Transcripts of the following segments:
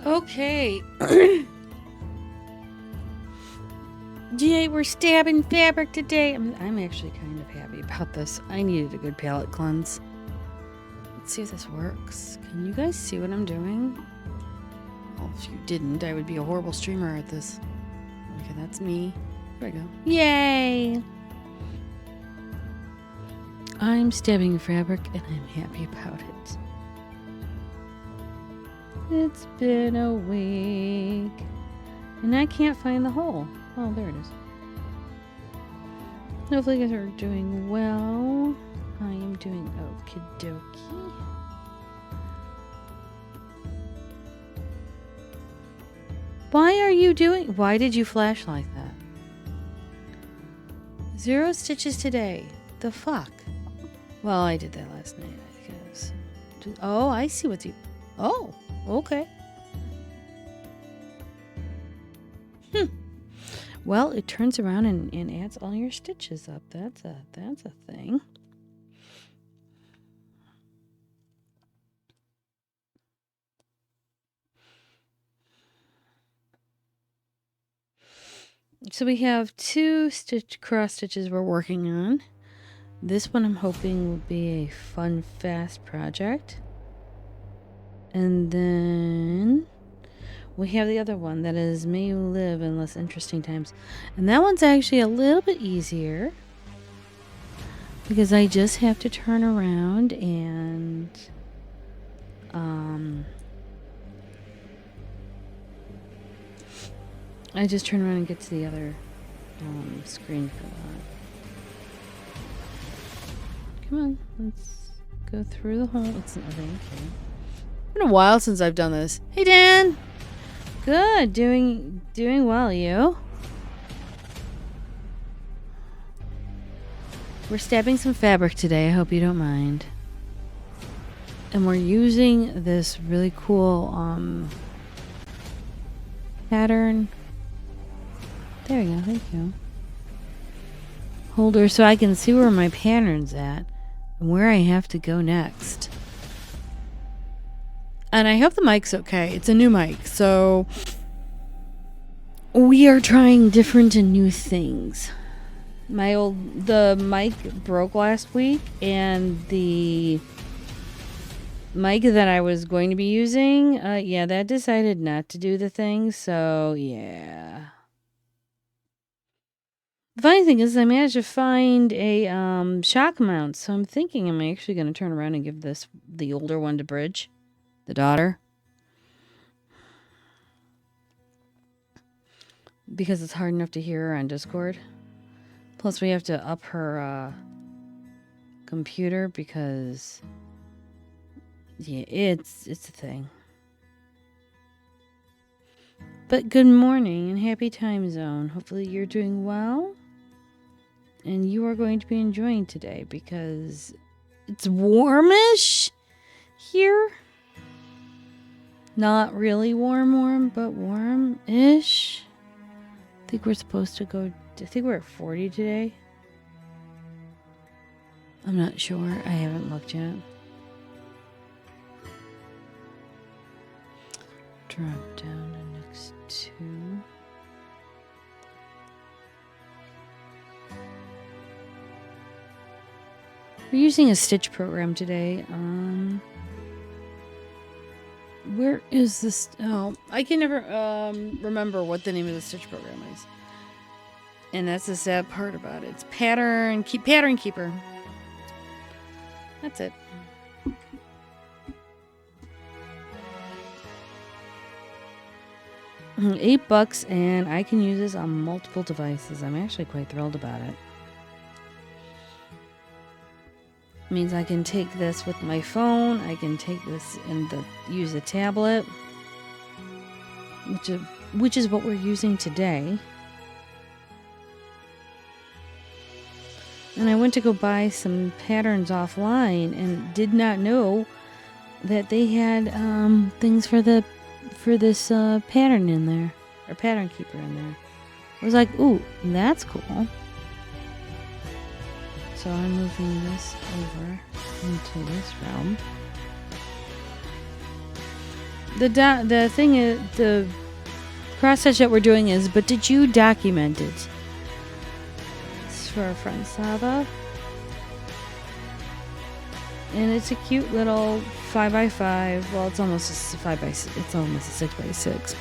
Okay. Yay, we're stabbing fabric today. I'm actually kind of happy about this. I needed a good palette cleanse. Let's see if this works. Can you guys see what I'm doing? Well, if you didn't, I would be a horrible streamer at this. Okay, that's me. There we go. Yay! I'm stabbing fabric and I'm happy about it. It's been a week. And I can't find the hole. Oh, there it is. Hopefully you guys are doing well. I am doing okie dokie. Why did you flash like that? 0 stitches today. The fuck? Well, I did that last night, I guess. Oh, I see what you... Oh, okay. Well, it turns around and adds all your stitches up. That's a thing. So we have 2 cross stitches we're working on. This one I'm hoping will be a fun, fast project. And then we have the other one that is May You Live in Less Interesting Times. And that one's actually a little bit easier because I just have to turn around and I just turn around and get to the other screen for that. Come on, let's go through the hole. It's thank you. It's been a while since I've done this. Hey, Dan. Good, doing well. You? We're stabbing some fabric today. I hope you don't mind. And we're using this really cool pattern. There we go. Thank you. Holder, so I can see where my pattern's at and where I have to go next. And I hope the mic's okay. It's a new mic, so we are trying different and new things. The mic broke last week, and the mic that I was going to be using, that decided not to do the thing, so yeah. The funny thing is I managed to find a shock mount, so I'm thinking I'm actually going to turn around and give the older one to Bridge, the daughter. Because it's hard enough to hear her on Discord. Plus we have to up her computer because yeah, it's a thing. But good morning and happy time zone. Hopefully you're doing well. And you are going to be enjoying today because it's warmish here. Not really warm, but warm-ish. I think we're supposed to go... I think we're at 40 today. I'm not sure. I haven't looked yet. Drop down the next 2. We're using a stitch program today. Where is this? Oh, I can never remember what the name of the stitch program is. And that's the sad part about it. It's Pattern Keeper. That's it. $8, and I can use this on multiple devices. I'm actually quite thrilled about it. Means I can take this with my phone. I can take this and use a tablet, which is what we're using today. And I went to go buy some patterns offline and did not know that they had things for this pattern in there, or pattern keeper in there. I was like, ooh, that's cool. So I'm moving this over into this realm. The thing is, the cross stitch that we're doing is, but did you document it? It's for our friend Saba. And it's a cute little 5x5. Well, it's almost a 5x6. It's almost a 6x6.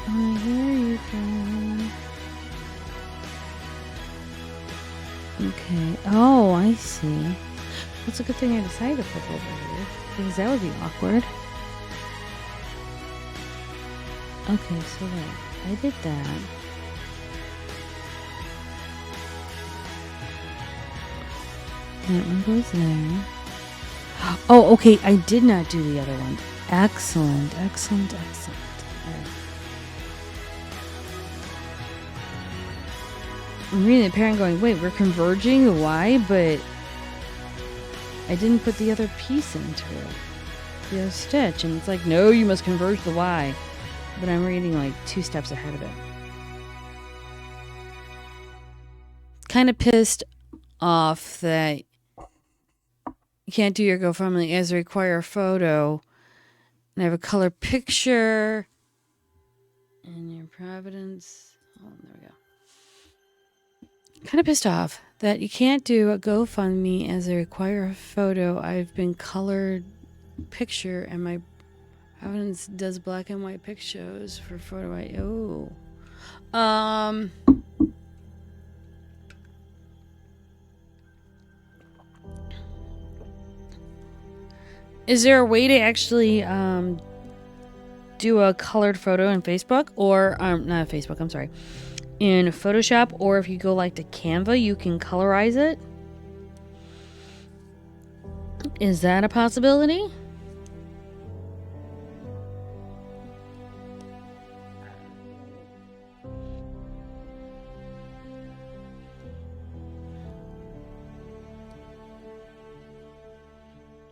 But here you go. Okay. Oh, I see. That's a good thing I decided to put over here, because that would be awkward. Okay, so wait. I did that. That one goes there. Oh, okay. I did not do the other one. Excellent, excellent, excellent. Right. I'm reading the parent going, wait, we're converging the Y, but I didn't put the other piece into it. The other stitch. And it's like, no, you must converge the Y. But I'm reading like 2 steps ahead of it. Kind of pissed off that you can't do your GoFundMe as require a photo. And I have a color picture. And your Providence. Oh, there we go. Kind of pissed off that you can't do a GoFundMe as a require a photo. I've been colored picture, and my Providence does black and white pictures for photo. Is there a way to actually do a colored photo in Facebook, or not Facebook? I'm sorry, in Photoshop, or if you go like to Canva, you can colorize it. Is that a possibility?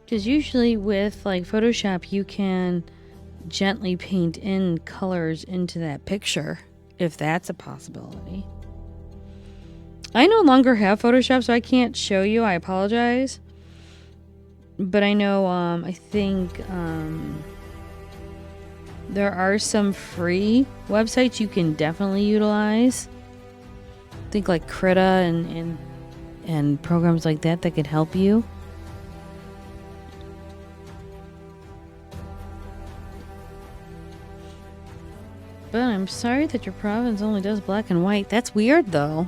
Because usually with like Photoshop, you can gently paint in colors into that picture, if that's a possibility. I no longer have Photoshop, so I can't show you. I apologize. But I know, I think there are some free websites you can definitely utilize. I think like Krita and programs like that could help you. But I'm sorry that your province only does black and white. That's weird, though.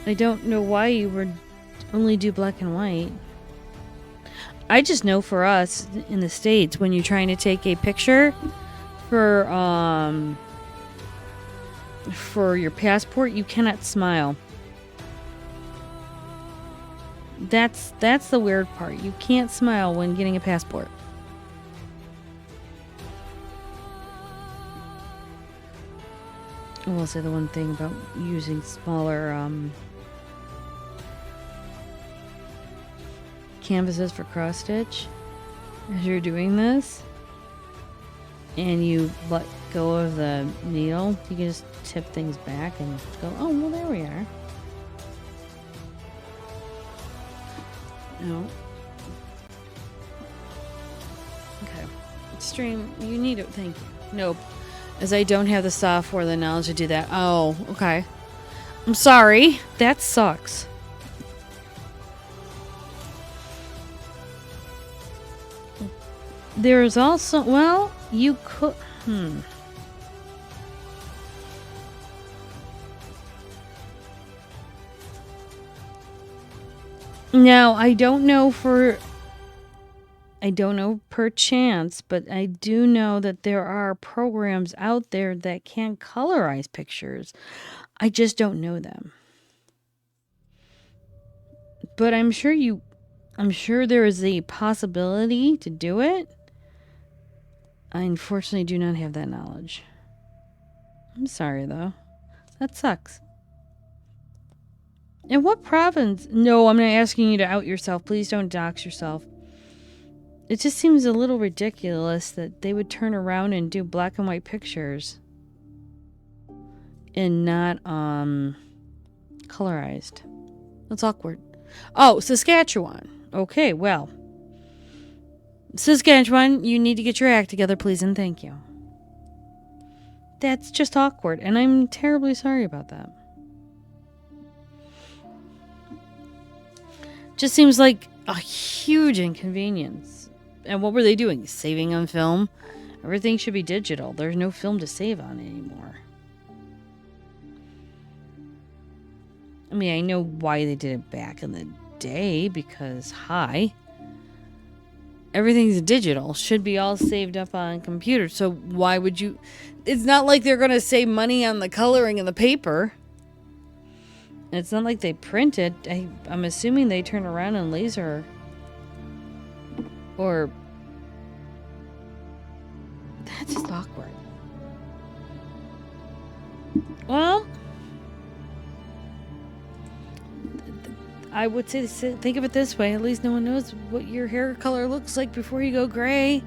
I don't know why you would only do black and white. I just know for us in the States, when you're trying to take a picture for your passport, you cannot smile. That's the weird part. You can't smile when getting a passport. I will say the one thing about using smaller canvases for cross stitch, as you're doing this and you let go of the needle, you can just tip things back and go, oh, well, there we are. No. Okay. Stream, you need it. Thank you. Nope. As I don't have the software, the knowledge to do that. Oh, okay. I'm sorry. That sucks. There's also, well, you could, Now, I don't know per chance, but I do know that there are programs out there that can colorize pictures. I just don't know them. But I'm sure there is a possibility to do it. I unfortunately do not have that knowledge. I'm sorry, though. That sucks. In what province? No, I'm not asking you to out yourself. Please don't dox yourself. It just seems a little ridiculous that they would turn around and do black and white pictures and not colorized. That's awkward. Oh, Saskatchewan. Okay, well. Saskatchewan, you need to get your act together, please, and thank you. That's just awkward, and I'm terribly sorry about that. Just seems like a huge inconvenience. And what were they doing? Saving on film? Everything should be digital. There's no film to save on anymore. I mean, I know why they did it back in the day, because, everything's digital. Should be all saved up on computers. So why would you... It's not like they're going to save money on the coloring in the paper. It's not like they print it. I'm assuming they turn around and laser... Or... That's just awkward. Well... I would say, think of it this way. At least no one knows what your hair color looks like before you go gray.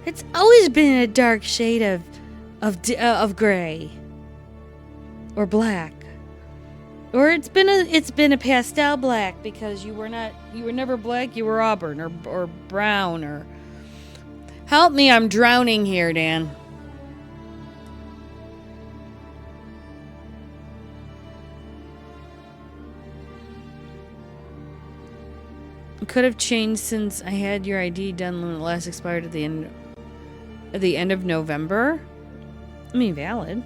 It's always been a dark shade of gray. Or black. Or it's been a pastel black because you were never black, you were auburn or brown or... Help me, I'm drowning here, Dan. Could have changed since I had your ID done when it last expired at the end of November. I mean, valid.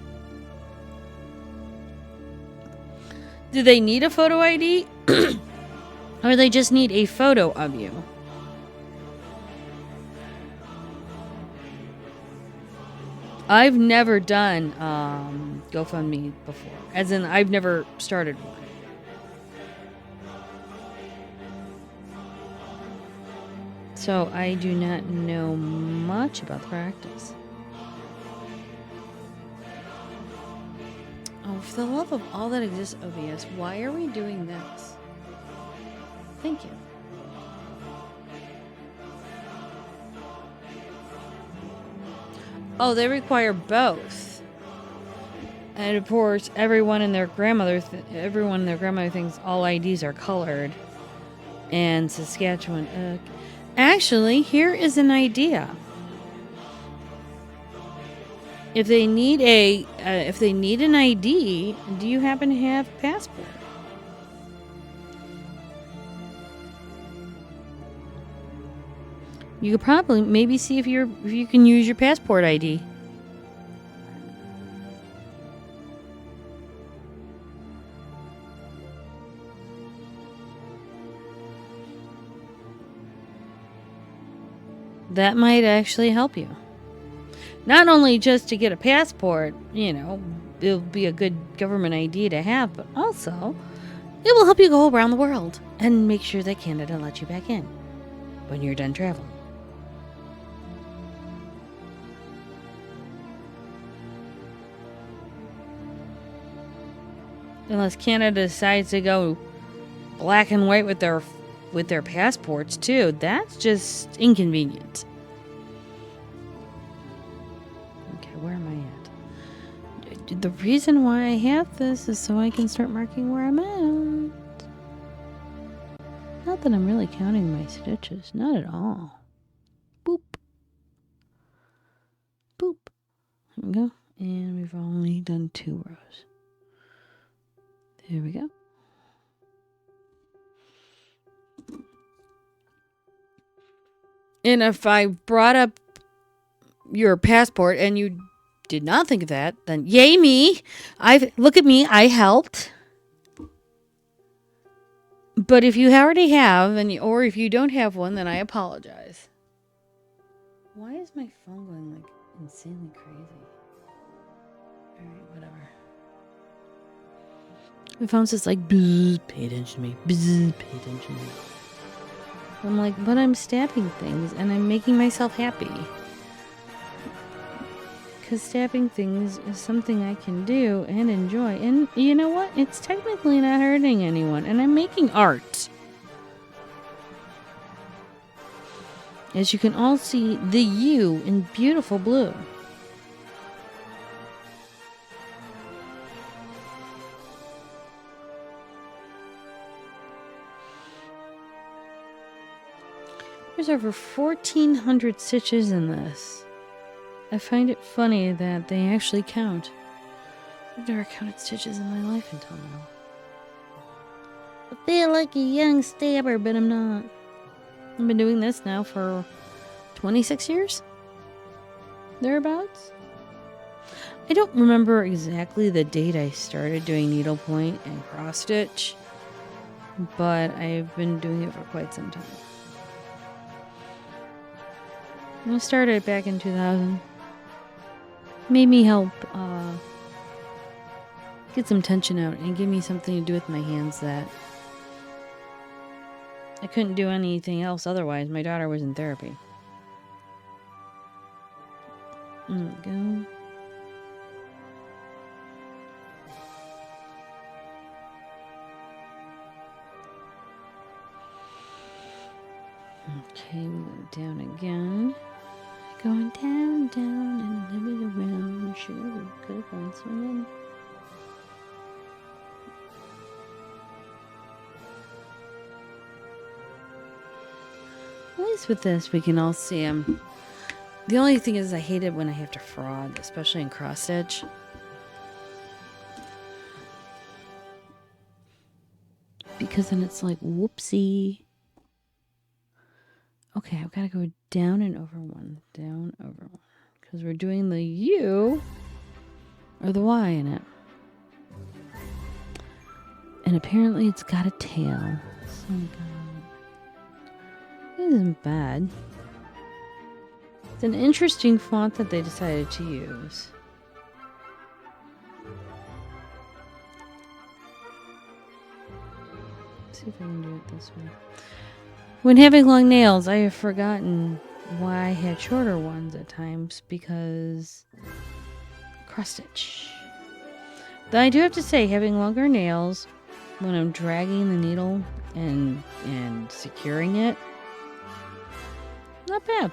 Do they need a photo ID? Or they just need a photo of you? I've never done GoFundMe before. As in, I've never started one. So I do not know much about the practice. Oh, for the love of all that exists, OBS, why are we doing this? Thank you. Oh, they require both. And of course, everyone and their grandmother thinks all IDs are colored. And Saskatchewan... Actually, here is an idea. If they need an ID, do you happen to have a passport? You could probably maybe see if you can use your passport ID. That might actually help you. Not only just to get a passport, it'll be a good government ID to have, but also it will help you go around the world and make sure that Canada lets you back in when you're done traveling. Unless Canada decides to go black and white with their passports too. That's just inconvenient. Okay, where am I at? The reason why I have this is so I can start marking where I'm at. Not that I'm really counting my stitches. Not at all. Boop. Boop. There we go. And we've only done 2 rows. There we go. And if I brought up your passport and you did not think of that, then yay me. Look at me, I helped. But if you already have, or if you don't have one, then I apologize. Why is my phone going like insanely crazy? Alright, whatever. My phone says like, pay attention to me. Pay attention to me. I'm like, but I'm stabbing things and I'm making myself happy. Because stabbing things is something I can do and enjoy. And you know what? It's technically not hurting anyone. And I'm making art. As you can all see, the U in beautiful blue. There's over 1,400 stitches in this. I find it funny that they actually count. I've never counted stitches in my life until now. I feel like a young stabber, but I'm not. I've been doing this now for 26 years? Thereabouts? I don't remember exactly the date I started doing needlepoint and cross stitch, but I've been doing it for quite some time. I started back in 2000. Made me help get some tension out and give me something to do with my hands that I couldn't do anything else otherwise. My daughter was in therapy. There we go. Okay, we go down again. Going down, down, and living around. Sure, we could have gone swimming. At least with this, we can all see them. The only thing is I hate it when I have to frog, especially in cross stitch. Because then it's like, whoopsie. Okay, I've got to go down and over one. Down, over one. Because we're doing the U or the Y in it. And apparently it's got a tail. So it isn't bad. It's an interesting font that they decided to use. Let's see if I can do it this way. When having long nails, I have forgotten why I had shorter ones at times because cross stitch. Though I do have to say, having longer nails when I'm dragging the needle and securing it, not bad.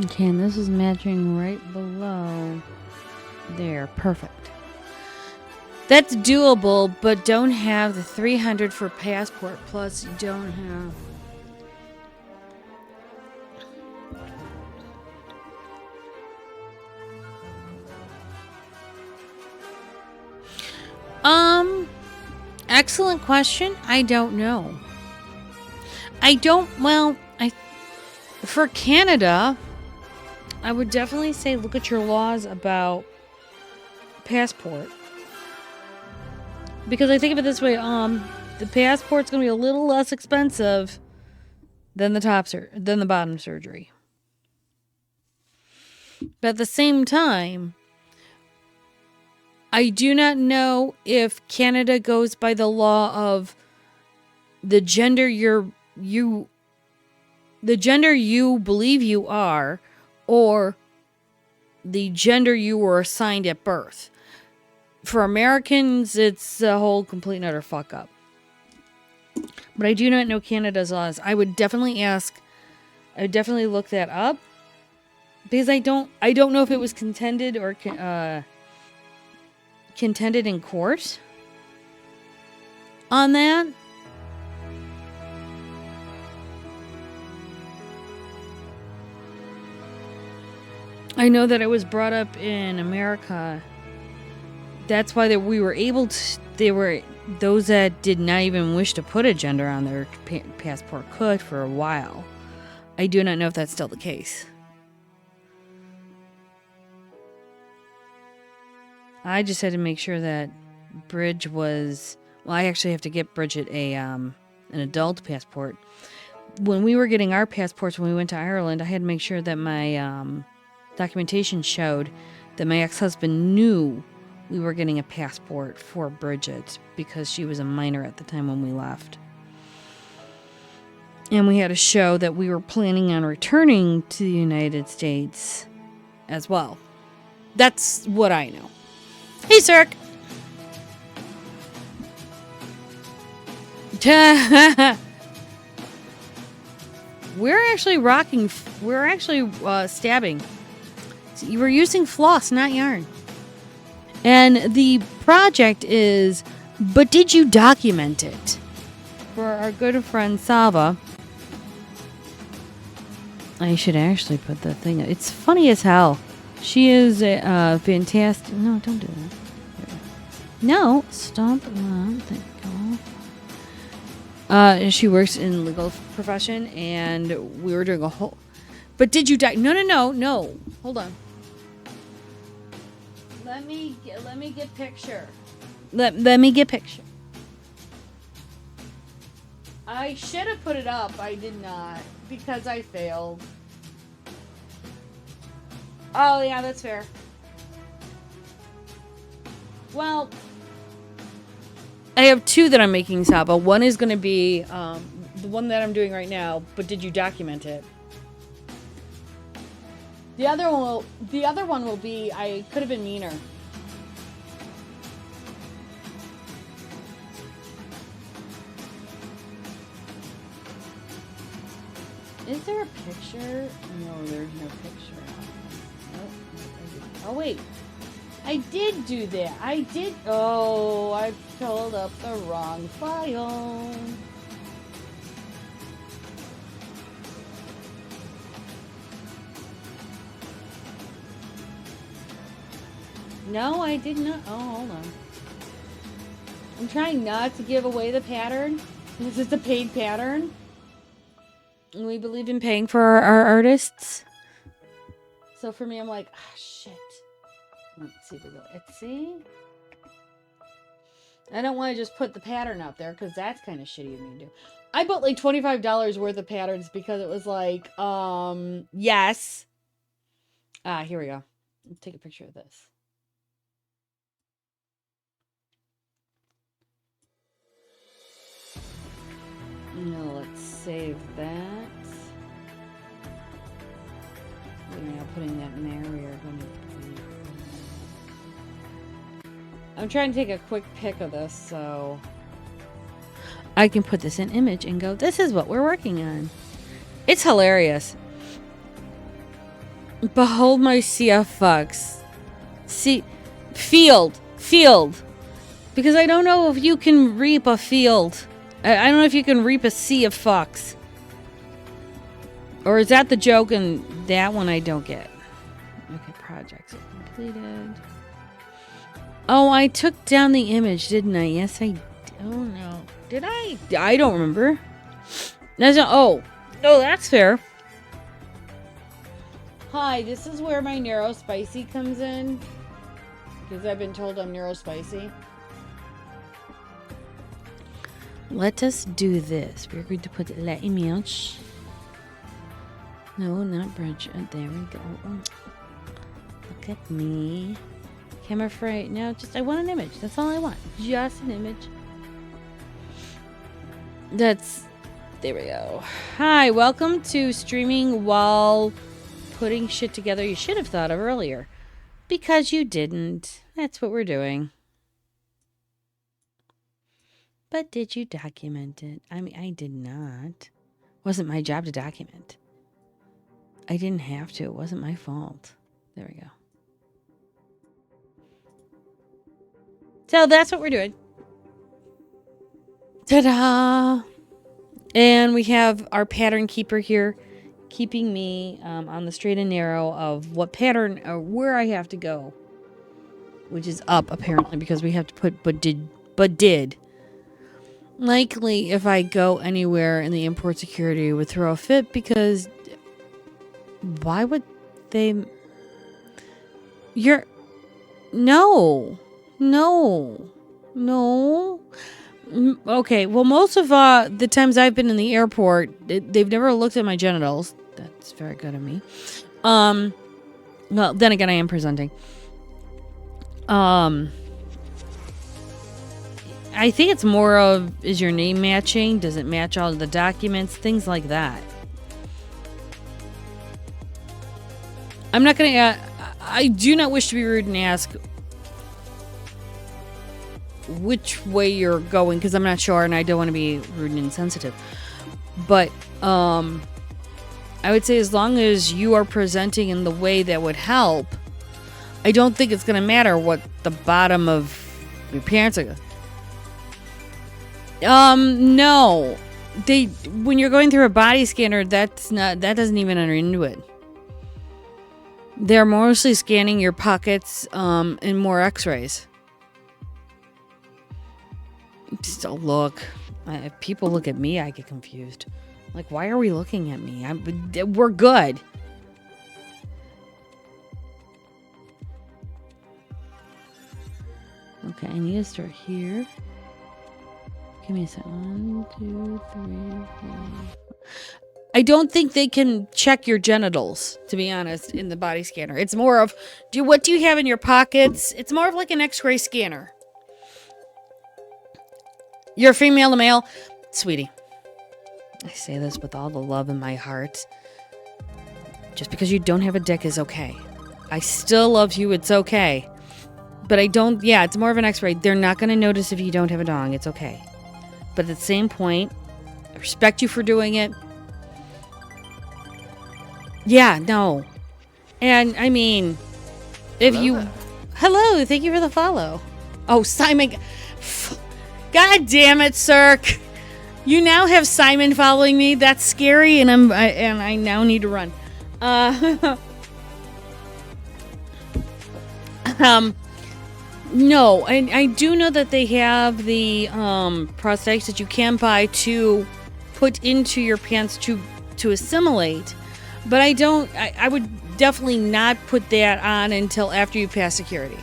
Okay, and this is matching right below there. Perfect. That's doable, but don't have the 300 for passport. Plus, you don't have... Excellent question. I don't know. For Canada, I would definitely say look at your laws about passport. Because I think of it this way, the passport's going to be a little less expensive than the bottom surgery. But at the same time, I do not know if Canada goes by the law of the gender you believe you are, or the gender you were assigned at birth. For Americans, it's a whole complete and utter fuck up. But I do not know Canada's laws. I would definitely look that up, because I don't know if it was contended or contended in court on that. I know that it was brought up in America. That's why we were able to. Those that did not even wish to put a gender on their passport could for a while. I do not know if that's still the case. I just had to make sure that Bridge was... Well, I actually have to get Bridget an adult passport. When we were getting our passports when we went to Ireland, I had to make sure that my documentation showed that my ex-husband knew we were getting a passport for Bridget because she was a minor at the time when we left. And we had to show that we were planning on returning to the United States as well. That's what I know. Hey, Cirque! We're actually stabbing. You were using floss, not yarn. And the project is, but did you document it? For our good friend Sava. I should actually put the thing. It's funny as hell. She is a fantastic. No, don't do that. No, stop. There you go. She works in legal profession, and we were doing a whole. But did you No. Hold on. Let me get picture. Let me get picture. I should have put it up. I did not because I failed. Oh yeah, that's fair. Well, I have two that I'm making, Saba. One is going to be the one that I'm doing right now. But did you document it? The other one will be I could have been meaner. Is there a picture? No, there's no picture. Nope. Oh wait. I did do that. I did. Oh, I pulled up the wrong file. No, I did not. Oh, hold on. I'm trying not to give away the pattern. This is a paid pattern. And we believe in paying for our artists. So for me, I'm like, shit. Let's see if we go Etsy. I don't want to just put the pattern out there because that's kind of shitty of me to do. I bought like $25 worth of patterns because it was like, yes. Here we go. Let's take a picture of this. Now let's save that. We're now putting that in there. We are going to. I'm trying to take a quick pic of this so I can put this in image and go, this is what we're working on. It's hilarious. Behold my CF fucks. See, field. Because I don't know if you can reap a field. I don't know if you can reap a sea of fucks. Or is that the joke and that one I don't get? Okay, projects are completed. Oh, I took down the image, didn't I? Yes, I... Oh, no. Did I? I don't remember. That's not... Oh. No, that's fair. Hi, this is where my Neuro Spicy comes in. Because I've been told I'm Neuro Spicy. Let us do this. We're going to put la image. No, not bridge. There we go. Look at me. Camera frame. No, just I want an image. That's all I want. Just an image. That's... There we go. Hi, welcome to streaming while putting shit together you should have thought of earlier. Because you didn't. That's what we're doing. But did you document it? I mean, I did not. Wasn't my job to document. I didn't have to. It wasn't my fault. There we go. So that's what we're doing. Ta-da! And we have our pattern keeper here, keeping me on the straight and narrow of what pattern or where I have to go, which is up apparently because we have to put but did. Likely, if I go anywhere in the import security, would throw a fit because why would they? No. No. Okay, well, most of the times I've been in the airport, they've never looked at my genitals. That's very good of me. Well, then again, I am presenting. I think it's more of, is your name matching? Does it match all of the documents? Things like that. I'm not going to... I do not wish to be rude and ask which way you're going, because I'm not sure, and I don't want to be rude and insensitive. But I would say as long as you are presenting in the way that would help, I don't think it's going to matter what the bottom of your pants are. No. When you're going through a body scanner, that doesn't even enter into it. They're mostly scanning your pockets and more x-rays. Still look. If people look at me, I get confused. Like, why are we looking at me? We're good. Okay, I need to start here. Give me a second. 1, 2, 3, 4. I don't think they can check your genitals, to be honest, in the body scanner. It's more of, what do you have in your pockets? It's more of like an x-ray scanner. You're female to male? Sweetie, I say this with all the love in my heart. Just because you don't have a dick is okay. I still love you, it's okay. But it's more of an x-ray. They're not going to notice if you don't have a dong, it's okay. But at the same point, I respect you for doing it. Yeah, no. And, I mean, if you... Hello, thank you for the follow. Oh, Simon... God damn it, sir. You now have Simon following me. That's scary, and I now need to run. No, I do know that they have the prosthetics that you can buy to put into your pants to assimilate. But I would definitely not put that on until after you pass security.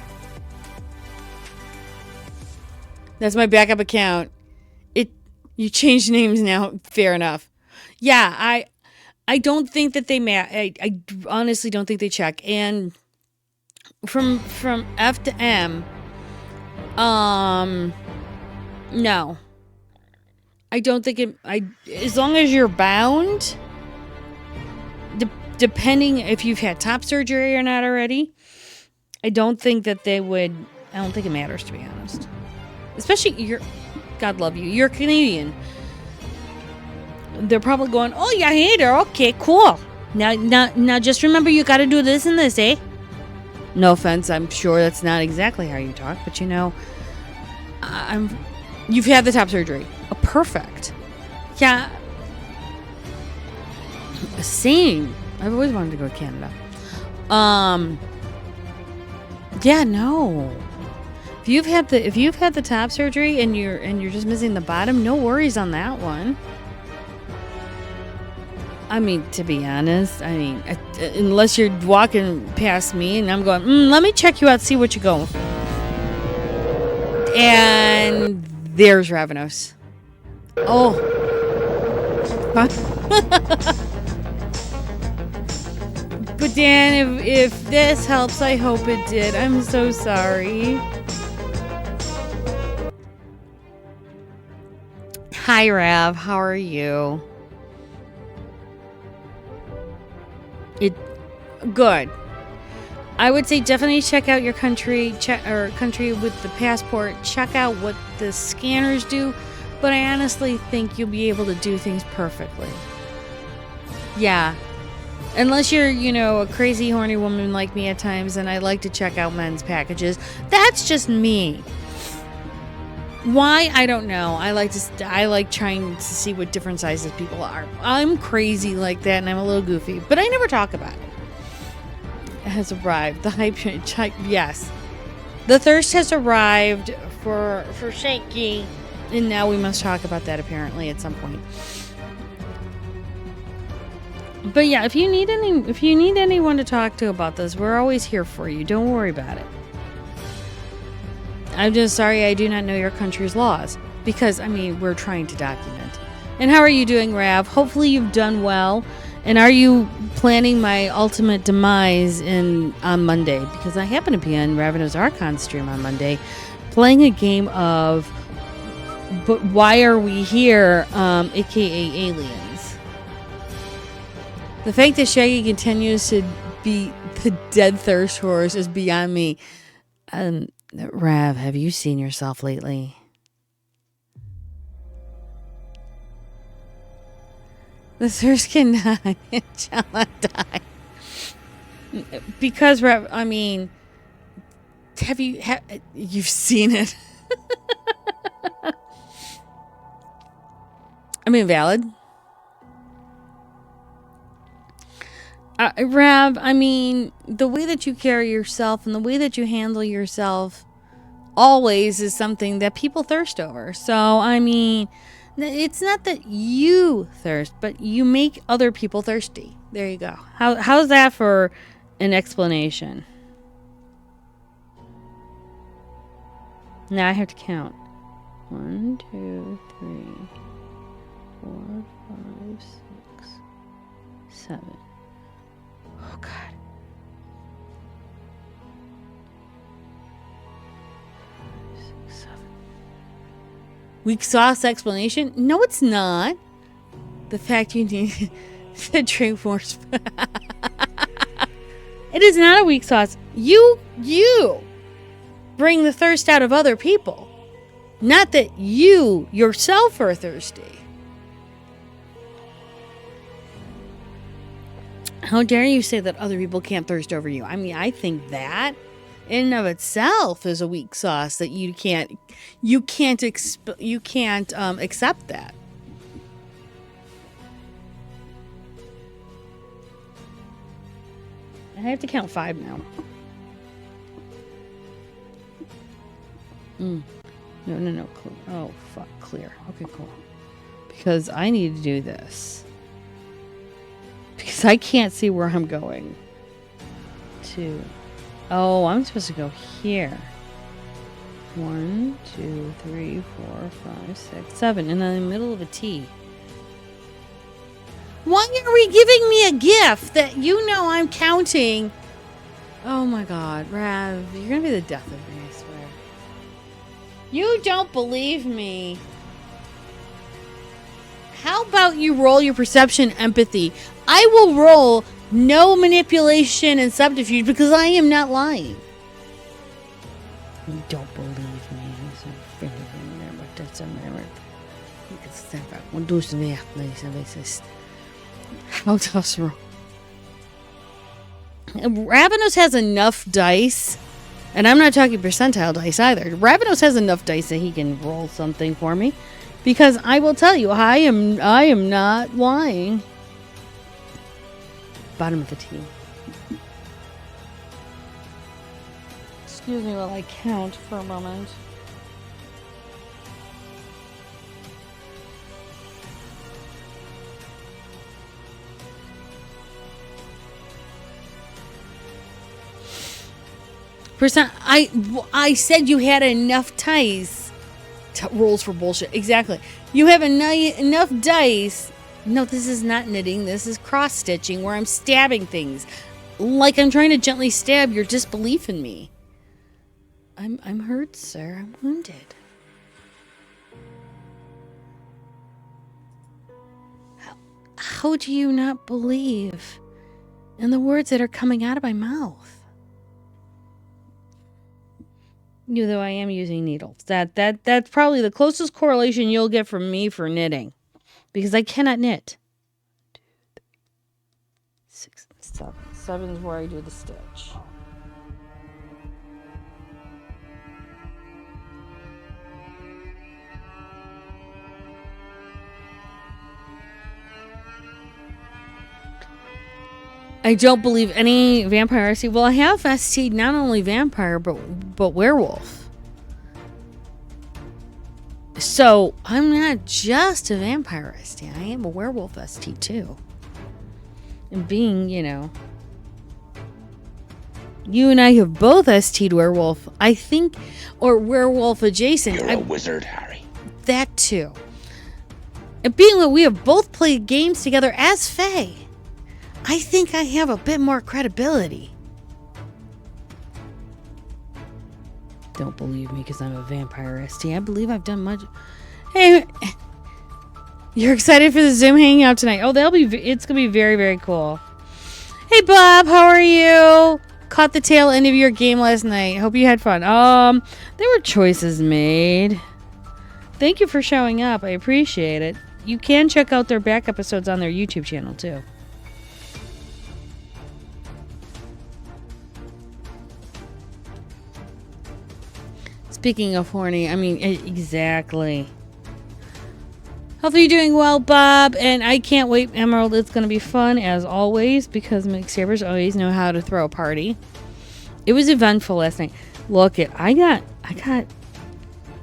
That's my backup account. You changed names now. Fair enough. Yeah, I don't think that they I honestly don't think they check. And from F to M, no. I don't think as long as you're bound, depending if you've had top surgery or not already, I don't think that they would. I don't think it matters, to be honest. Especially God love you. You're Canadian. They're probably going, oh yeah, hey there. Okay, cool. Now, just remember you got to do this and this, eh? No offense. I'm sure that's not exactly how you talk, but you've had the top surgery. Oh, perfect. Yeah. Same. I've always wanted to go to Canada. Yeah, no. If you've had the top surgery and you're just missing the bottom, no worries on that one. I mean, to be honest, unless you're walking past me and I'm going, let me check you out, see what you go. And there's Ravenos. Oh. Huh? But Dan, if this helps, I hope it did. I'm so sorry. Hi, Rav. How are you? Good. I would say definitely check out your country, country with the passport. Check out what the scanners do. But I honestly think you'll be able to do things perfectly. Yeah. Unless you're, a crazy horny woman like me at times, and I like to check out men's packages. That's just me. Why? I don't know. I like trying to see what different sizes people are. I'm crazy like that, and I'm a little goofy, but I never talk about it. It has arrived. The hype, yes. The thirst has arrived for Shaky, and now we must talk about that apparently at some point. But yeah, if you need anyone to talk to about this, we're always here for you. Don't worry about it. I'm just sorry I do not know your country's laws. Because, I mean, we're trying to document. And how are you doing, Rav? Hopefully you've done well. And are you planning my ultimate demise on Monday? Because I happen to be on Ravenous Archon stream on Monday, playing a game of But Why Are We Here, aka Aliens. The fact that Shaggy continues to be the dead thirst horse is beyond me. Rav, have you seen yourself lately? The thirst cannot and shall not die. Because, Rav, I mean, you've seen it? I mean, valid. Rav, I mean, the way that you carry yourself and the way that you handle yourself always is something that people thirst over. So, I mean, it's not that you thirst, but you make other people thirsty. There you go. How's that for an explanation? Now I have to count. 1, 2, 3, 4, 5, 6, 7. Oh, God. 5, 6, 7. Weak sauce explanation? No, it's not. The fact you need to drink more. It is not a weak sauce. You bring the thirst out of other people. Not that you yourself are thirsty. How dare you say that other people can't thirst over you? I mean, I think that in and of itself is a weak sauce that you can't accept that. I have to count 5 now. No. Oh, fuck. Clear. Okay, cool. Because I need to do this. Because I can't see where I'm going. 2. Oh, I'm supposed to go here. 1, 2, 3, 4, 5, 6, 7. And I'm in the middle of a T. Why are we giving me a gift that you know I'm counting? Oh my God, Rav, you're gonna be the death of me, I swear. You don't believe me. How about you roll your perception empathy? I will roll no manipulation and subterfuge because I am not lying. You don't believe me. How tough, Ravenous has enough dice, and I'm not talking percentile dice either. Ravenous has enough dice that he can roll something for me, because I will tell you, I am not lying. Bottom of the T. Excuse me while I count for a moment. I said you had enough dice. Rolls for bullshit. Exactly. You have enough dice. No, this is not knitting. This is cross stitching where I'm stabbing things. Like I'm trying to gently stab your disbelief in me. I'm hurt, sir. I'm wounded. How do you not believe in the words that are coming out of my mouth? Though I am using needles. That's probably the closest correlation you'll get from me for knitting. Because I cannot knit. 2, 3, 6, 7. 7 is where I do the stitch. I don't believe any vampire ST. Well, I have ST not only vampire, but werewolf. So, I'm not just a vampire ST. I am a werewolf ST too. And being, You and I have both ST'd werewolf, I think, or werewolf adjacent. You're a wizard, Harry. That too. And being that we have both played games together as Fae, I think I have a bit more credibility. Don't believe me because I'm a vampire ST. I believe I've done much. Hey, you're excited for the Zoom hangout tonight? Oh, it's gonna be very, very cool. Hey, Bob, how are you? Caught the tail end of your game last night. Hope you had fun. There were choices made. Thank you for showing up. I appreciate it. You can check out their back episodes on their YouTube channel too. Speaking of horny, I mean, exactly. Hopefully you're doing well, Bob, and I can't wait, Emerald. It's going to be fun, as always, because McSavers always know how to throw a party. It was eventful last night. Look, I got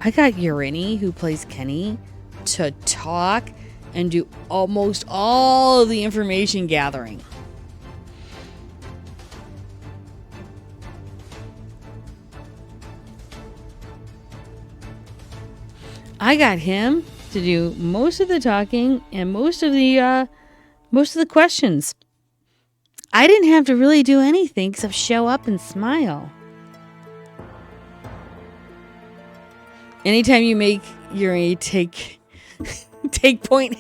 Urini, who plays Kenny, to talk and do almost all of the information gathering. I got him to do most of the talking and most of the questions. I didn't have to really do anything except show up and smile. Anytime you make Yuri take point,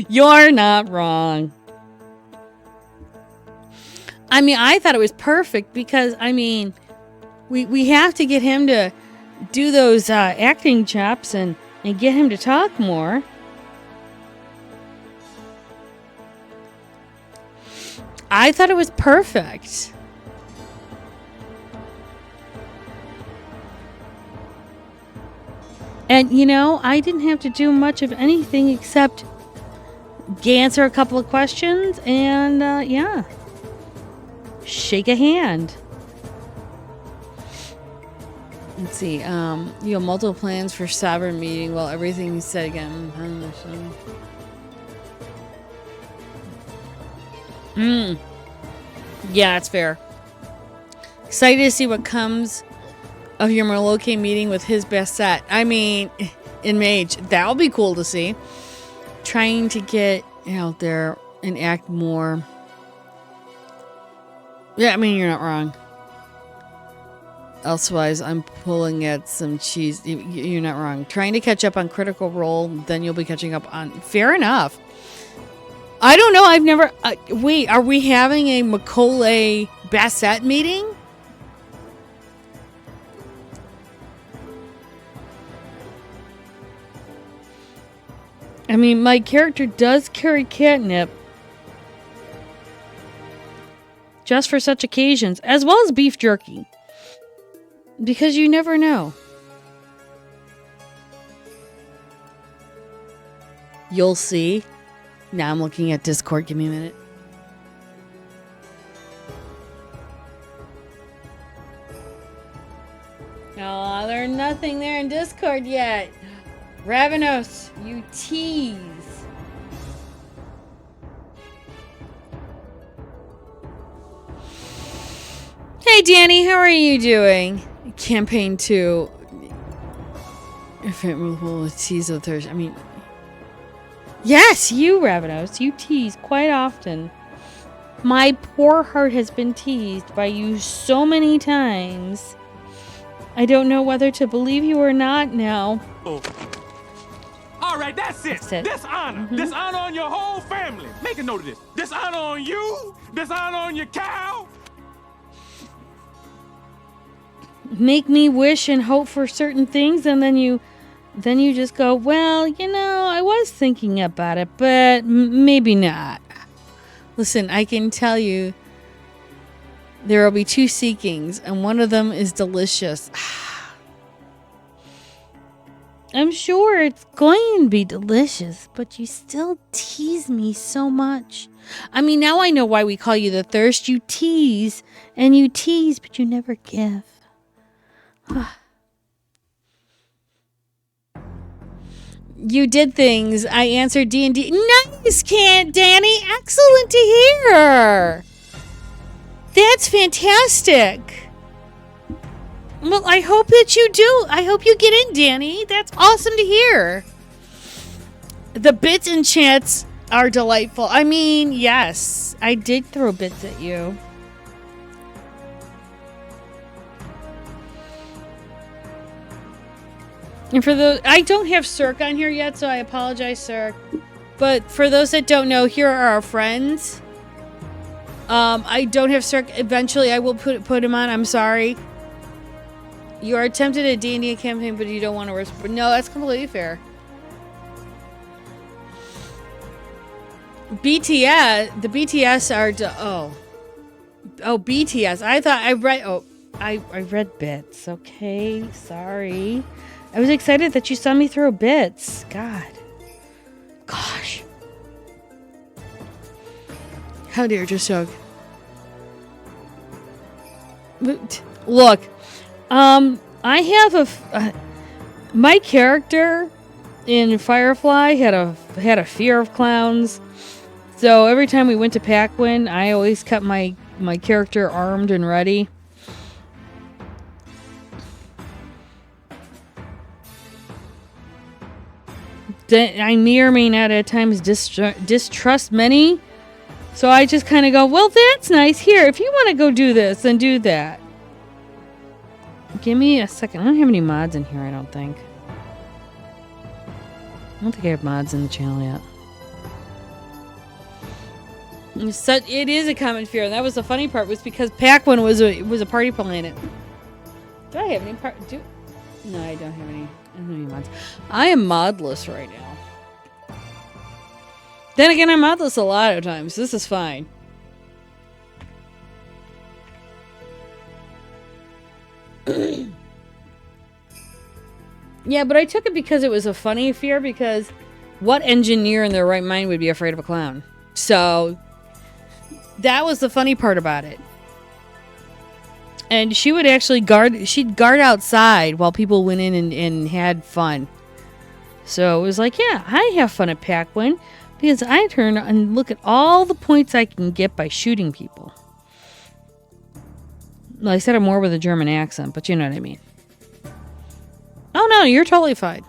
you're not wrong. I mean, I thought it was perfect because, I mean, we have to get him to do those acting chops and get him to talk more. I thought it was perfect. And, you know, I didn't have to do much of anything except answer a couple of questions and, yeah, shake a hand. Let's see. You have multiple plans for sovereign meeting. Well, everything you said again. Yeah, that's fair. Excited to see what comes of your Merloke meeting with his best set. I mean, in Mage, that'll be cool to see. Trying to get out there and act more. Yeah, I mean, you're not wrong. Elsewise, I'm pulling at some cheese. You're not wrong. Trying to catch up on Critical Role, then you'll be catching up on... Fair enough. I don't know. I've never... wait, are we having a Macaulay Bassett meeting? I mean, my character does carry catnip. Just for such occasions. As well as beef jerky. Because you never know. You'll see. Now I'm looking at Discord. Give me a minute. Oh, there's nothing there in Discord yet. Ravenos, you tease. Hey, Danny, how are you doing? Campaign 2. If it will tease of Thursday. I mean, yes, you, Ravenos. You tease quite often. My poor heart has been teased by you so many times. I don't know whether to believe you or not now. Oh. All right, that's it. Dishonor. Dishonor on your whole family. Make a note of this. Dishonor on you. Dishonor on your cow. Make me wish and hope for certain things, and then you just go, well, you know, I was thinking about it, but maybe not. Listen, I can tell you there will be 2 seekings, and one of them is delicious. I'm sure it's going to be delicious, but you still tease me so much. I mean, now I know why we call you the Thirst. You tease, and you tease, but you never give. You did things. I answered D&D. Nice, Danny. Excellent to hear. That's fantastic. Well, I hope that you do. I hope you get in, Danny. That's awesome to hear. The bits and chats are delightful. I mean, yes, I did throw bits at you. And for those, I don't have Cirque on here yet, so I apologize, Cirque. But for those that don't know, here are our friends. I don't have Cirque. Eventually, I will put him on. I'm sorry. You are attempted a D&D campaign, but you don't want to risk. No, that's completely fair. BTS, the BTS are BTS. I thought I read. I read bits. Okay, sorry. I was excited that you saw me throw bits. Gosh. How dare just joke. Look, I have my character in Firefly had a fear of clowns. So every time we went to Paquin, I always kept my character armed and ready. I may or may not at times distrust many. So I just kind of go, well, that's nice. Here, if you want to go do this, then do that. Give me a second. I don't have any mods in here, I don't think. I don't think I have mods in the channel yet. It is a common fear, and that was the funny part, was because Paquin was a party planet. Do I have any No, I don't have any mods. I am modless right now. Then again, I'm modless a lot of times. This is fine. Yeah, but I took it because it was a funny fear, because what engineer in their right mind would be afraid of a clown? So that was the funny part about it. And she would actually she'd guard outside while people went in and had fun. So it was like, yeah, I have fun at Paquin because I turn and look at all the points I can get by shooting people. Well, I said it more with a German accent, but you know what I mean. Oh no, you're totally fine.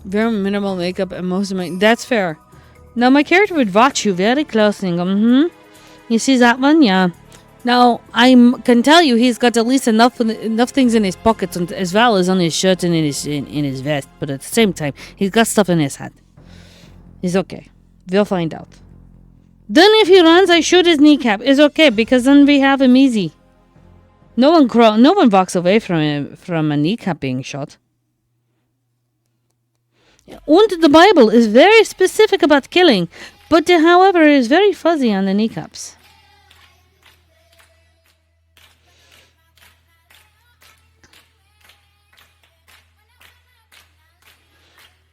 Very minimal makeup and most of my... That's fair. Now my character would watch you very closely and go, You see that one? Yeah. Now, I can tell you he's got at least enough things in his pockets, and as well as on his shirt and in his vest. But at the same time, he's got stuff in his head. He's okay. We'll find out. Then if he runs, I shoot his kneecap. It's okay, because then we have him easy. No one walks away from a kneecap being shot. And the Bible is very specific about killing, but however is very fuzzy on the kneecaps.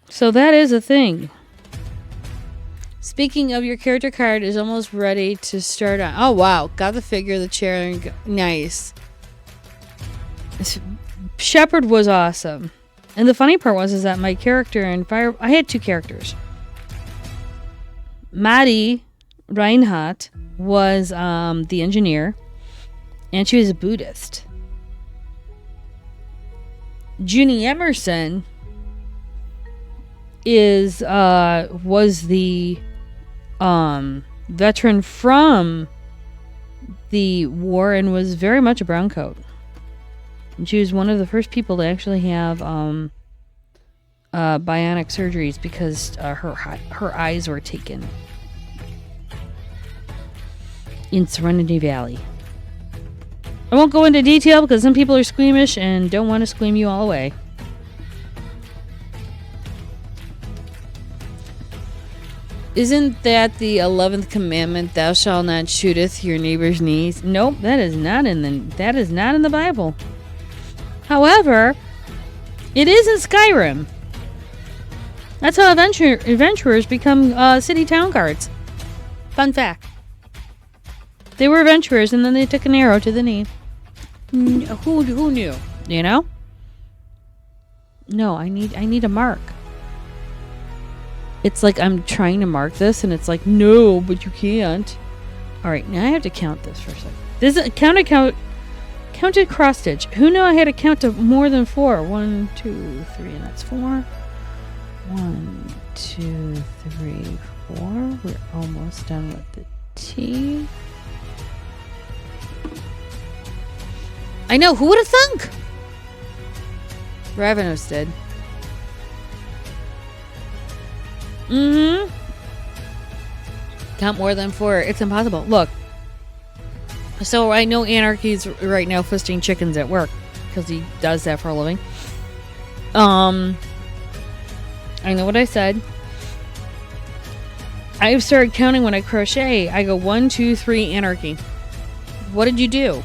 So that is a thing. Speaking of, your character card is almost ready to start on. Oh wow, got the figure, the chair, nice. Shepherd was awesome. And the funny part was that my character in I had two characters. Maddie Reinhardt was the engineer, and she was a Buddhist. Junie Emerson was the veteran from the war and was very much a brown coat. And she was one of the first people to actually have bionic surgeries because her eyes were taken in Serenity Valley. I won't go into detail because some people are squeamish and don't want to squeam you all away. Isn't that the 11th commandment? Thou shalt not shooteth your neighbor's niece. Nope, that is not in the Bible. However, it is in Skyrim. That's how adventurers become city town guards. Fun fact. They were adventurers and then they took an arrow to the knee. Who knew? You know? No, I need a mark. It's like I'm trying to mark this and it's like, no, but you can't. All right, now I have to count this for a second. This is counted cross stitch. Who knew I had to count to more than 4? 1, 2, 3, and that's 4. 1, 2, 3, 4. We're almost done with the T. I know, who would have thunk? Ravenous did. Count more than 4. It's impossible. Look. So I know Anarchy's right now fisting chickens at work because he does that for a living. I know what I said. I've started counting when I crochet. I go 1, 2, 3, Anarchy. What did you do?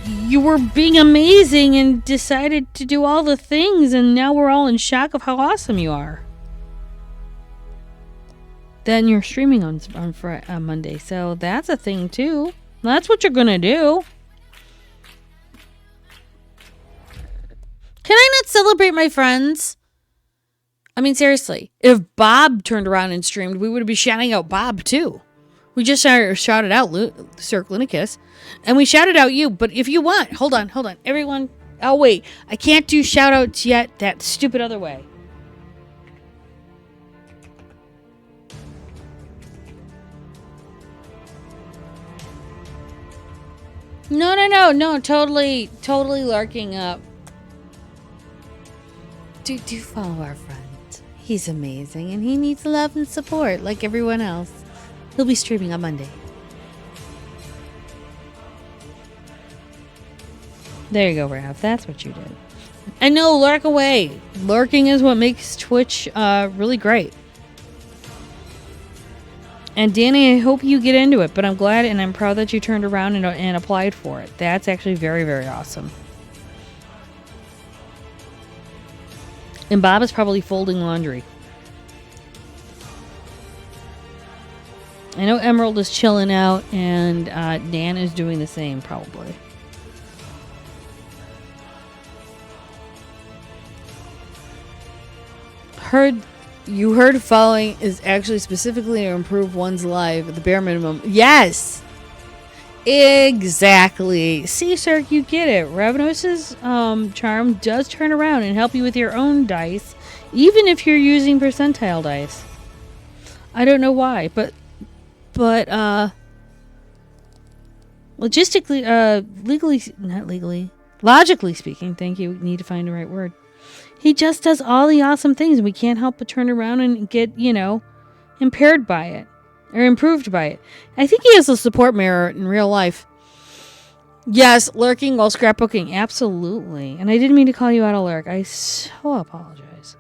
You were being amazing and decided to do all the things, and now we're all in shock of how awesome you are. Then you're streaming on Monday, so that's a thing too. That's what you're gonna do. Can I not celebrate my friends? I mean, seriously, if Bob turned around and streamed, we would be shouting out Bob too. We just shouted out Sir Clinicus, and we shouted out you. But if you want, hold on, everyone. Oh wait, I can't do shout outs yet. That stupid other way. No, totally larking up. Do follow our friend. He's amazing, and he needs love and support like everyone else. He'll be streaming on Monday. There you go, Raph. That's what you did. And no, lurk away. Lurking is what makes Twitch really great. And Danny, I hope you get into it, but I'm glad and I'm proud that you turned around and applied for it. That's actually very, very awesome. And Bob is probably folding laundry. I know Emerald is chilling out, and Dan is doing the same, probably. You heard following is actually specifically to improve one's life at the bare minimum. Yes! Exactly. See, sir, you get it. Ravenous's charm does turn around and help you with your own dice, even if you're using percentile dice. I don't know why, but logically speaking, thank you, need to find the right word. He just does all the awesome things, and we can't help but turn around and get, impaired by it. Or improved by it. I think he has a support mirror in real life. Yes, lurking while scrapbooking. Absolutely. And I didn't mean to call you out of lurk. I so apologize.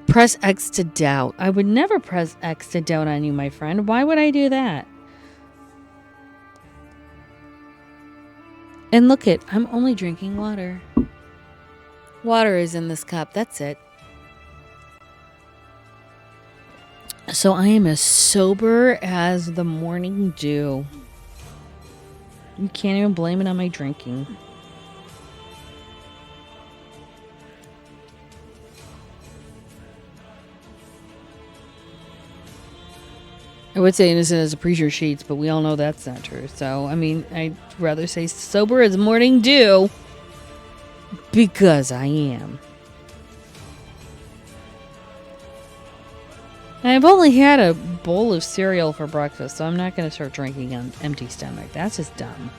Press X to doubt. I would never press X to doubt on you, my friend. Why would I do that? And look it, I'm only drinking water. Water is in this cup, that's it. So I am as sober as the morning dew. You can't even blame it on my drinking. I would say innocent as a preacher sheets, but we all know that's not true. So, I mean, I'd rather say sober as morning dew. Because I am. I've only had a bowl of cereal for breakfast, so I'm not going to start drinking on empty stomach. That's just dumb.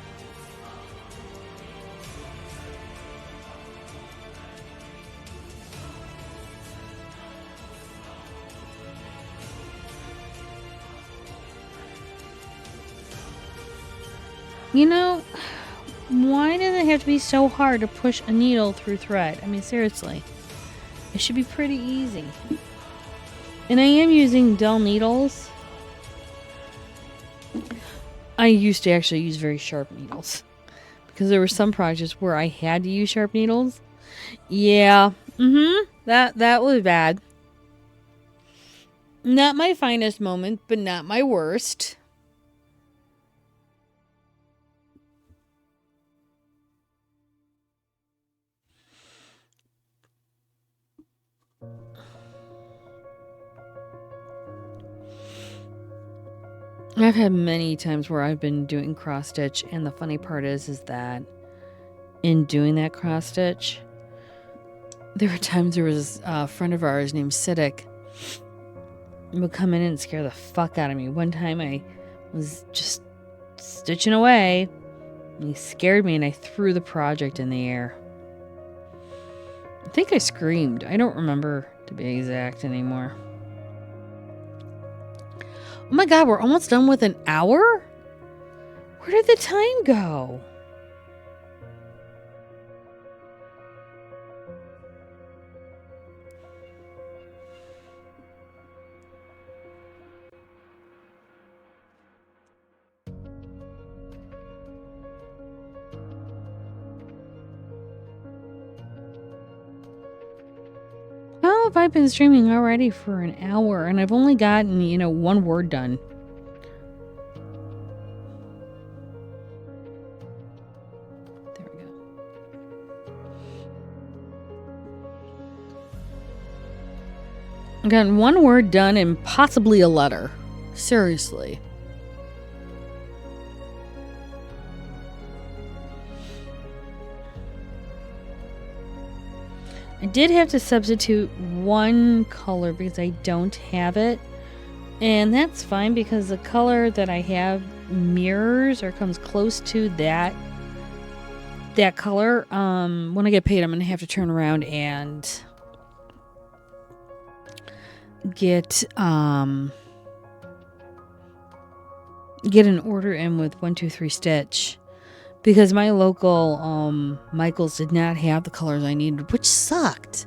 Why does it have to be so hard to push a needle through thread? I mean, seriously. It should be pretty easy. And I am using dull needles. I used to actually use very sharp needles. Because there were some projects where I had to use sharp needles. Yeah. That was bad. Not my finest moment, but not my worst. I've had many times where I've been doing cross stitch, and the funny part is that in doing that cross stitch, there were times there was a friend of ours named Siddiq would come in and scare the fuck out of me. One time I was just stitching away, and he scared me, and I threw the project in the air. I think I screamed. I don't remember, to be exact, anymore. Oh my god, we're almost done with an hour? Where did the time go? How have I been streaming already for an hour and I've only gotten, one word done? There we go. I've gotten one word done and possibly a letter. Seriously. I did have to substitute one color because I don't have it. And that's fine because the color that I have mirrors or comes close to that color. When I get paid, I'm going to have to turn around and get an order in with 123 Stitch. Because my local Michaels did not have the colors I needed, which sucked.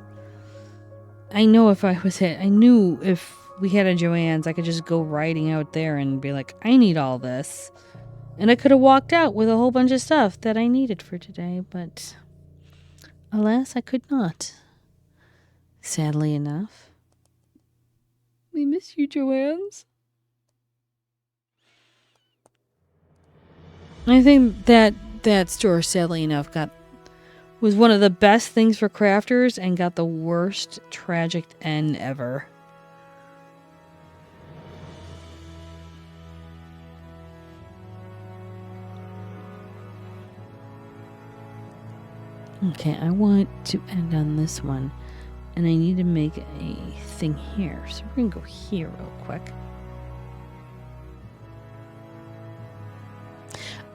I knew if we had a Joann's, I could just go riding out there and be like, I need all this. And I could have walked out with a whole bunch of stuff that I needed for today, but alas, I could not. Sadly enough. We miss you, Joann's. I think that store, sadly enough, was one of the best things for crafters and got the worst tragic end ever. Okay, I want to end on this one, and I need to make a thing here. So we're going to go here real quick.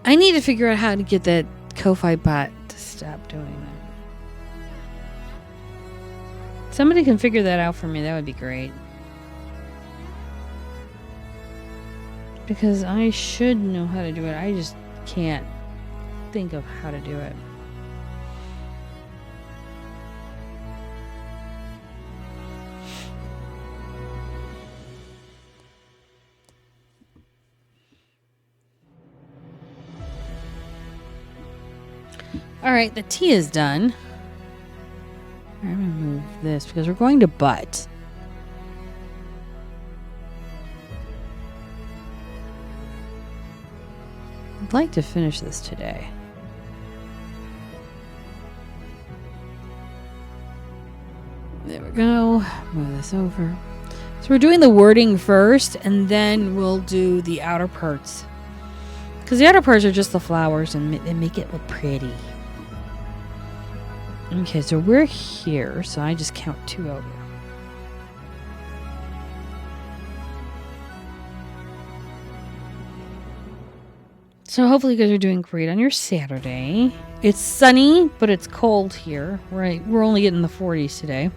I need to figure out how to get that Ko-Fi bot to stop doing that. Somebody can figure that out for me. That would be great. Because I should know how to do it. I just can't think of how to do it. Alright, the tea is done. I'm going to move this because we're going to butt. I'd like to finish this today. There we go. Move this over. So we're doing the wording first, and then we'll do the outer parts. Because the outer parts are just the flowers, and they make it look pretty. Okay, so we're here, so I just count 2 over. So hopefully you guys are doing great on your Saturday. It's sunny, but it's cold here. We're only getting the 40s today.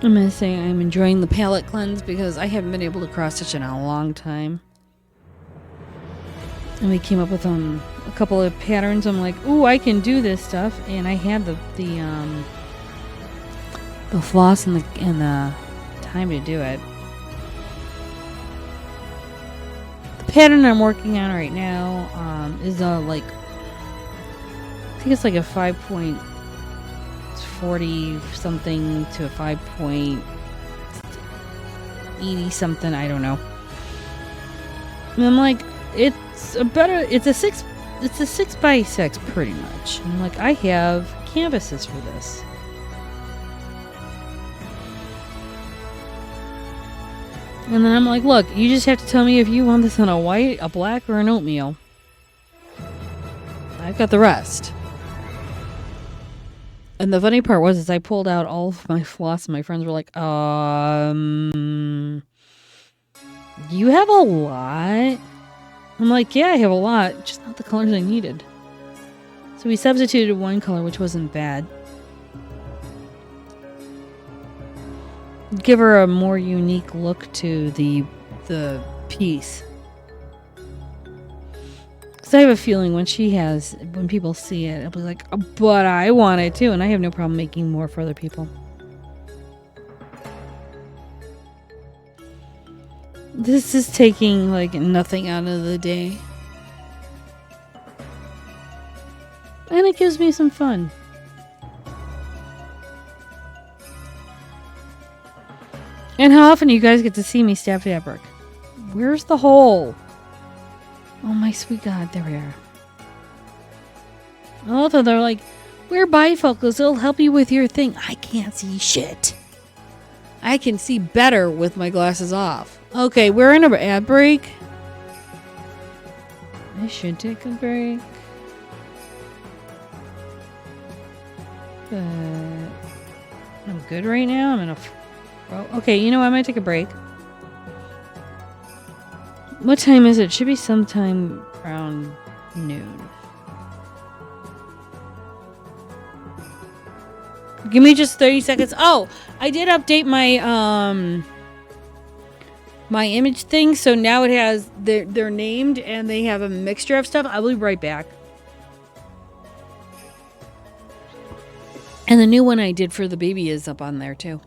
I'm going to say I'm enjoying the palette cleanse because I haven't been able to cross stitch in a long time. And we came up with a couple of patterns. I'm like, ooh, I can do this stuff. And I had the floss and the time to do it. The pattern I'm working on right now is I think it's like a 5.40 something to a 5.80 something. I don't know. And I'm like, it's a 6x6 pretty much. And I'm like, I have canvases for this. And then I'm like, look, you just have to tell me if you want this on a white, a black, or an oatmeal. I've got the rest. And the funny part was, I pulled out all of my floss, and my friends were like, you have a lot? I'm like, yeah, I have a lot, just not the colors I needed. So we substituted one color, which wasn't bad. Give her a more unique look to the piece. Because I have a feeling when people see it, it'll be like, oh, but I want it too, and I have no problem making more for other people. This is taking like nothing out of the day. And it gives me some fun. And how often do you guys get to see me stab fabric? Where's the hole? Oh my sweet God, there we are. Although they're like, wear bifocals, it'll help you with your thing. I can't see shit. I can see better with my glasses off. Okay, we're in an ad break. I should take a break. But I'm good right now. I'm in a... Okay, you know what? I might take a break. What time is it? It should be sometime around noon. Give me just 30 seconds. Oh, I did update my my image thing, so now it has they're named and they have a mixture of stuff. I'll be right back. And the new one I did for the baby is up on there too.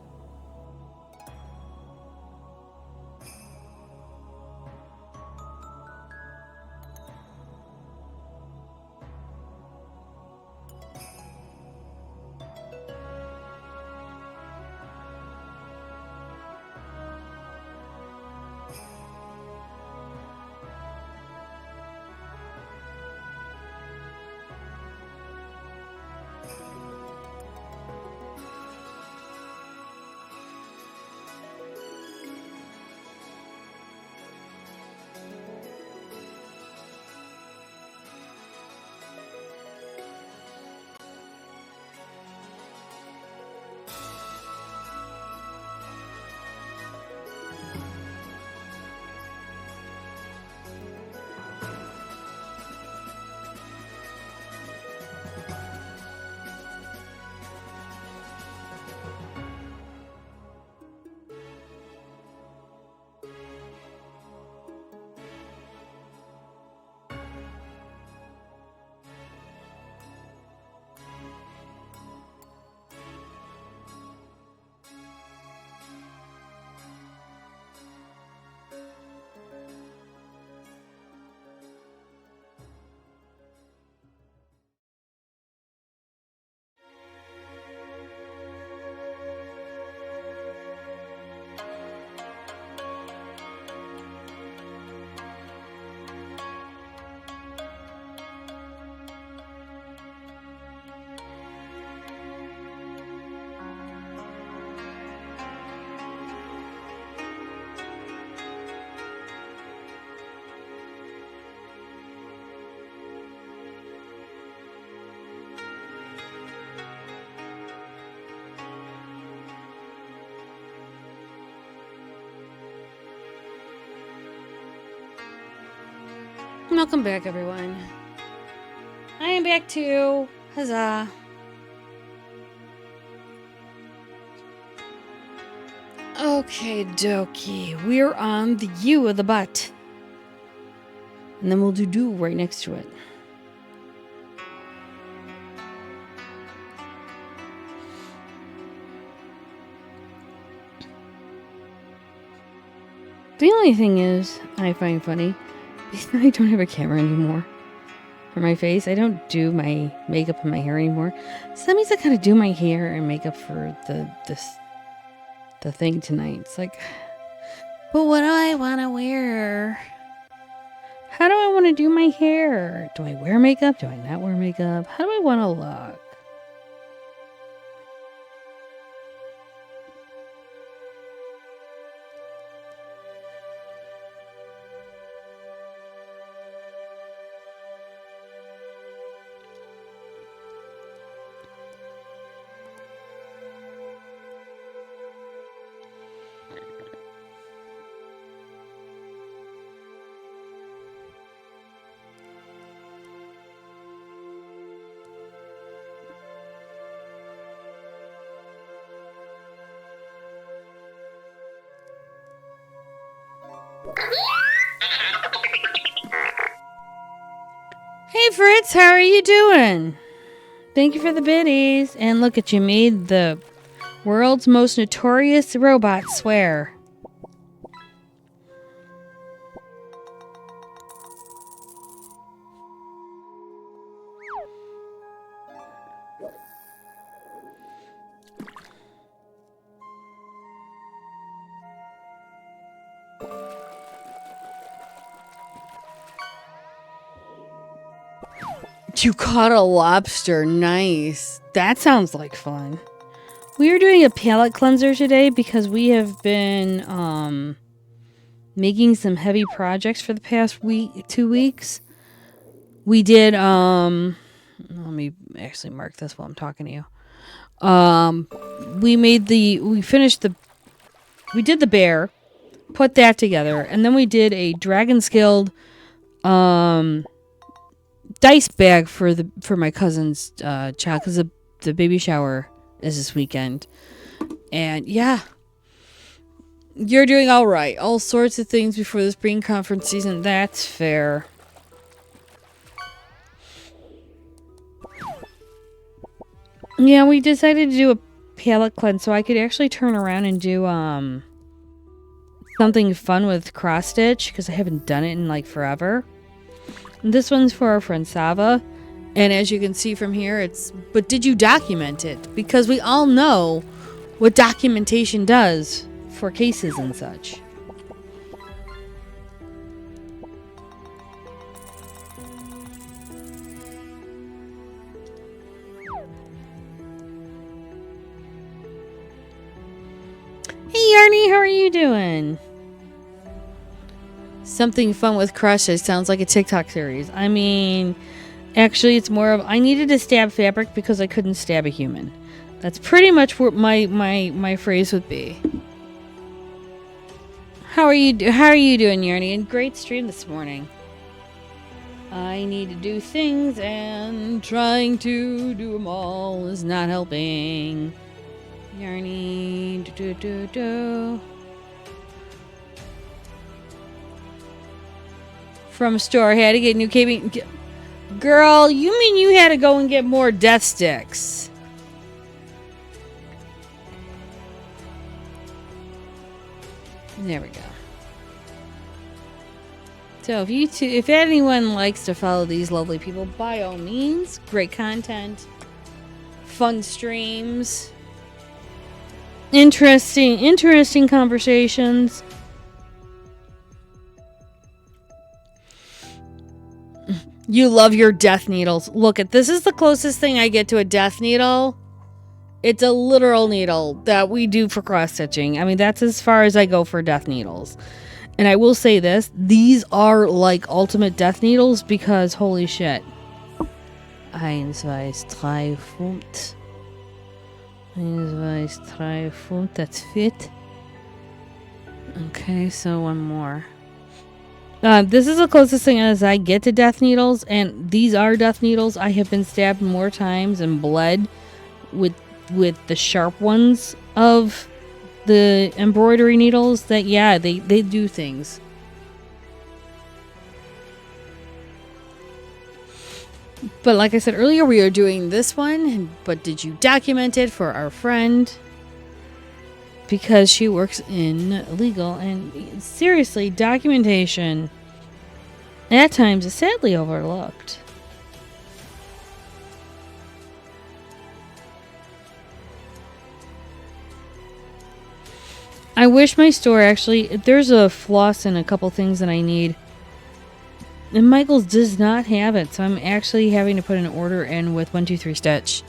Welcome back, everyone. I am back too. Huzzah. Okay, dokie. We're on the U of the butt. And then we'll do right next to it. The only thing is, I find funny, I don't have a camera anymore for my face. I don't do my makeup and my hair anymore. So that means I gotta do my hair and makeup for the thing tonight. It's like, but what do I want to wear? want to do my hair? Do I wear makeup? Do I not wear makeup? How do I want to look? Hey Fritz, how are you doing? Thank you for the biddies. And look at you, made the world's most notorious robot swear. You caught a lobster. Nice. That sounds like fun. We are doing a palate cleanser today because we have been making some heavy projects for the past 2 weeks. We did let me actually mark this while I'm talking to you. We did the bear, put that together, and then we did a dragon scaled dice bag for my cousin's child, because the baby shower is this weekend. And yeah, you're doing all right. All sorts of things before the spring conference season. That's fair. Yeah, we decided to do a palette cleanse so I could actually turn around and do something fun with cross stitch, because I haven't done it in like forever. This one's for our friend Sava, and as you can see from here, but did you document it? Because we all know what documentation does for cases and such. Hey Yarny, how are you doing? Something fun with crushes sounds like a TikTok series. I mean, actually, it's more of I needed to stab fabric because I couldn't stab a human. That's pretty much what my phrase would be. How are you doing, Yarny? And great stream this morning. I need to do things, and trying to do them all is not helping. Yarny, do. From a store, had to get new cabin. Girl, you mean you had to go and get more death sticks? There we go. So if anyone likes to follow these lovely people, by all means, great content, fun streams, interesting conversations. You love your death needles. Look, this is the closest thing I get to a death needle. It's a literal needle that we do for cross-stitching. I mean, that's as far as I go for death needles. And I will say this, these are like ultimate death needles because holy shit. 1, 2, 3, 5. 1, 2, 3, 5. That's fit. Okay, so one more. This is the closest thing as I get to death needles, and these are death needles. I have been stabbed more times and bled with the sharp ones of the embroidery needles that, yeah, they do things. But like I said earlier, we are doing this one, but did you document it for our friend? Because she works in legal, and seriously, documentation at times is sadly overlooked. I wish my store actually, there's a floss and a couple things that I need And Michael's does not have it, so I'm actually having to put an order in with 123 Stitch.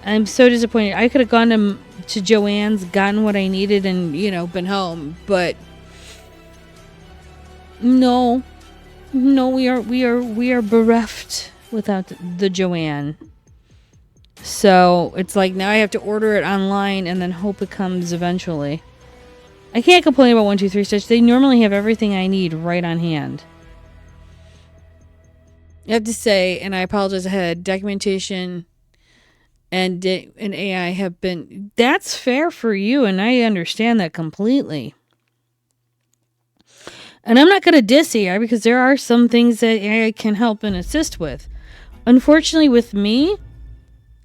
I'm so disappointed. I could have gone to Joann's, gotten what I needed, and been home. But no, we are bereft without the Joann. So it's like now I have to order it online and then hope it comes eventually. I can't complain about 123 Stitch. They normally have everything I need right on hand. I have to say, and I apologize ahead, documentation and AI have been... That's fair for you, and I understand that completely. And I'm not going to diss AI because there are some things that AI can help and assist with. Unfortunately, with me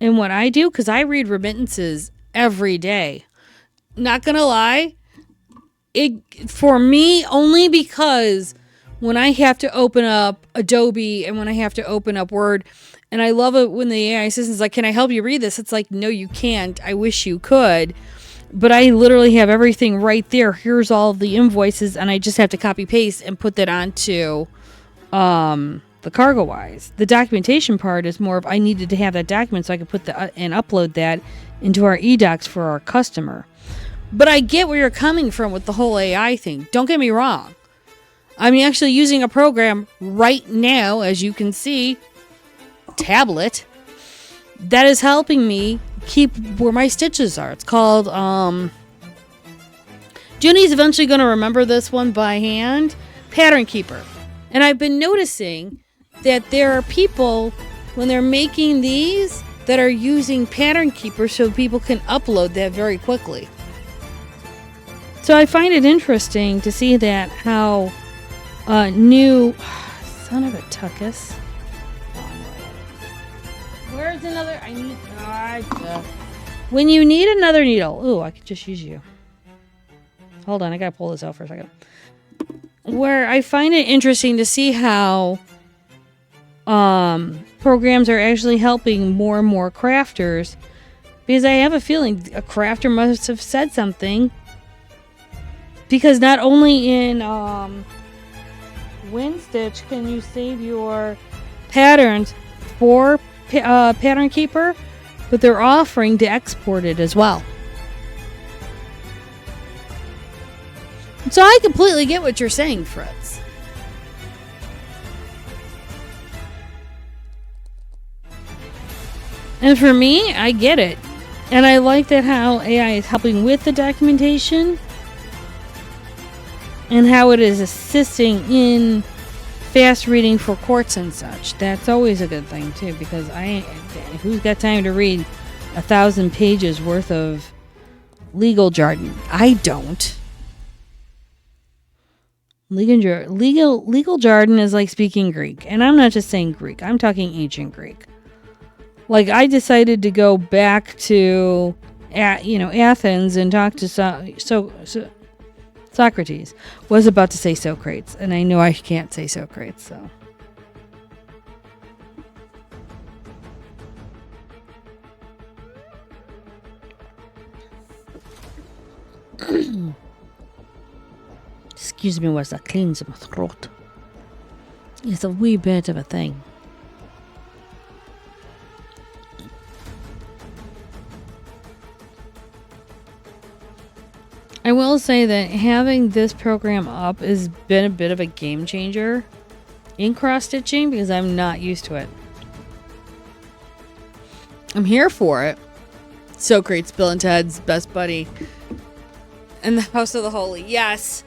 and what I do, because I read remittances every day. Not going to lie. For me, only because when I have to open up Adobe and when I have to open up Word, and I love it when the AI assistant's like, can I help you read this? It's like, no, you can't. I wish you could. But I literally have everything right there. Here's all the invoices, and I just have to copy paste and put that onto the CargoWise. The documentation part is more of I needed to have that document so I could put and upload that into our eDocs for our customer. But I get where you're coming from with the whole AI thing. Don't get me wrong. I'm actually using a program right now, as you can see, tablet, that is helping me keep where my stitches are. It's called, Junie's eventually going to remember this one by hand, Pattern Keeper. And I've been noticing that there are people, when they're making these, that are using Pattern Keeper so people can upload that very quickly. So I find it interesting to see that how new... Son of a tuckus. Where's another... I need... when you need another needle... Ooh, I could just use you. Hold on, I gotta pull this out for a second. Where I find it interesting to see how programs are actually helping more and more crafters. Because I have a feeling a crafter must have said something. Because not only in WinStitch can you save your patterns for Pattern Keeper, but they're offering to export it as well. So I completely get what you're saying, Fritz. And for me, I get it. And I like that how AI is helping with the documentation. And how it is assisting in fast reading for courts and such. That's always a good thing too, because who's got time to read 1,000 pages worth of legal jargon? I don't. Legal jargon is like speaking Greek, and I'm not just saying Greek. I'm talking ancient Greek. Like I decided to go back to, Athens and talk to Socrates. Was about to say Socrates, and I know I can't say Socrates, so. Excuse me whilst I cleanse my throat. It's a wee bit of a thing. I will say that having this program up has been a bit of a game changer in cross-stitching because I'm not used to it. I'm here for it. Socrates, Bill and Ted's best buddy. And the House of the Holy. Yes.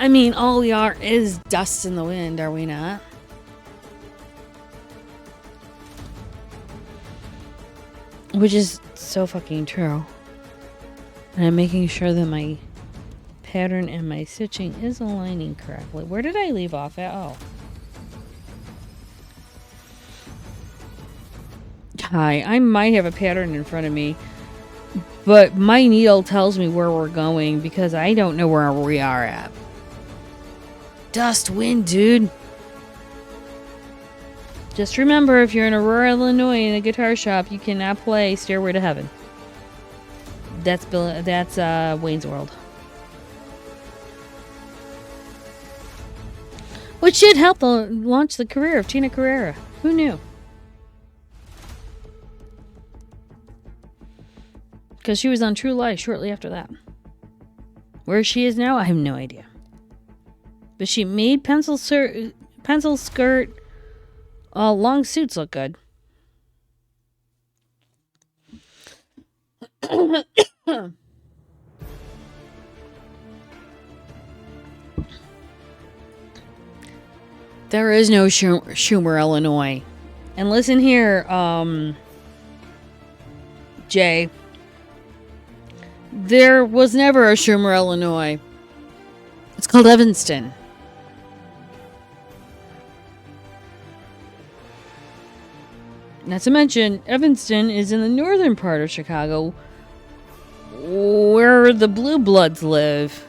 I mean, all we are is dust in the wind, are we not? Which is so fucking true. And I'm making sure that my pattern and my stitching is aligning correctly. Where did I leave off at? Oh. Hi, I might have a pattern in front of me, but my needle tells me where we're going because I don't know where we are at. Dust, wind, dude. Just remember, if you're in Aurora, Illinois in a guitar shop, you cannot play Stairway to Heaven. That's Wayne's World. Which should help launch the career of Tina Carrera. Who knew? Because she was on True Lies shortly after that. Where she is now, I have no idea. But she made pencil skirt, long suits look good. There is no Schumer, Illinois. And listen here, Jay. There was never a Schumer, Illinois. It's called Evanston. Not to mention, Evanston is in the northern part of Chicago, where the Blue Bloods live.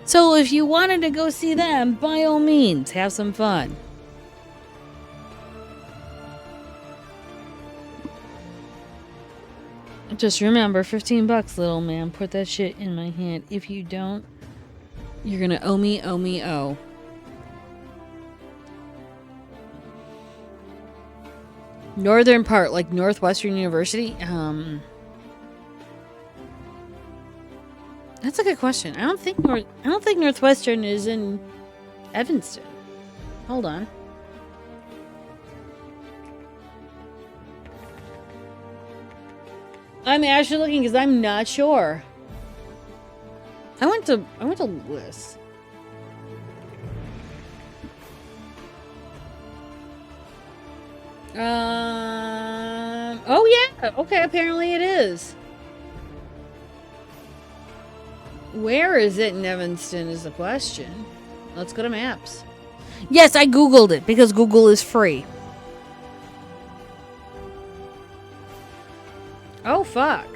So if you wanted to go see them, by all means, have some fun. Just remember, $15, little man. Put that shit in my hand. If you don't, you're gonna owe me. Northern part, like Northwestern University. That's a good question. I don't think Northwestern is in Evanston. Hold on. I'm actually looking because I'm not sure. I went to Lewis. Oh yeah. Okay, apparently it is. Where is it in Evanston is the question. Let's go to maps. Yes, I Googled it because Google is free. Oh, fuck.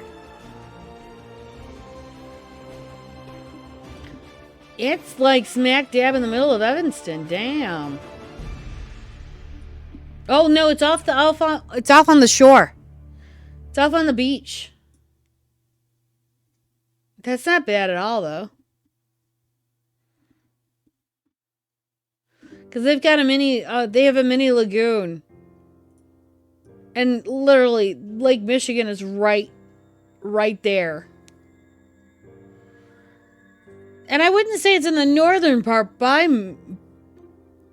It's like smack dab in the middle of Evanston. Damn. Oh, no, it's off on the shore. It's off on the beach. That's not bad at all, though. Because they've got they have a mini lagoon. And literally, Lake Michigan is right there. And I wouldn't say it's in the northern part,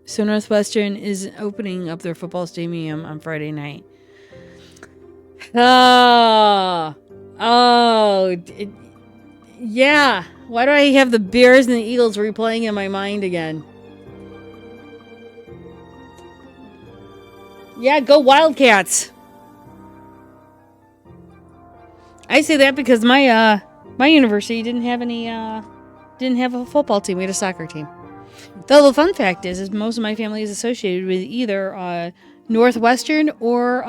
so Northwestern is opening up their football stadium on Friday night. Yeah. Why do I have the Bears and the Eagles replaying in my mind again? Yeah, go Wildcats. I say that because my university didn't have a football team. We had a soccer team. Though the fun fact is most of my family is associated with either Northwestern or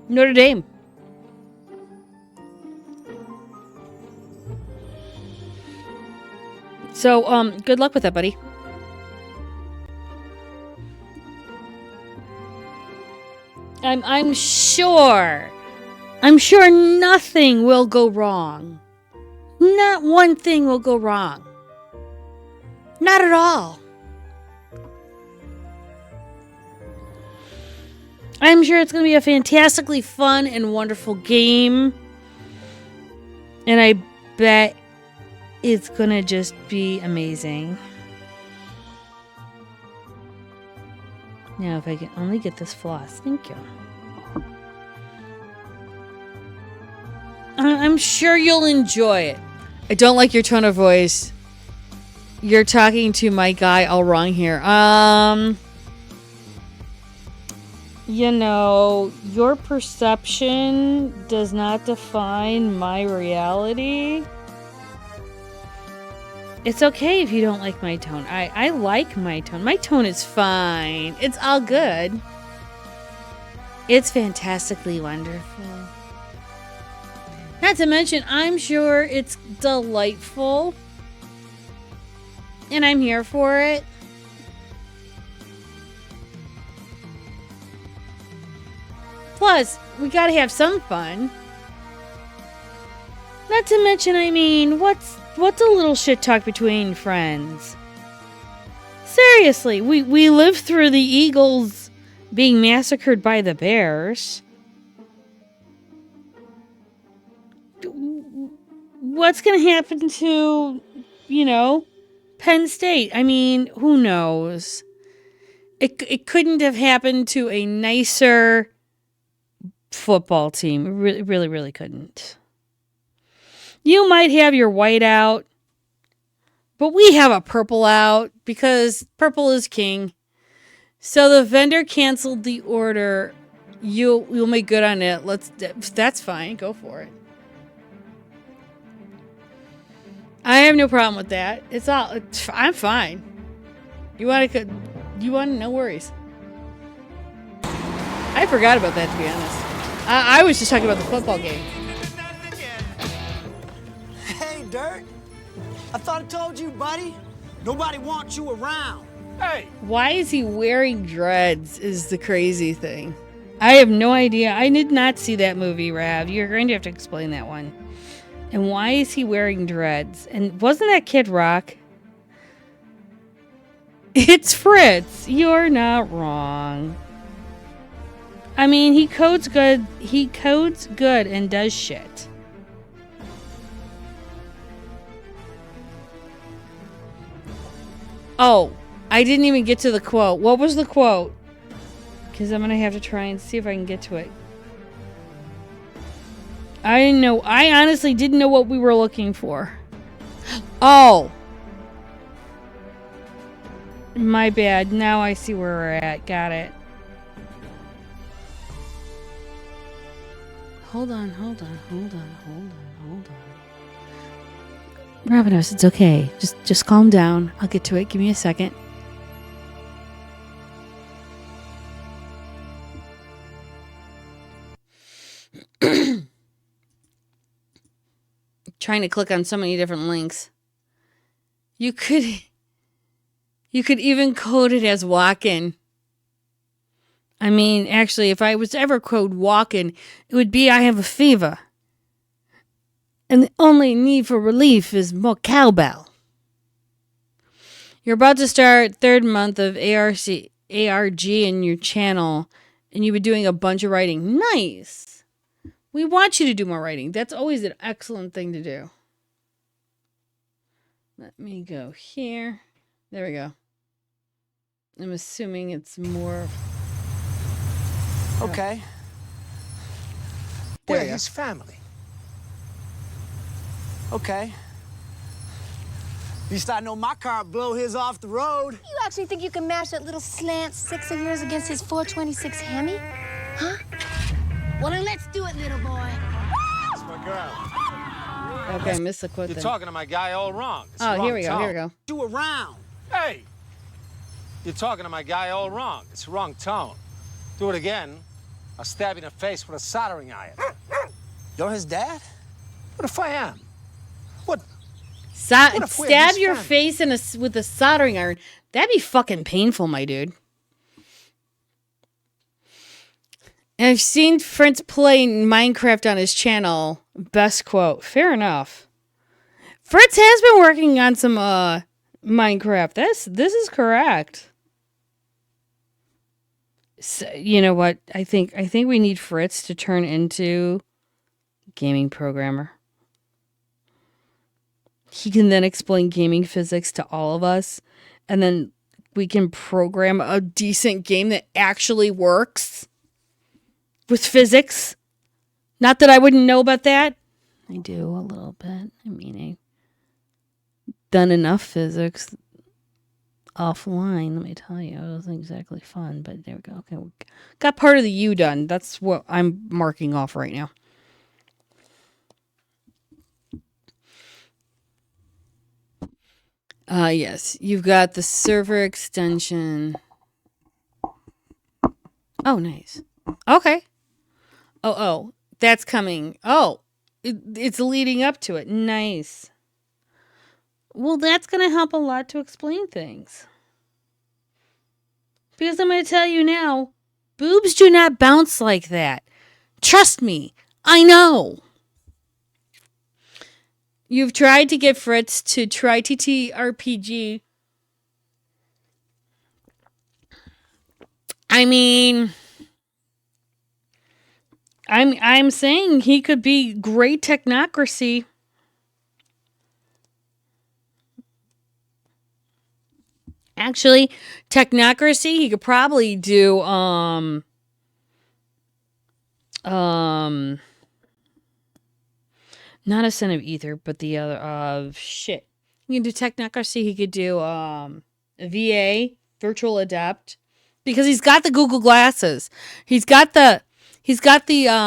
Notre Dame. So good luck with that, buddy. I'm sure nothing will go wrong. Not one thing will go wrong. Not at all. I'm sure it's going to be a fantastically fun and wonderful game. And I bet it's going to just be amazing. Now, if I can only get this floss. Thank you. I'm sure you'll enjoy it. I don't like your tone of voice. You're talking to my guy all wrong here. Your perception does not define my reality. It's okay if you don't like my tone. I like my tone. My tone is fine. It's all good. It's fantastically wonderful. Not to mention, I'm sure it's delightful. And I'm here for it. Plus, we gotta have some fun. Not to mention, what's a little shit talk between friends? Seriously, we lived through the Eagles being massacred by the Bears. What's going to happen to, Penn State? I mean, who knows? It couldn't have happened to a nicer football team. It really, really couldn't. You might have your white out, but we have a purple out because purple is king. So the vendor canceled the order. You'll make good on it. That's fine. Go for it. I have no problem with that. I'm fine. You want to? No worries. I forgot about that, to be honest. I was just talking about the football game. Hey, Dirt. I thought I told you, buddy. Nobody wants you around. Hey. Why is he wearing dreads is the crazy thing. I have no idea. I did not see that movie, Rav. You're going to have to explain that one. And why is he wearing dreads? And wasn't that Kid Rock? It's Fritz. You're not wrong. I mean, he codes good. He codes good and does shit. Oh, I didn't even get to the quote. What was the quote? Because I'm going to have to try and see if I can get to it. I didn't know. I honestly didn't know what we were looking for. Oh. My bad. Now I see where we're at. Got it. Hold on. Ravenous, it's okay. Just calm down. I'll get to it. Give me a second. Trying to click on so many different links. You could even code it as walk-in. I mean, actually, if I was to ever code walk-in, it would be I have a fever. And the only need for relief is more cowbell. You're about to start third month of ARG in your channel, and you've been doing a bunch of writing. Nice. We want you to do more writing. That's always an excellent thing to do. Let me go here. There we go. I'm assuming it's more. Okay. We're his family. Okay. At least I know my car blow his off the road. You actually think you can match that little slant six of yours against his 426 Hemi? Huh? Well, then let's do it, little boy. That's my girl. Okay, I missed the quote. You're then. Talking to my guy all wrong. It's Oh, wrong here we go. tone. Here we go. You around. Hey! You're talking to my guy all wrong. It's wrong tone. Do it again, I'll stab you in the face with a soldering iron. You're his dad? What if I am? What? Stab your face with a soldering iron. That'd be fucking painful, my dude. And I've seen Fritz play Minecraft on his channel. Best quote. Fair enough. Fritz has been working on some Minecraft. This is correct. So, you know what? I think we need Fritz to turn into gaming programmer. He can then explain gaming physics to all of us, and then we can program a decent game that actually works with physics. Not that I wouldn't know about that. I do a little bit. I mean, I've done enough physics offline, let me tell you. It wasn't exactly fun, but there we go. Okay, we got part of the U done. That's what I'm marking off right now. Yes, you've got the server extension. Oh, nice. Okay. Oh, that's coming. Oh, it's leading up to it. Nice. Well, that's going to help a lot to explain things. Because I'm going to tell you now, boobs do not bounce like that. Trust me, I know. You've tried to get Fritz to try TTRPG I mean, I'm saying he could be great technocracy. Actually, technocracy, he could probably do not a son of ether, but the other shit. He can do technocracy, he could do VA, virtual adept. Because he's got the Google glasses. He's got the Okta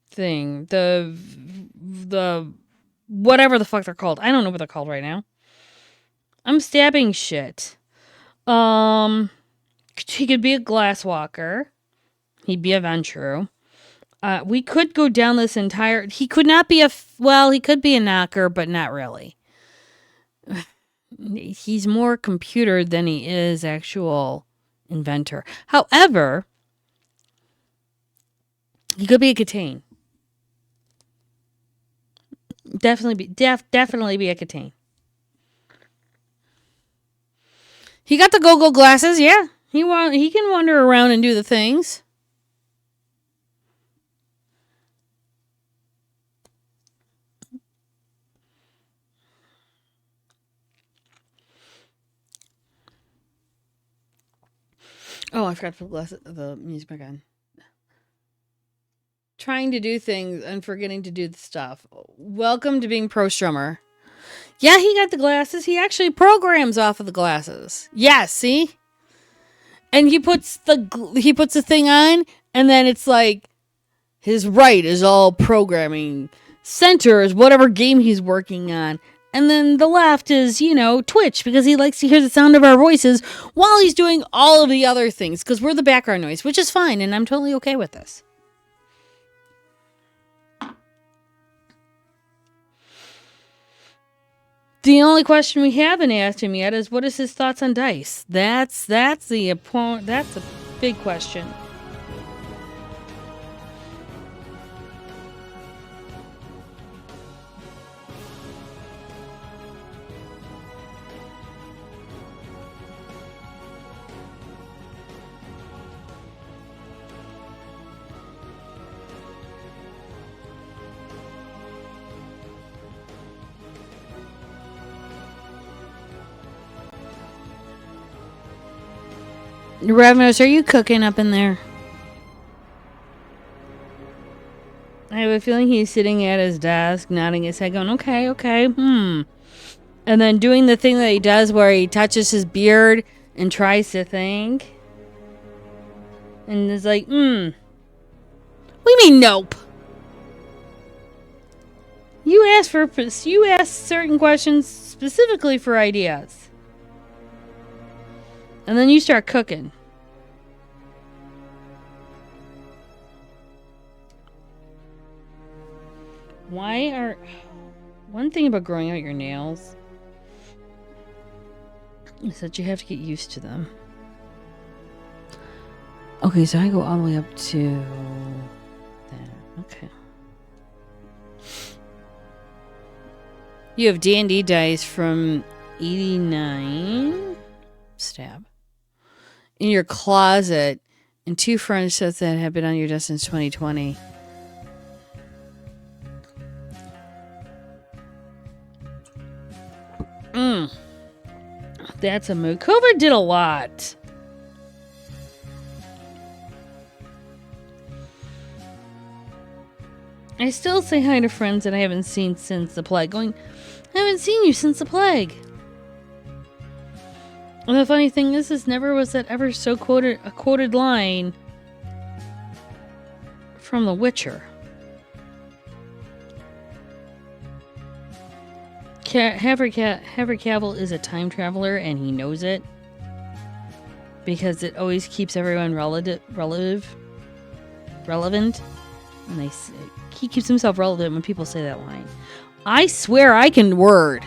thing. The whatever the fuck they're called. I don't know what they're called right now. I'm stabbing shit. He could be a glass walker. He'd be a Ventru. We could go down this entire... He could not be he could be a knocker, but not really. He's more computer than he is actual inventor. However, he could be a Catane. Definitely be a Catane. He got the go-go glasses, yeah. He can wander around and do the things. Oh, I forgot to put the music back on. Trying to do things and forgetting to do the stuff. Welcome to being Pro Strummer. Yeah, he got the glasses. He actually programs off of the glasses. Yeah, see? And he puts the thing on, and then it's like his right is all programming. Center is whatever game he's working on. And then the left is, Twitch, because he likes to hear the sound of our voices while he's doing all of the other things, because we're the background noise, which is fine, and I'm totally okay with this. The only question we haven't asked him yet is, what is his thoughts on dice? That's a big question. Ravenous, are you cooking up in there? I have a feeling he's sitting at his desk, nodding his head, going, okay, and then doing the thing that he does where he touches his beard and tries to think. And is like, What do you mean, nope? You asked certain questions specifically for ideas. And then you start cooking. One thing about growing out your nails is that you have to get used to them. Okay, so I go all the way up to there. Okay. You have D&D dice from 89. Stab. In your closet, and 2 French sets that have been on your desk since 2020. That's a move. COVID did a lot. I still say hi to friends that I haven't seen since the plague. I haven't seen you since the plague. And the funny thing is never was that ever so quoted line from The Witcher. Henry Cavill is a time traveler, and he knows it because it always keeps everyone relevant. And he keeps himself relevant when people say that line. I swear I can word.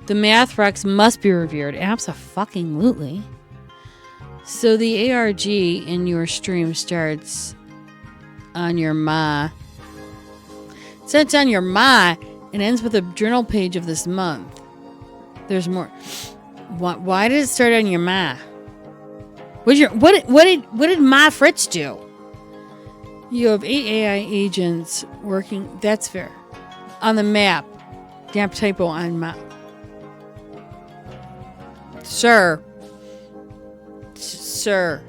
The math recs must be revered. Abso-fucking-lutely. So the ARG in your stream starts on your Ma Starts on your ma and ends with a journal page of this month. There's more. Why did it start on your ma? What did Ma Fritz do? You have 8 AI agents working. That's fair. On the map. Damn typo on map. Sir. Sir.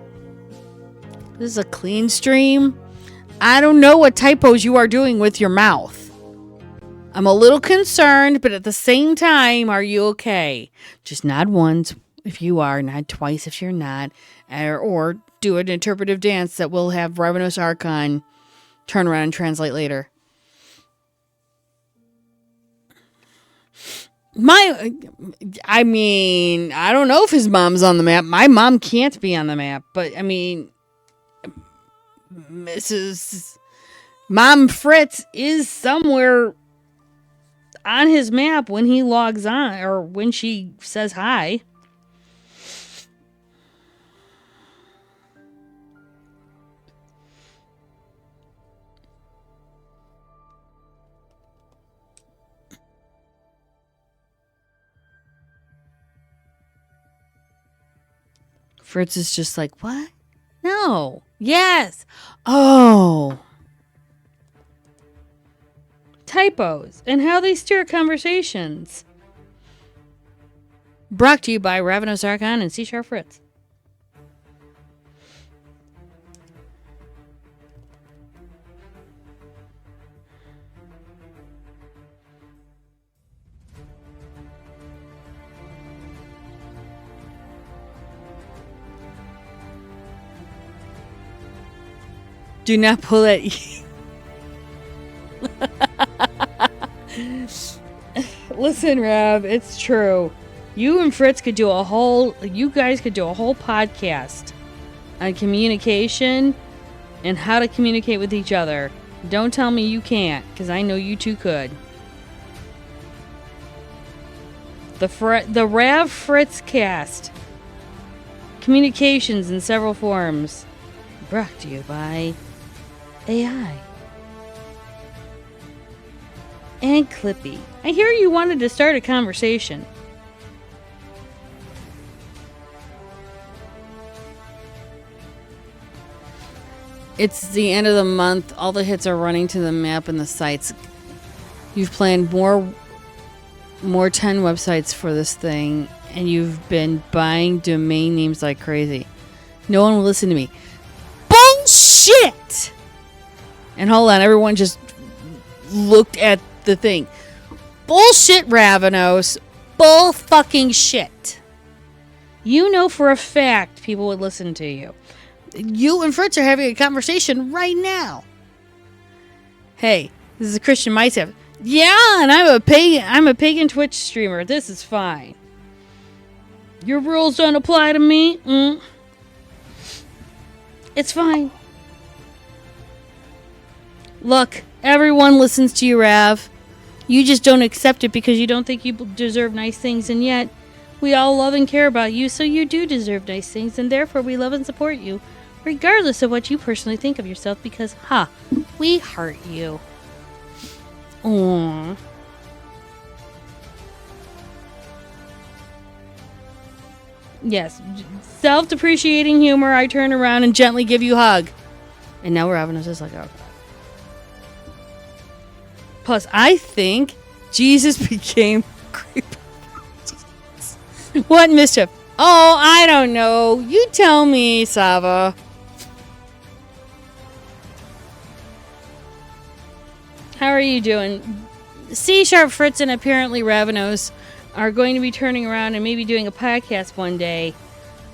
This is a clean stream. I don't know what typos you are doing with your mouth. I'm a little concerned, but at the same time, are you okay? Just nod once if you are, nod twice if you're not, or do an interpretive dance that will have Ravenous Archon turn around and translate later. I mean, I don't know if his mom's on the map. My mom can't be on the map, but I mean, Mrs. Mom Fritz is somewhere on his map when he logs on or when she says hi. Fritz is just like, what? No. Yes. Oh. Typos and how they steer conversations. Brought to you by Ravenous Archon and C# Fritz. Do not pull that. Listen, Rav, it's true. You and Fritz could do you guys could do a whole podcast on communication and how to communicate with each other. Don't tell me you can't, because I know you two could. The Rav Fritz cast. Communications in several forms. Brought to you by AI. And Clippy. I hear you wanted to start a conversation. It's the end of the month. All the hits are running to the map and the sites. You've planned more 10 websites for this thing, and you've been buying domain names like crazy. No one will listen to me. Bullshit! And hold on, everyone just looked at the thing. Bullshit, Ravenos. Bull fucking shit. You know for a fact people would listen to you. You and Fritz are having a conversation right now. Hey, this is a Christian Mindset. Yeah, and I'm a pagan Twitch streamer. This is fine. Your rules don't apply to me. It's fine. Look, everyone listens to you, Rav. You just don't accept it because you don't think you deserve nice things, and yet we all love and care about you, so you do deserve nice things, and therefore we love and support you, regardless of what you personally think of yourself, because, we heart you. Aww. Yes, self-depreciating humor, I turn around and gently give you a hug. And now we're having us just like, oh. Plus, I think Jesus became creepy. What mischief? Oh, I don't know. You tell me, Sava. How are you doing? C# Fritz and apparently Ravenos are going to be turning around and maybe doing a podcast one day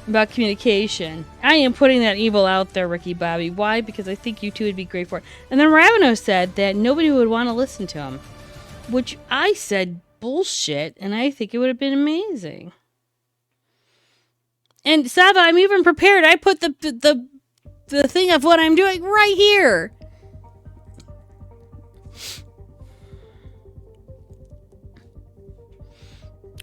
about communication. I am putting that evil out there, Ricky Bobby. Why? Because I think you two would be great for it. And then Ravenos said that nobody would want to listen to him, which I said bullshit, and I think it would have been amazing. And Sava, I'm even prepared. I put the thing of what I'm doing right here.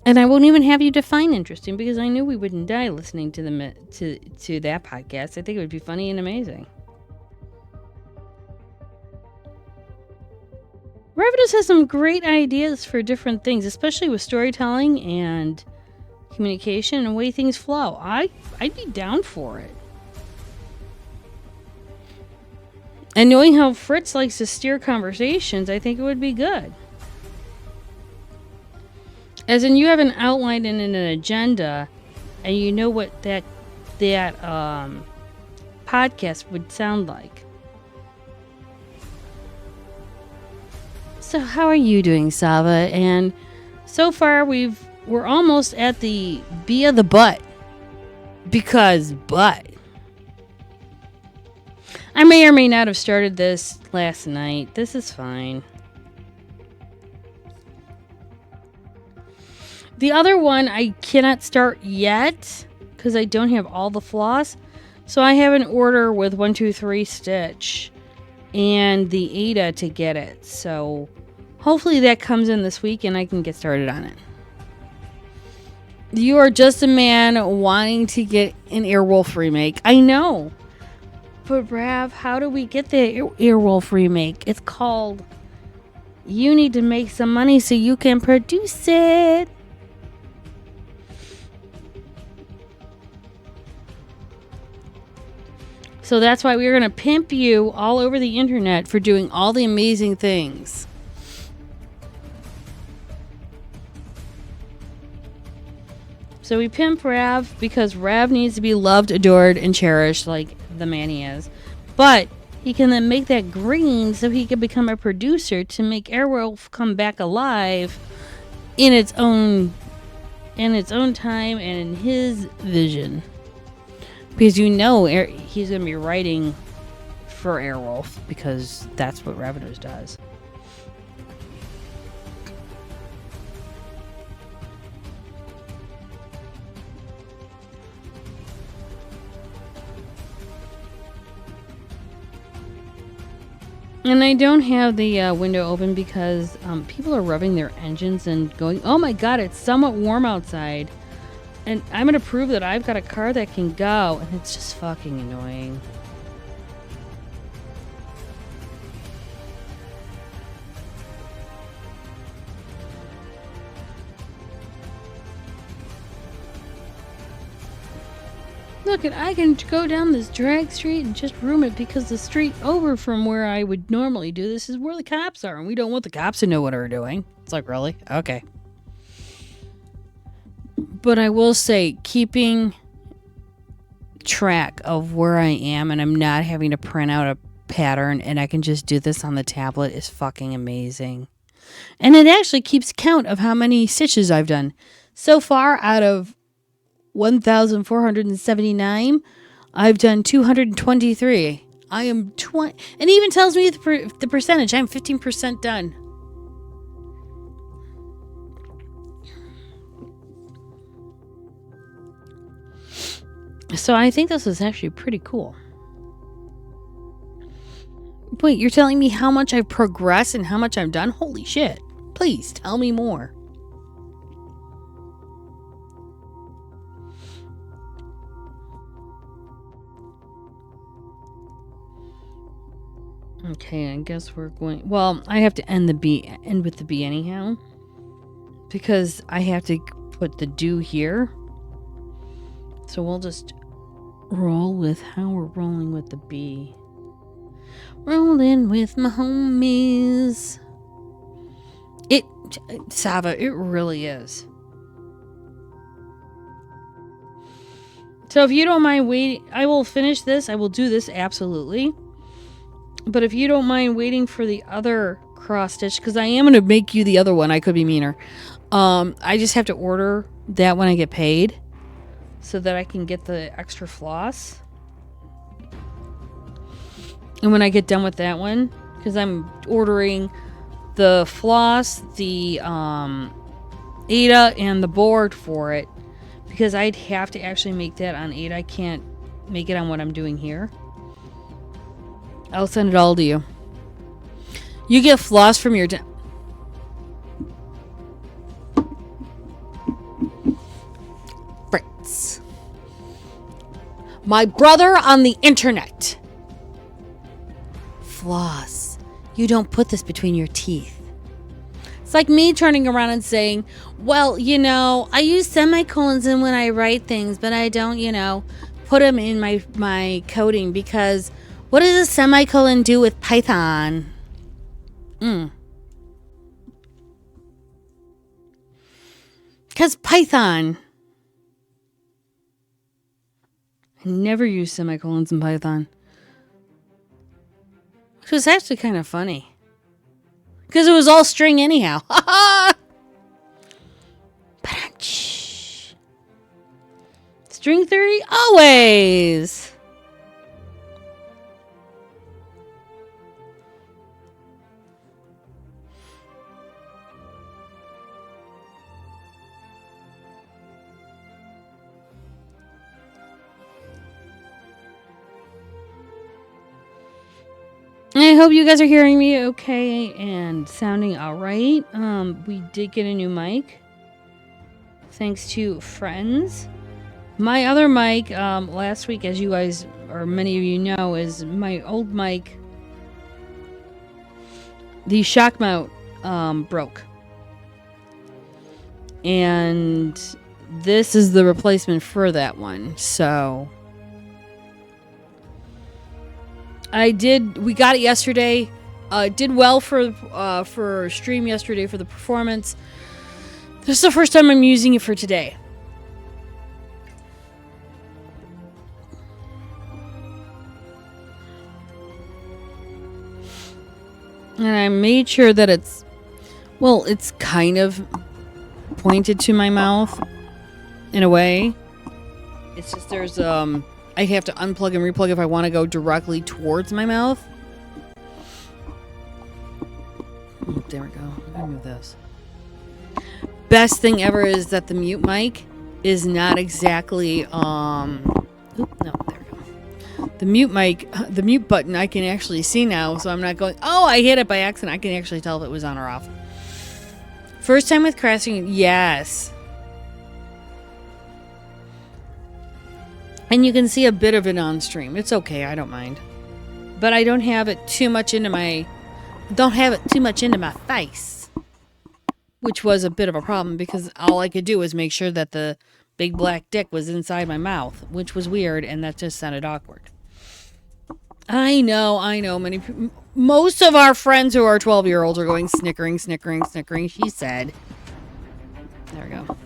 And I won't even have you define interesting because I knew we wouldn't die listening to to that podcast. I think it would be funny and amazing. Ravenous has some great ideas for different things, especially with storytelling and communication and the way things flow. I'd be down for it. And knowing how Fritz likes to steer conversations, I think it would be good. As in, you have an outline and an agenda, and you know what that podcast would sound like. So how are you doing, Sava? And so far we're almost at the B of the butt. Because but. I may or may not have started this last night. This is fine. The other one I cannot start yet because I don't have all the floss. So I have an order with 123 Stitch and the Ada to get it. So hopefully that comes in this week and I can get started on it. You are just a man wanting to get an Airwolf remake. I know. But Rav, how do we get the Airwolf remake? It's called You Need to Make Some Money So You Can Produce It. So that's why we're going to pimp you all over the internet for doing all the amazing things. So we pimp Rav because Rav needs to be loved, adored, and cherished like the man he is. But he can then make that green so he can become a producer to make Airwolf come back alive in its own time and in his vision. Because you know he's going to be writing for Airwolf because that's what Ravenous does. And I don't have the window open because people are revving their engines and going, oh my god, it's somewhat warm outside. And I'm going to prove that I've got a car that can go. And it's just fucking annoying. Look, I can go down this drag street and just room it because the street over from where I would normally do this is where the cops are. And we don't want the cops to know what we're doing. It's like, really? Okay. But I will say, keeping track of where I am and I'm not having to print out a pattern and I can just do this on the tablet is fucking amazing. And it actually keeps count of how many stitches I've done. So far, out of 1,479, I've done 223. I am 20, and it even tells me the percentage. I'm 15% done. So I think this is actually pretty cool. Wait, you're telling me how much I've progressed and how much I've done? Holy shit. Please tell me more. Okay, I guess we're going... Well, I have to end with the B anyhow. Because I have to put the do here. So we'll just roll with how we're rolling with the B. Rolling with my homies. Sava, it really is. So if you don't mind waiting, I will finish this. I will do this, absolutely. But if you don't mind waiting for the other cross stitch, because I am going to make you the other one. I could be meaner. I just have to order that when I get paid so that I can get the extra floss. And when I get done with that one, because I'm ordering the floss, the Ada, and the board for it, because I'd have to actually make that on Ada. I can't make it on what I'm doing here. I'll send it all to you. You get floss from your... Fritz. My brother on the internet. Floss. You don't put this between your teeth. It's like me turning around and saying, well, I use semicolons in when I write things, but I don't, put them in my coding because what does a semicolon do with Python? Because Python. I never use semicolons in Python. Which was actually kind of funny. Because it was all string anyhow. String theory? Always! I hope you guys are hearing me okay and sounding alright. We did get a new mic. Thanks to friends. My other mic, last week, as you guys, or many of you know, is my old mic. The shock mount broke. And this is the replacement for that one. So we got it yesterday. Did well for stream yesterday for the performance. This is the first time I'm using it for today. And I made sure that it's kind of pointed to my mouth in a way. It's just there's I have to unplug and replug if I want to go directly towards my mouth. There we go. I'm gonna move this. Best thing ever is that the mute mic is not exactly no, there we go. The mute mic, the mute button I can actually see now, so I'm not going, oh, I hit it by accident. I can actually tell if it was on or off. First time with crashing, yes. And you can see a bit of it on stream. It's okay, I don't mind. But I don't have it too much into my face. Which was a bit of a problem because all I could do was make sure that the big black dick was inside my mouth, which was weird, and that just sounded awkward. I know. Most of our friends who are 12-year-olds are going snickering, she said. There we go.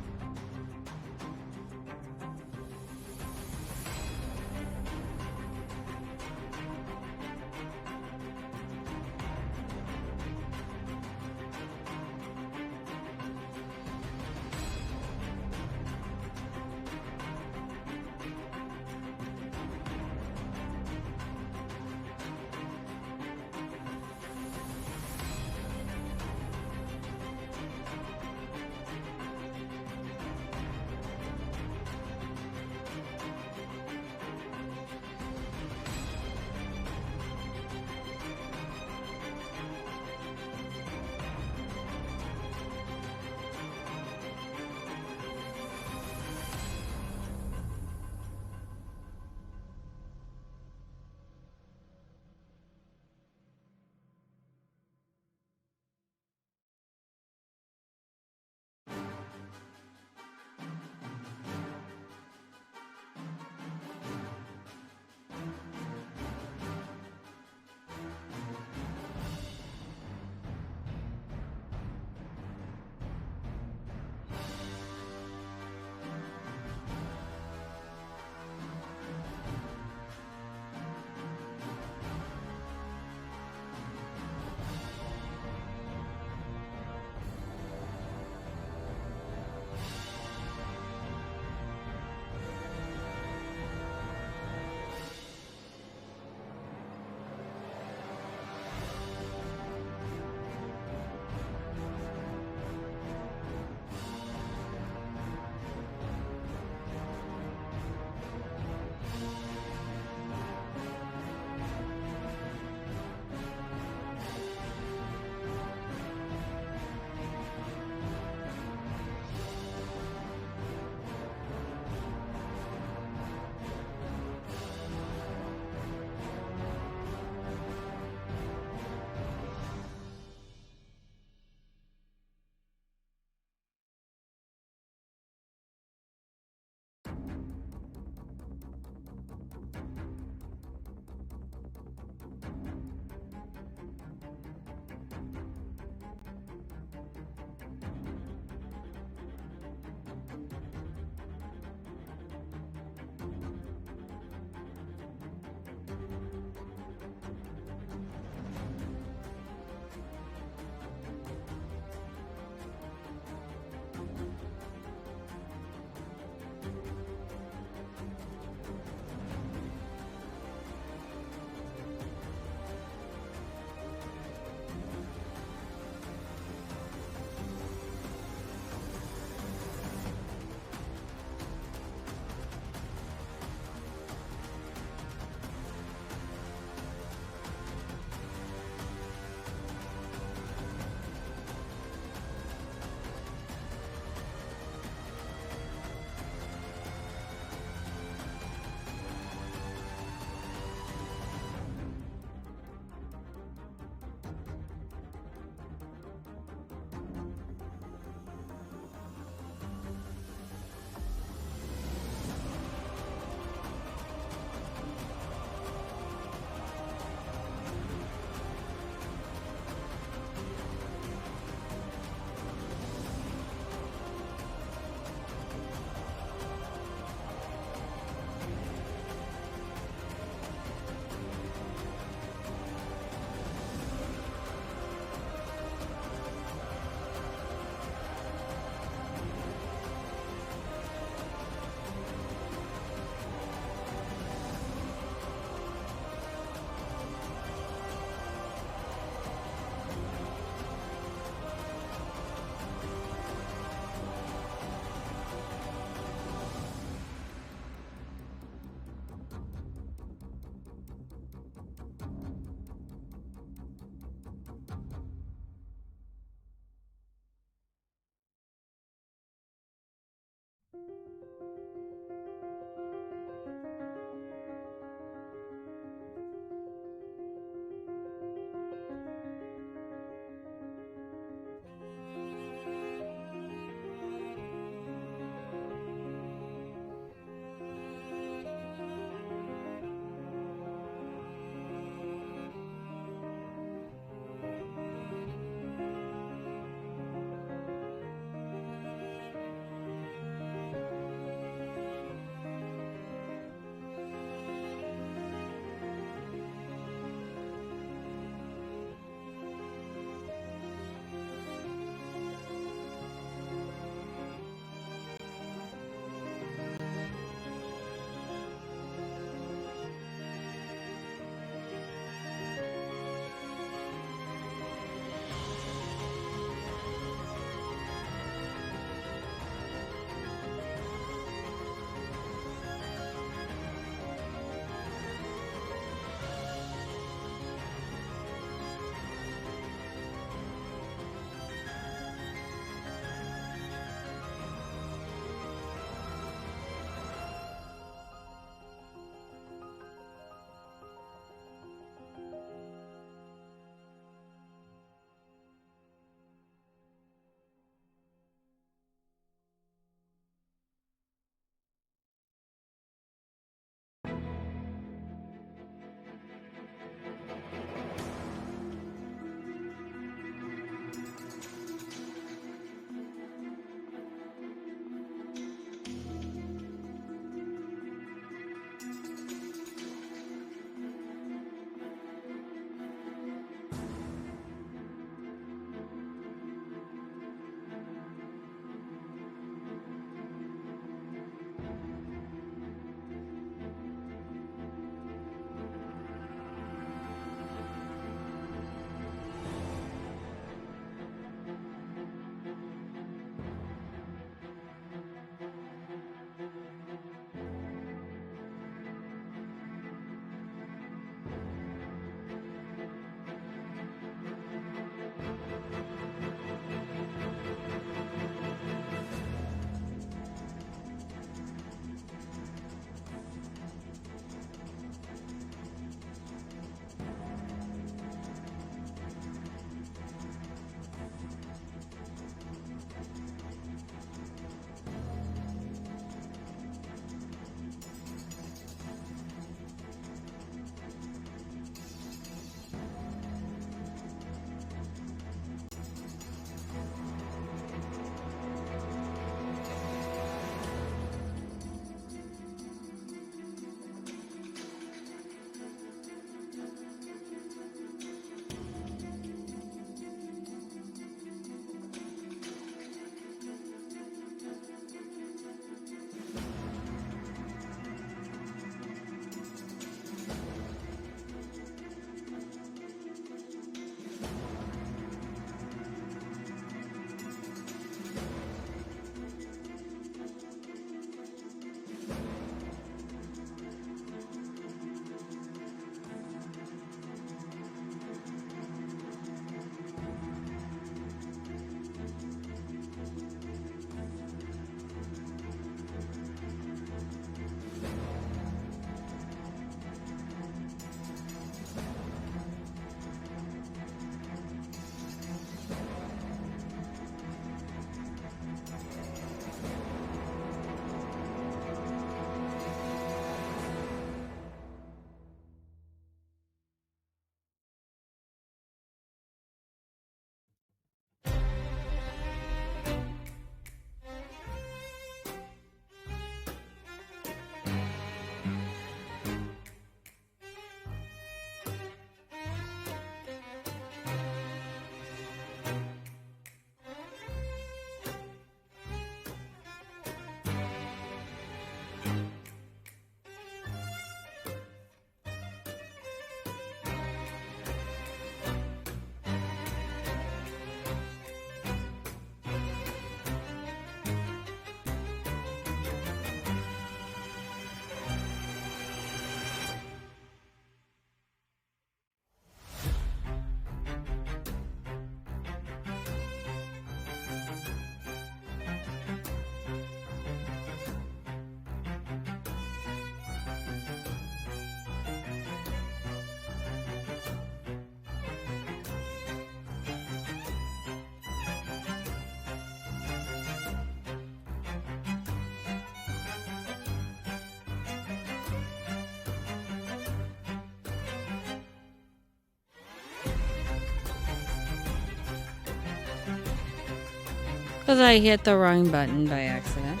Because I hit the wrong button by accident.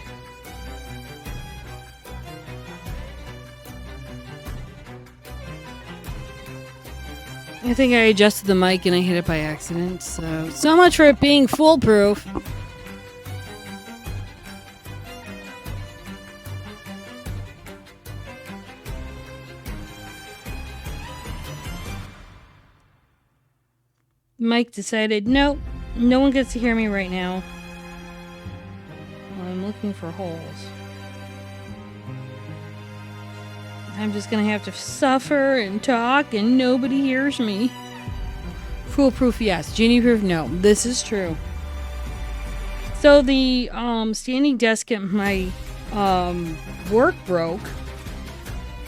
I think I adjusted the mic and I hit it by accident. So much for it being foolproof. Mike decided, nope, no one gets to hear me right now. Well, I'm looking for holes. I'm just gonna have to suffer and talk and nobody hears me. Foolproof, yes. Genie-proof, no. This is true. So the standing desk at my work broke.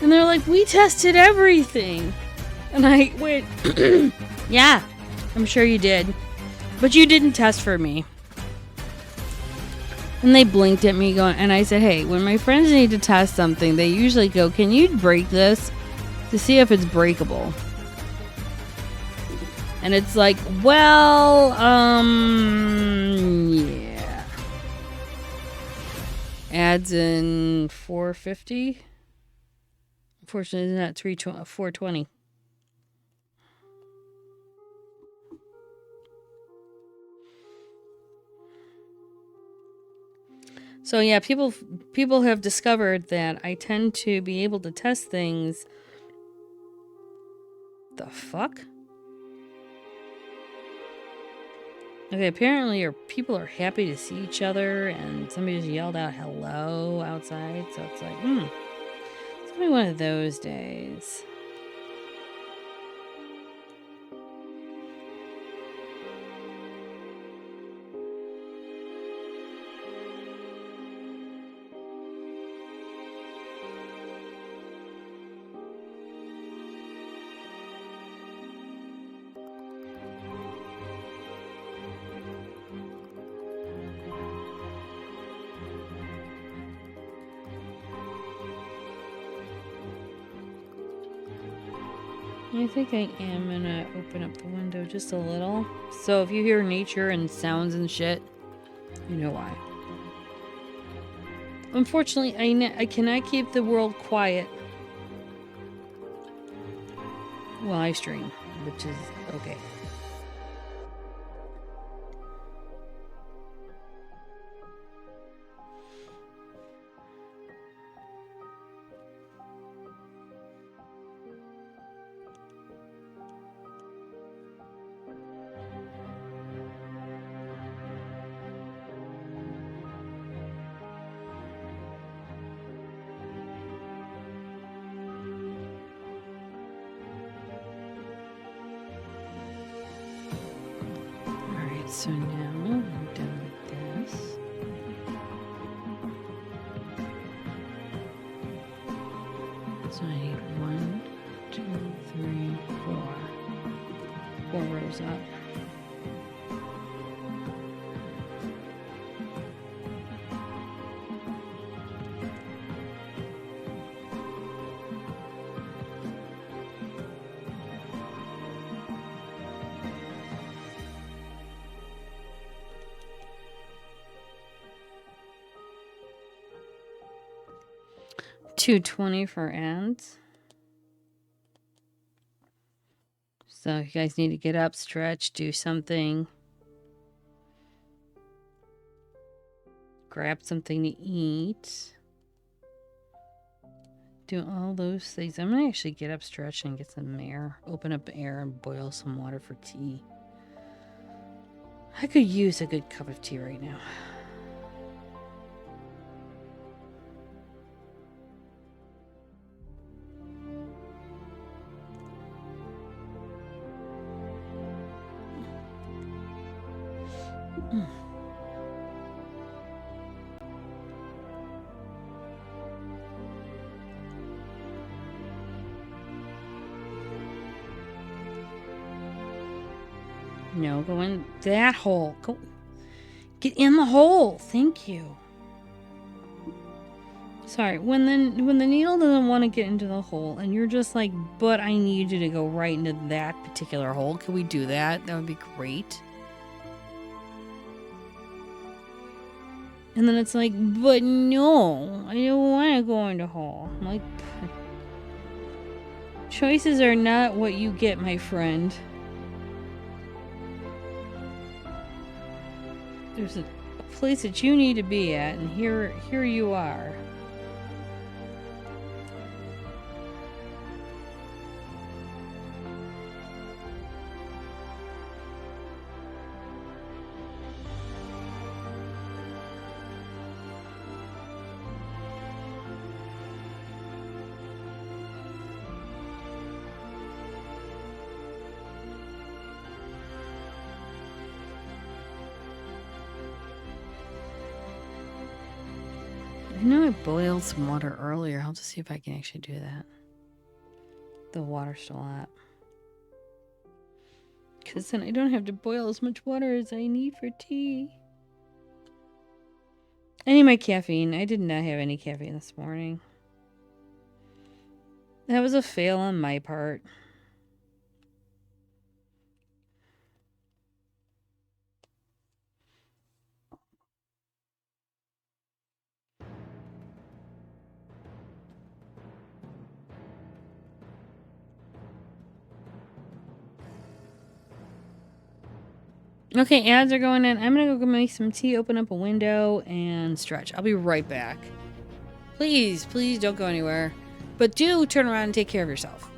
And they're like, we tested everything. And I went, yeah, I'm sure you did. But you didn't test for me. And they blinked at me going, and I said, hey, when my friends need to test something, they usually go, can you break this to see if it's breakable? And it's like, well, yeah. Adds in $450. Unfortunately, it's not $420. So yeah, people have discovered that I tend to be able to test things. The fuck? Okay, apparently people are happy to see each other, and somebody just yelled out hello outside, so it's like, it's gonna be one of those days. I think I am gonna open up the window just a little. So if you hear nature and sounds and shit, you know why. Unfortunately, I cannot keep the world quiet while I stream, which is okay. Alright, so now I'm done with this. So I need 1, 2, 3, 4. 4 rows up. $2.20 for ends. So you guys need to get up, stretch, do something. Grab something to eat. Do all those things. I'm gonna actually get up, stretch, and get some air. Open up air and boil some water for tea. I could use a good cup of tea right now. No, go in that hole. Go get in the hole. Thank you. Sorry, when the needle doesn't want to get into the hole and you're just like, but I need you to go right into that particular hole. Can we do that? That would be great. And then it's like, but no, I don't want to go in the hole. I'm like, choices are not what you get, my friend. There's a place that you need to be at, and here you are. I know I boiled some water earlier. I'll just see if I can actually do that. The water's still hot. Because then I don't have to boil as much water as I need for tea. I need my caffeine. I did not have any caffeine this morning. That was a fail on my part. Okay, ads are going in. I'm gonna go make some tea, open up a window, and stretch. I'll be right back. Please, please don't go anywhere. But do turn around and take care of yourself.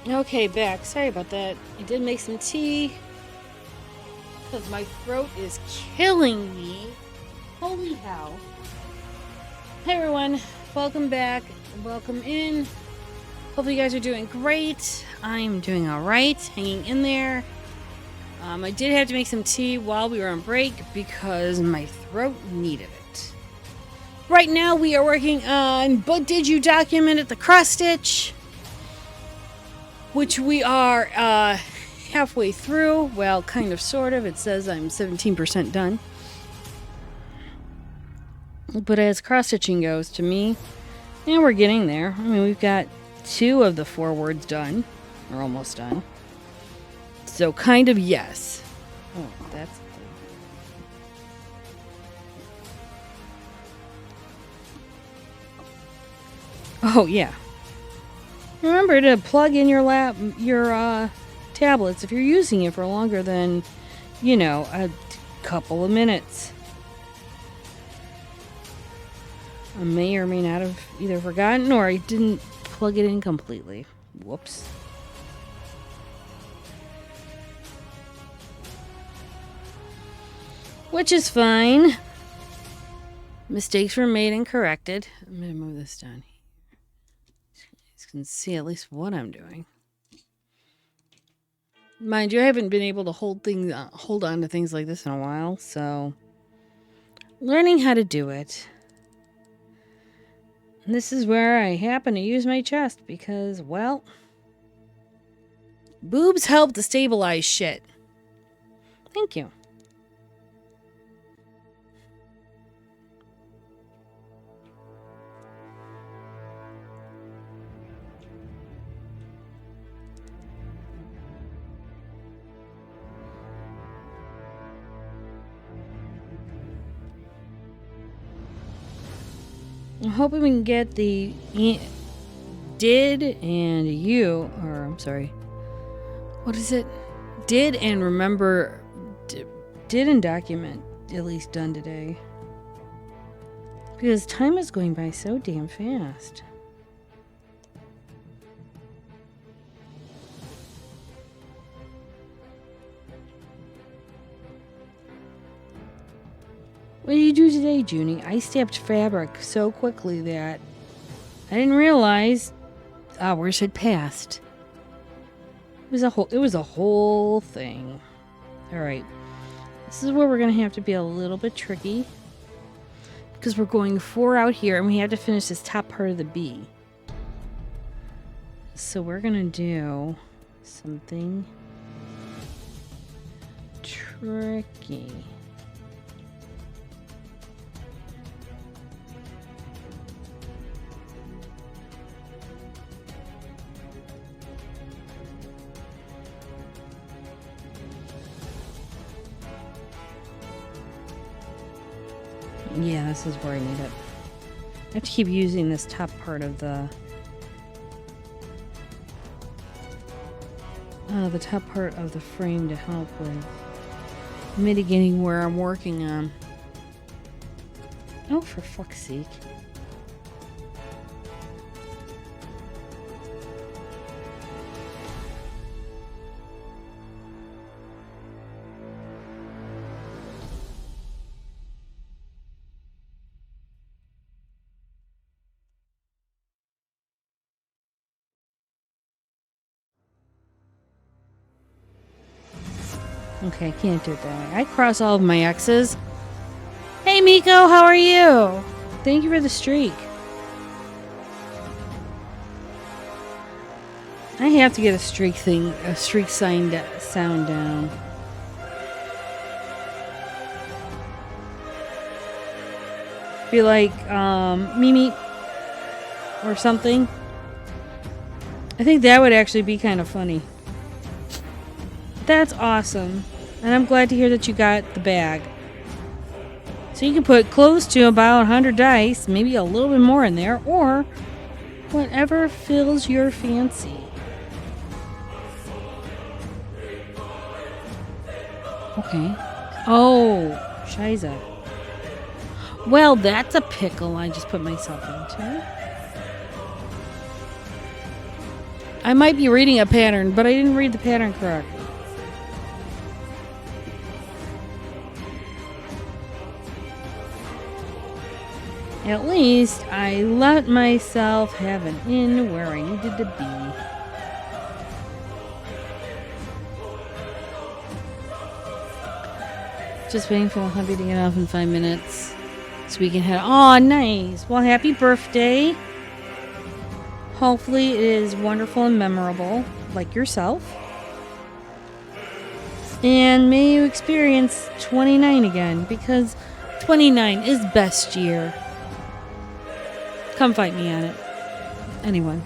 Okay, back. Sorry about that. I did make some tea. Because my throat is killing me. Holy hell. Hey everyone. Welcome back. Welcome in. Hopefully you guys are doing great. I'm doing alright. Hanging in there. I did have to make some tea while we were on break because my throat needed it. Right now we are working on But Did You Document It? The cross stitch, which we are halfway through. Well, kind of, sort of. It says I'm 17% done. But as cross stitching goes to me, yeah, we're getting there. I mean, we've got 2 of the 4 words done, or almost done. So kind of yes. Oh, that's cool. Oh yeah. Remember to plug in your tablets if you're using it for longer than, a couple of minutes. I may or may not have either forgotten or I didn't plug it in completely. Whoops. Which is fine. Mistakes were made and corrected. I'm going to move this down here. You guys can see at least what I'm doing. Mind you, I haven't been able to hold on to things like this in a while, so learning how to do it. And this is where I happen to use my chest because, well, boobs help to stabilize shit. Thank you. I'm hoping we can get the did and you, or I'm sorry, what is it? Did and remember, did and document at least done today. Because time is going by so damn fast. What did you do today, Junie? I stamped fabric so quickly that I didn't realize hours had passed. It was a whole thing. All right. This is where we're going to have to be a little bit tricky because we're going 4 out here and we have to finish this top part of the B. So we're going to do something tricky. Yeah, this is where I need it. I have to keep using this top part of the top part of the frame to help with mitigating where I'm working on. Oh, for fuck's sake. Okay, I can't do it that way. I cross all of my X's. Hey, Miko, how are you? Thank you for the streak. I have to get a streak sound down. Be like, Mimi or something. I think that would actually be kind of funny. That's awesome. And I'm glad to hear that you got the bag. So you can put close to about 100 dice, maybe a little bit more in there, or whatever fills your fancy. Okay. Oh, shiza. Well, that's a pickle I just put myself into. I might be reading a pattern, but I didn't read the pattern correctly. At least I let myself have an in where I needed to be. Just waiting for the hubby to get off in 5 minutes so we can head. Oh, nice. Well, happy birthday. Hopefully it is wonderful and memorable, like yourself. And may you experience 29 again, because 29 is best year. Come fight me on it. Anyone.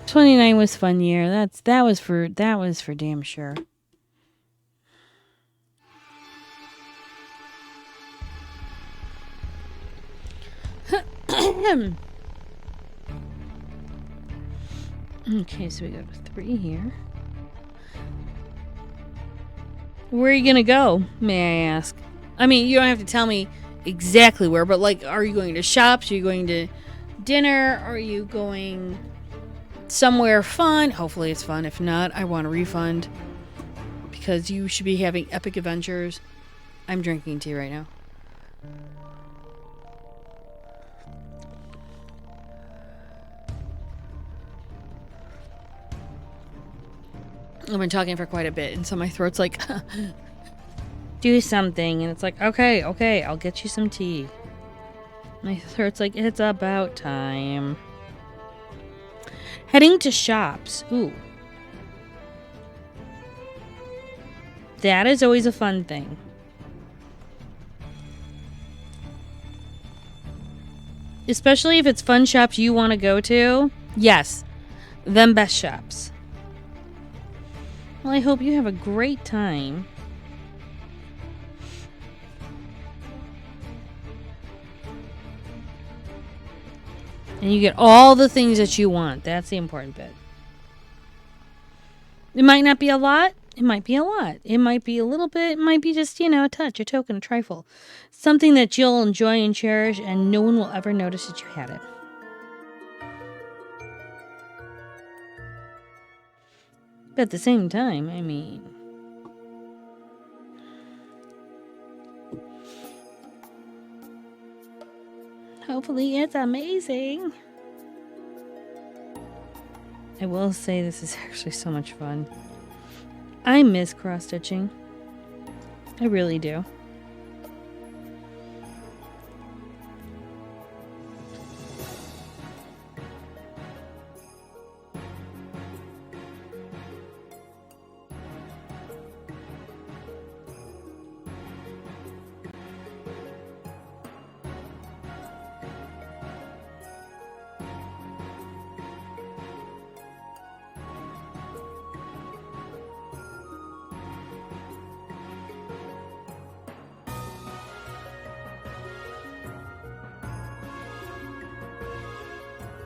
29 was fun year. That was for damn sure. Okay, so we got 3 here. Where are you gonna go, may I ask? I mean, you don't have to tell me exactly where, but like, are you going to shops? Are you going to dinner? Are you going somewhere fun? Hopefully it's fun. If not, I want a refund, because you should be having epic adventures. I'm drinking tea right now. I've been talking for quite a bit, and so my throat's like, do something. And it's like, okay, I'll get you some tea. My throat's like, it's about time. Heading to shops. Ooh. That is always a fun thing. Especially if it's fun shops you want to go to. Yes, them best shops. Well, I hope you have a great time. And you get all the things that you want. That's the important bit. It might not be a lot. It might be a lot. It might be a little bit. It might be just, a touch, a token, a trifle. Something that you'll enjoy and cherish, and no one will ever notice that you had it. But at the same time, I mean, hopefully it's amazing. I will say this is actually so much fun. I miss cross-stitching. I really do.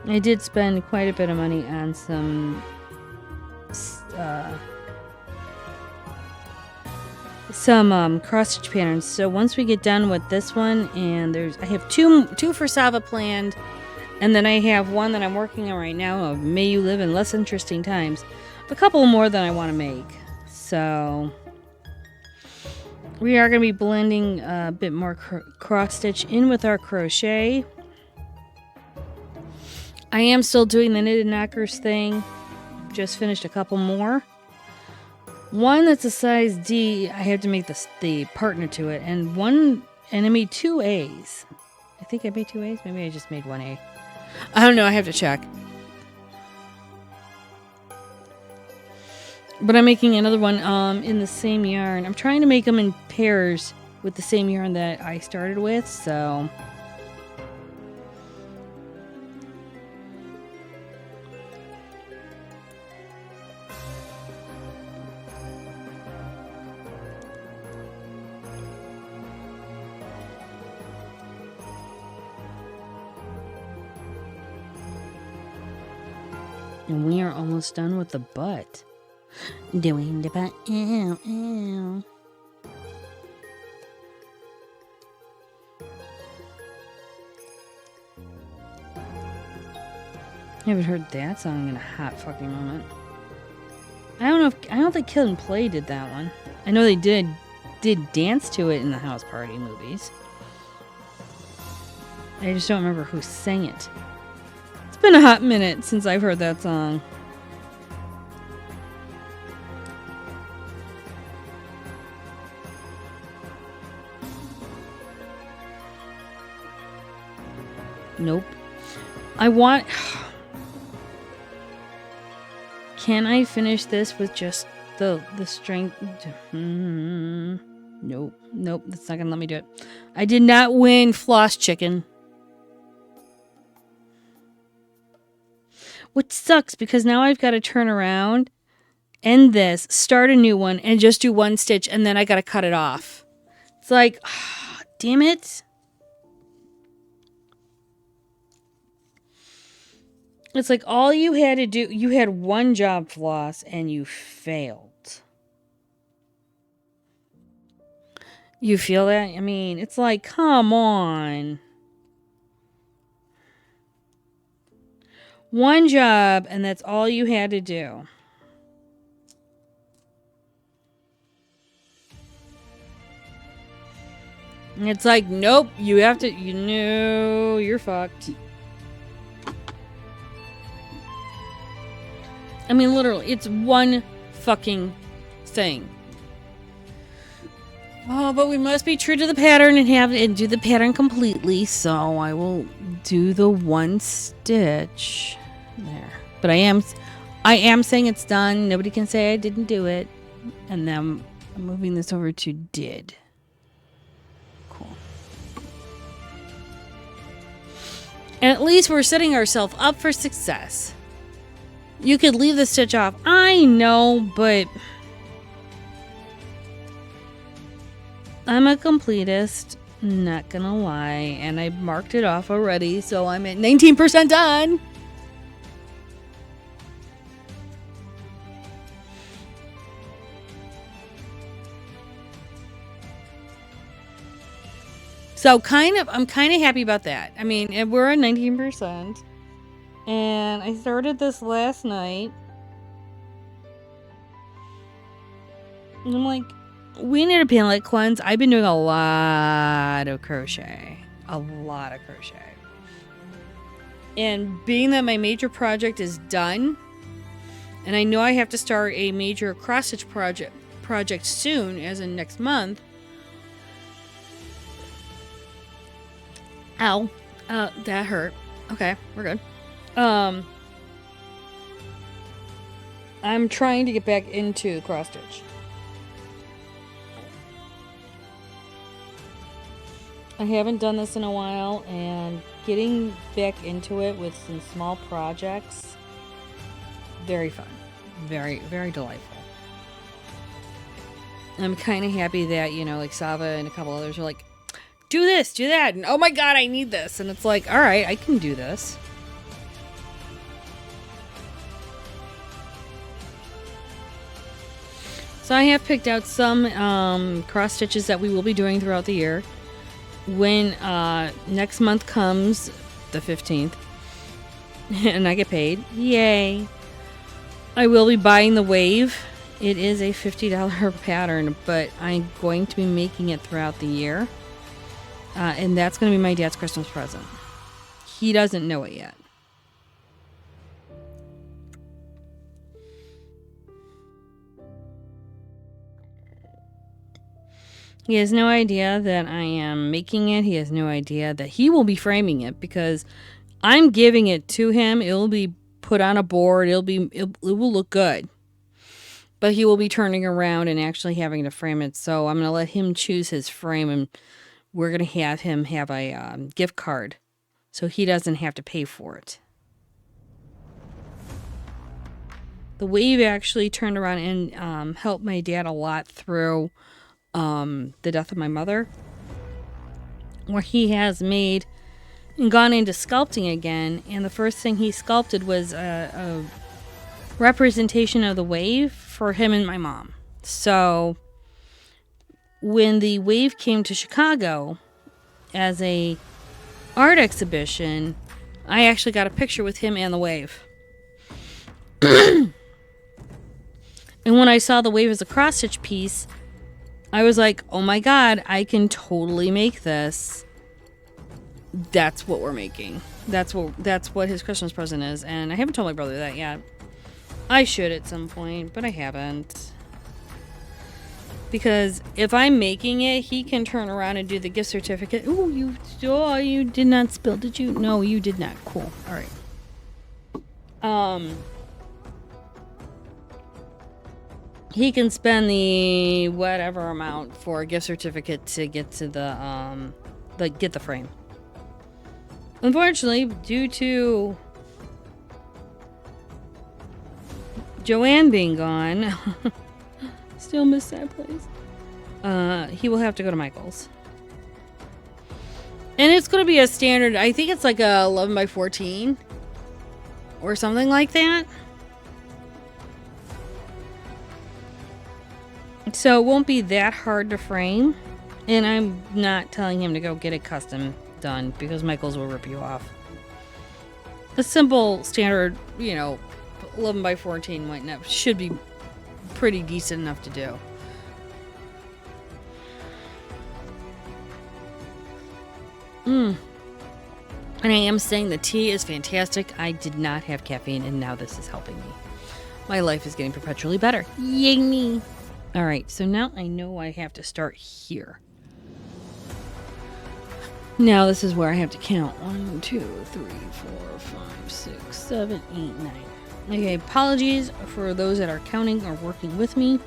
I did spend quite a bit of money on some cross-stitch patterns. So once we get done with this one, and I have two for Sava planned, and then I have one that I'm working on right now of May You Live in Less Interesting Times. A couple more that I want to make. So we are going to be blending a bit more cross-stitch in with our crochet. I am still doing the knitted knockers thing. Just finished a couple more. One that's a size D, I had to make the partner to it, and I made 2 A's. I think I made 2 A's. Maybe I just made 1 A. I don't know. I have to check. But I'm making another one in the same yarn. I'm trying to make them in pairs with the same yarn that I started with, so and we are almost done with the butt. Doing the butt. Ew, ew. I haven't heard that song in a hot fucking moment. I don't think Kid and Play did that one. I know they did dance to it in the House Party movies. I just don't remember who sang it. It's been a hot minute since I've heard that song. Nope. Can I finish this with just the strength? Nope. Nope. That's not gonna let me do it. I did not win, Floss Chicken. Which sucks because now I've got to turn around, end this, start a new one, and just do one stitch, and then I got to cut it off. It's like, damn it. It's like all you had to do, you had one job, Floss, and you failed. You feel that? I mean, it's like, come on. One job, and that's all you had to do. And it's like, nope, you have to, you're fucked. I mean, literally, it's one fucking thing. Oh, but we must be true to the pattern and do the pattern completely. So I will do the one stitch there. But I am saying it's done. Nobody can say I didn't do it. And then I'm moving this over to did. Cool. And at least we're setting ourselves up for success. You could leave the stitch off. I know, but I'm a completist, not gonna lie, and I marked it off already, so I'm at 19% done. So I'm kind of happy about that. I mean, we're at 19%. And I started this last night. And I'm like, we need a palette cleanse. I've been doing a lot of crochet. And being that my major project is done, and I know I have to start a major cross-stitch project soon, as in next month. Ow. That hurt. Okay, we're good. I'm trying to get back into cross stitch. I haven't done this in a while, and getting back into it with some small projects, very fun. Very, very delightful. I'm kind of happy that, like Sava and a couple others are like, do this, do that, and oh my god, I need this. And it's like, alright, I can do this. So I have picked out some cross stitches that we will be doing throughout the year. When next month comes, the 15th, and I get paid, yay, I will be buying the wave. It is a $50 pattern, but I'm going to be making it throughout the year. And that's going to be my dad's Christmas present. He doesn't know it yet. He has no idea that I am making it. He has no idea that he will be framing it because I'm giving it to him. It'll be put on a board. It will look good. But he will be turning around and actually having to frame it. So I'm going to let him choose his frame, and we're going to have him have a gift card so he doesn't have to pay for it. The wave actually turned around and helped my dad a lot through the death of my mother, where he has made and gone into sculpting again, and the first thing he sculpted was a representation of the wave for him and my mom. So when the wave came to Chicago as a art exhibition, I actually got a picture with him and the wave. And when I saw the wave as a cross-stitch piece, I was like, oh my god, I can totally make this. That's what we're making. That's what his Christmas present is. And I haven't told my brother that yet. I should at some point, but I haven't. Because if I'm making it, he can turn around and do the gift certificate. Ooh, you did not spill, did you? No, you did not. Cool. All right. He can spend the whatever amount for a gift certificate to get to get the frame. Unfortunately, due to Joanne being gone, still miss that place. He will have to go to Michael's. And it's going to be a standard, I think it's like a 11 by 14 or something like that. So it won't be that hard to frame. And I'm not telling him to go get it custom done because Michael's will rip you off. A simple standard, 11 by 14 should be pretty decent enough to do. And I am saying the tea is fantastic. I did not have caffeine and now this is helping me. My life is getting perpetually better. Yay me! Alright, so now I know I have to start here. Now this is where I have to count. 1, 2, 3, 4, 5, 6, 7, 8, 9. Okay, apologies for those that are counting or working with me.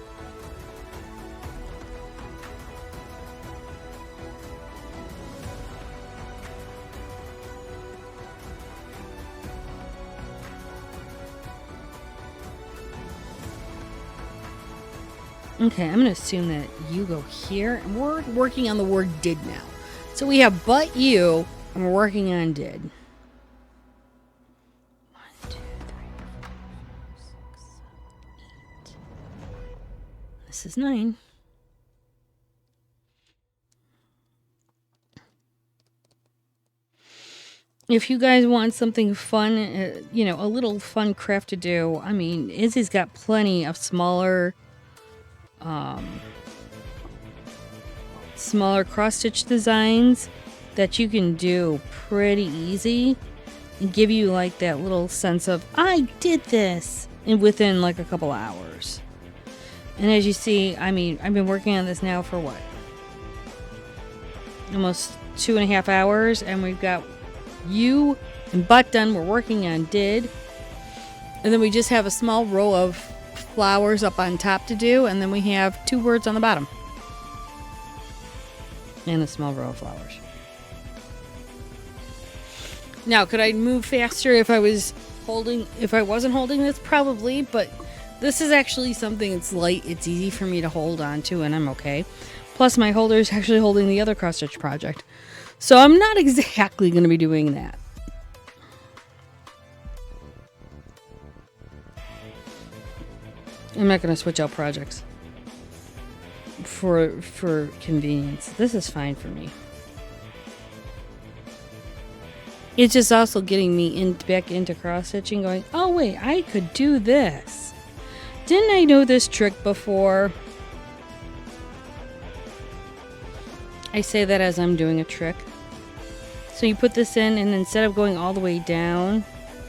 Okay, I'm going to assume that you go here. And we're working on the word did now. So we have but you, and we're working on did. 1, 2, 3, 4, 5, 6, 7, 8. This is 9. If you guys want something fun, a little fun craft to do, I mean, Izzy's got plenty of smaller cross-stitch designs that you can do pretty easy and give you like that little sense of I did this within like a couple hours. And as you see, I mean, I've been working on this now for what? Almost 2.5 hours, and we've got you and butt done. We're working on did, and then we just have a small row of flowers up on top to do, and then we have 2 words on the bottom and a small row of flowers. Now, could I move faster if I wasn't holding this? Probably, but this is actually something that's light. It's easy for me to hold on to, and I'm okay. Plus, my holder is actually holding the other cross-stitch project, so I'm not exactly going to be doing that. I'm not going to switch out projects for convenience. This is fine for me. It's just also getting me back into cross-stitching, going, oh wait, I could do this. Didn't I know this trick before? I say that as I'm doing a trick. So you put this in, and instead of going all the way down,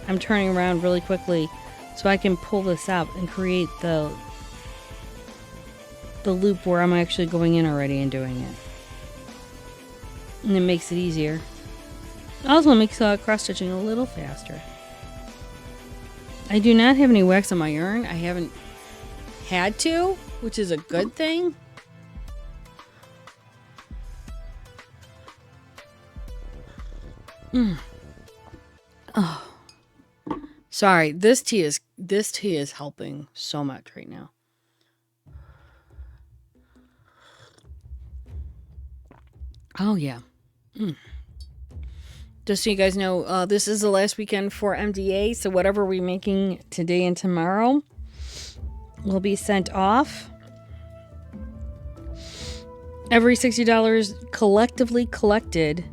I'm turning around really quickly so I can pull this up and create the loop where I'm actually going in already and doing it. And it makes it easier. Also makes cross-stitching a little faster. I do not have any wax on my yarn. I haven't had to, which is a good thing. Oh. Sorry, this tea is helping so much right now. Oh yeah. Just so you guys know, this is the last weekend for MDA, so whatever we're making today and tomorrow will be sent off. Every $60 collectively collected,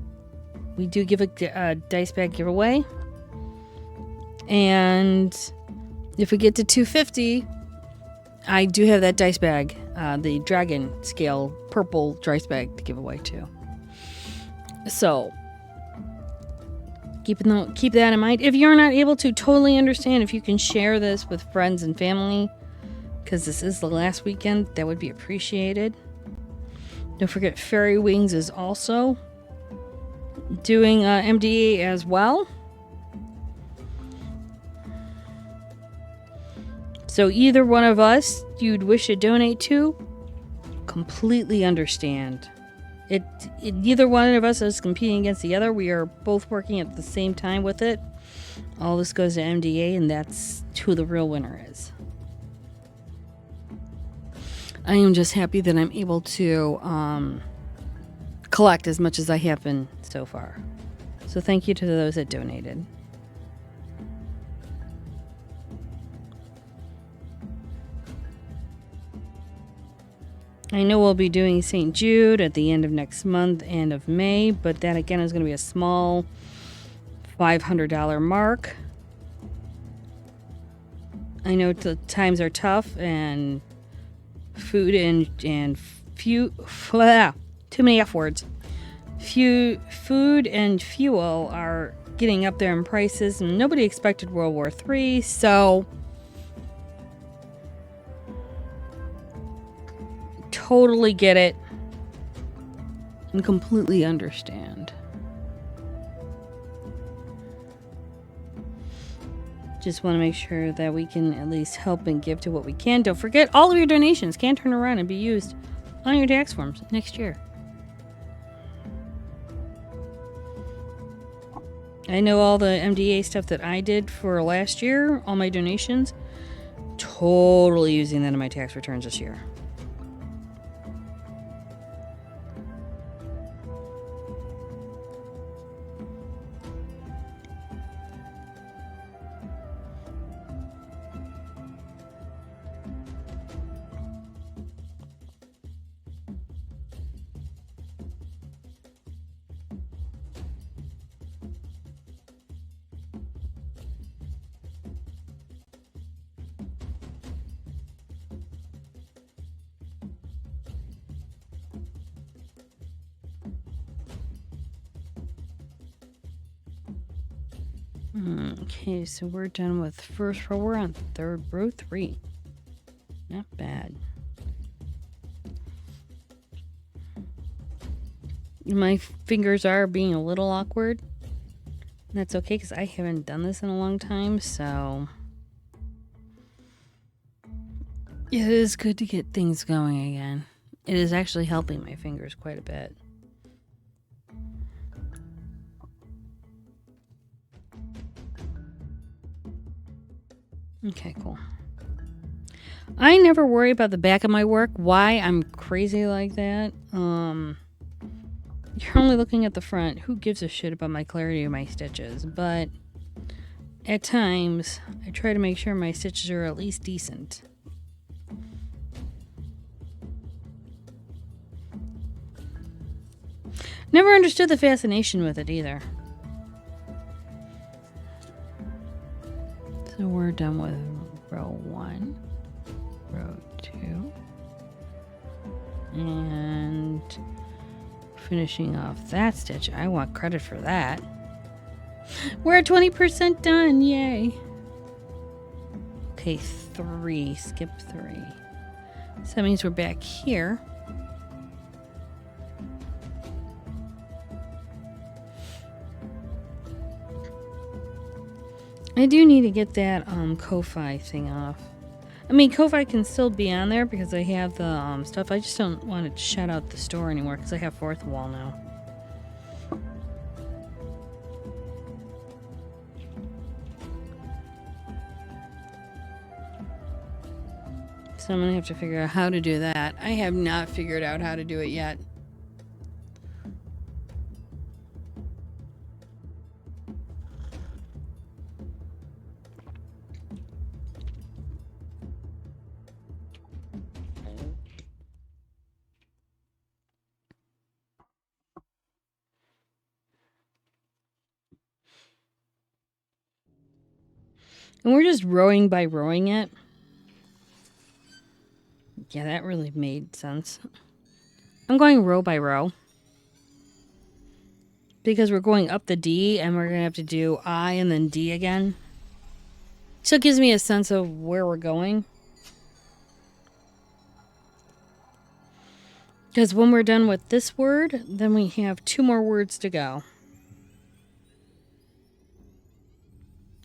we do give a dice bag giveaway. And if we get to 250, I do have that dice bag, the dragon scale purple dice bag to give away too. So keep that in mind. If you're not able to totally understand, if you can share this with friends and family, because this is the last weekend, that would be appreciated. Don't forget Fairy Wings is also doing MDA as well. So either one of us you'd wish to donate to, completely understand. Neither one of us is competing against the other. We are both working at the same time with it. All this goes to MDA, and that's who the real winner is. I am just happy that I'm able to collect as much as I have been so far. So thank you to those that donated. I know we'll be doing St. Jude at the end of next month and of May, but that again is going to be a small $500 mark. I know the times are tough and food and few too many F words. Food and fuel are getting up there in prices, and nobody expected World War III, so totally get it and completely understand. Just want to make sure that we can at least help and give to what we can. Don't forget, all of your donations can turn around and be used on your tax forms next year. I know all the MDA stuff that I did for last year, all my donations, totally using that in my tax returns this year. Okay, so we're done with first row. We're on third row 3. Not bad. My fingers are being a little awkward. That's okay because I haven't done this in a long time, so it is good to get things going again. It is actually helping my fingers quite a bit. Okay, cool. I never worry about the back of my work. Why? I'm crazy like that. You're only looking at the front. Who gives a shit about my clarity of my stitches? But at times, I try to make sure my stitches are at least decent. Never understood the fascination with it either. So we're done with row 1, row 2, and finishing off that stitch. I want credit for that. We're at 20% done, yay. Okay, 3, skip 3. So that means we're back here. I do need to get that Ko-Fi thing off. I mean, Ko-Fi can still be on there because I have the stuff. I just don't want to shut out the store anymore because I have Fourth Wall now. So I'm going to have to figure out how to do that. I have not figured out how to do it yet. And we're just rowing by rowing it. Yeah, that really made sense. I'm going row by row. Because we're going up the D and we're going to have to do I and then D again. So it gives me a sense of where we're going. Because when we're done with this word, then we have 2 more words to go.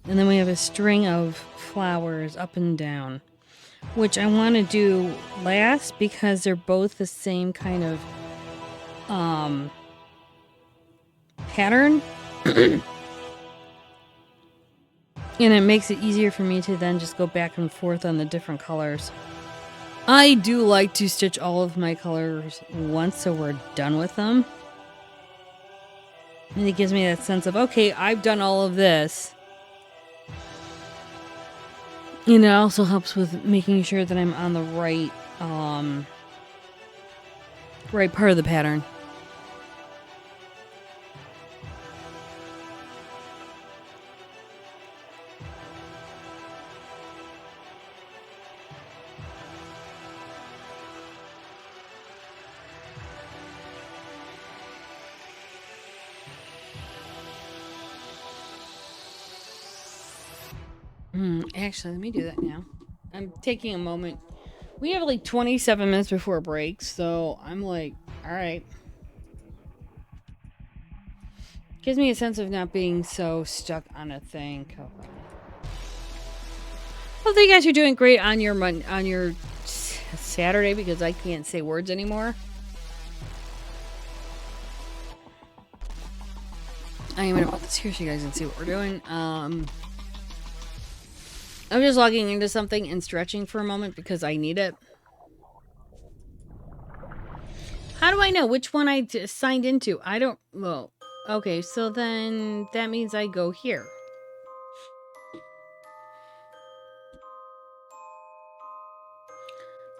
And then we have a string of flowers up and down, which I want to do last because they're both the same kind of pattern. And it makes it easier for me to then just go back and forth on the different colors. I do like to stitch all of my colors once so we're done with them. And it gives me that sense of, okay, I've done all of this. And it also helps with making sure that I'm on the right part of the pattern. Actually, let me do that now. I'm taking a moment. We have like 27 minutes before break, so I'm like, all right. Gives me a sense of not being so stuck on a thing. Hopefully you guys are doing great on your Saturday because I can't say words anymore. I am gonna put this here so you guys can see what we're doing. I'm just logging into something and stretching for a moment because I need it. How do I know which one I signed into? I don't... Well, okay, so then that means I go here.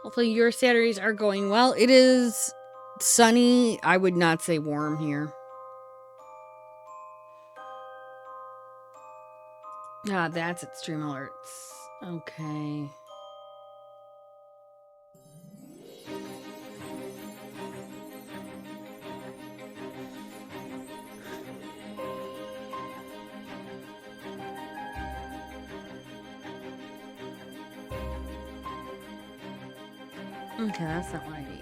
Hopefully your Saturdays are going well. It is sunny. I would not say warm here. Ah, that's extreme alerts. Okay. Okay, that's not what I need.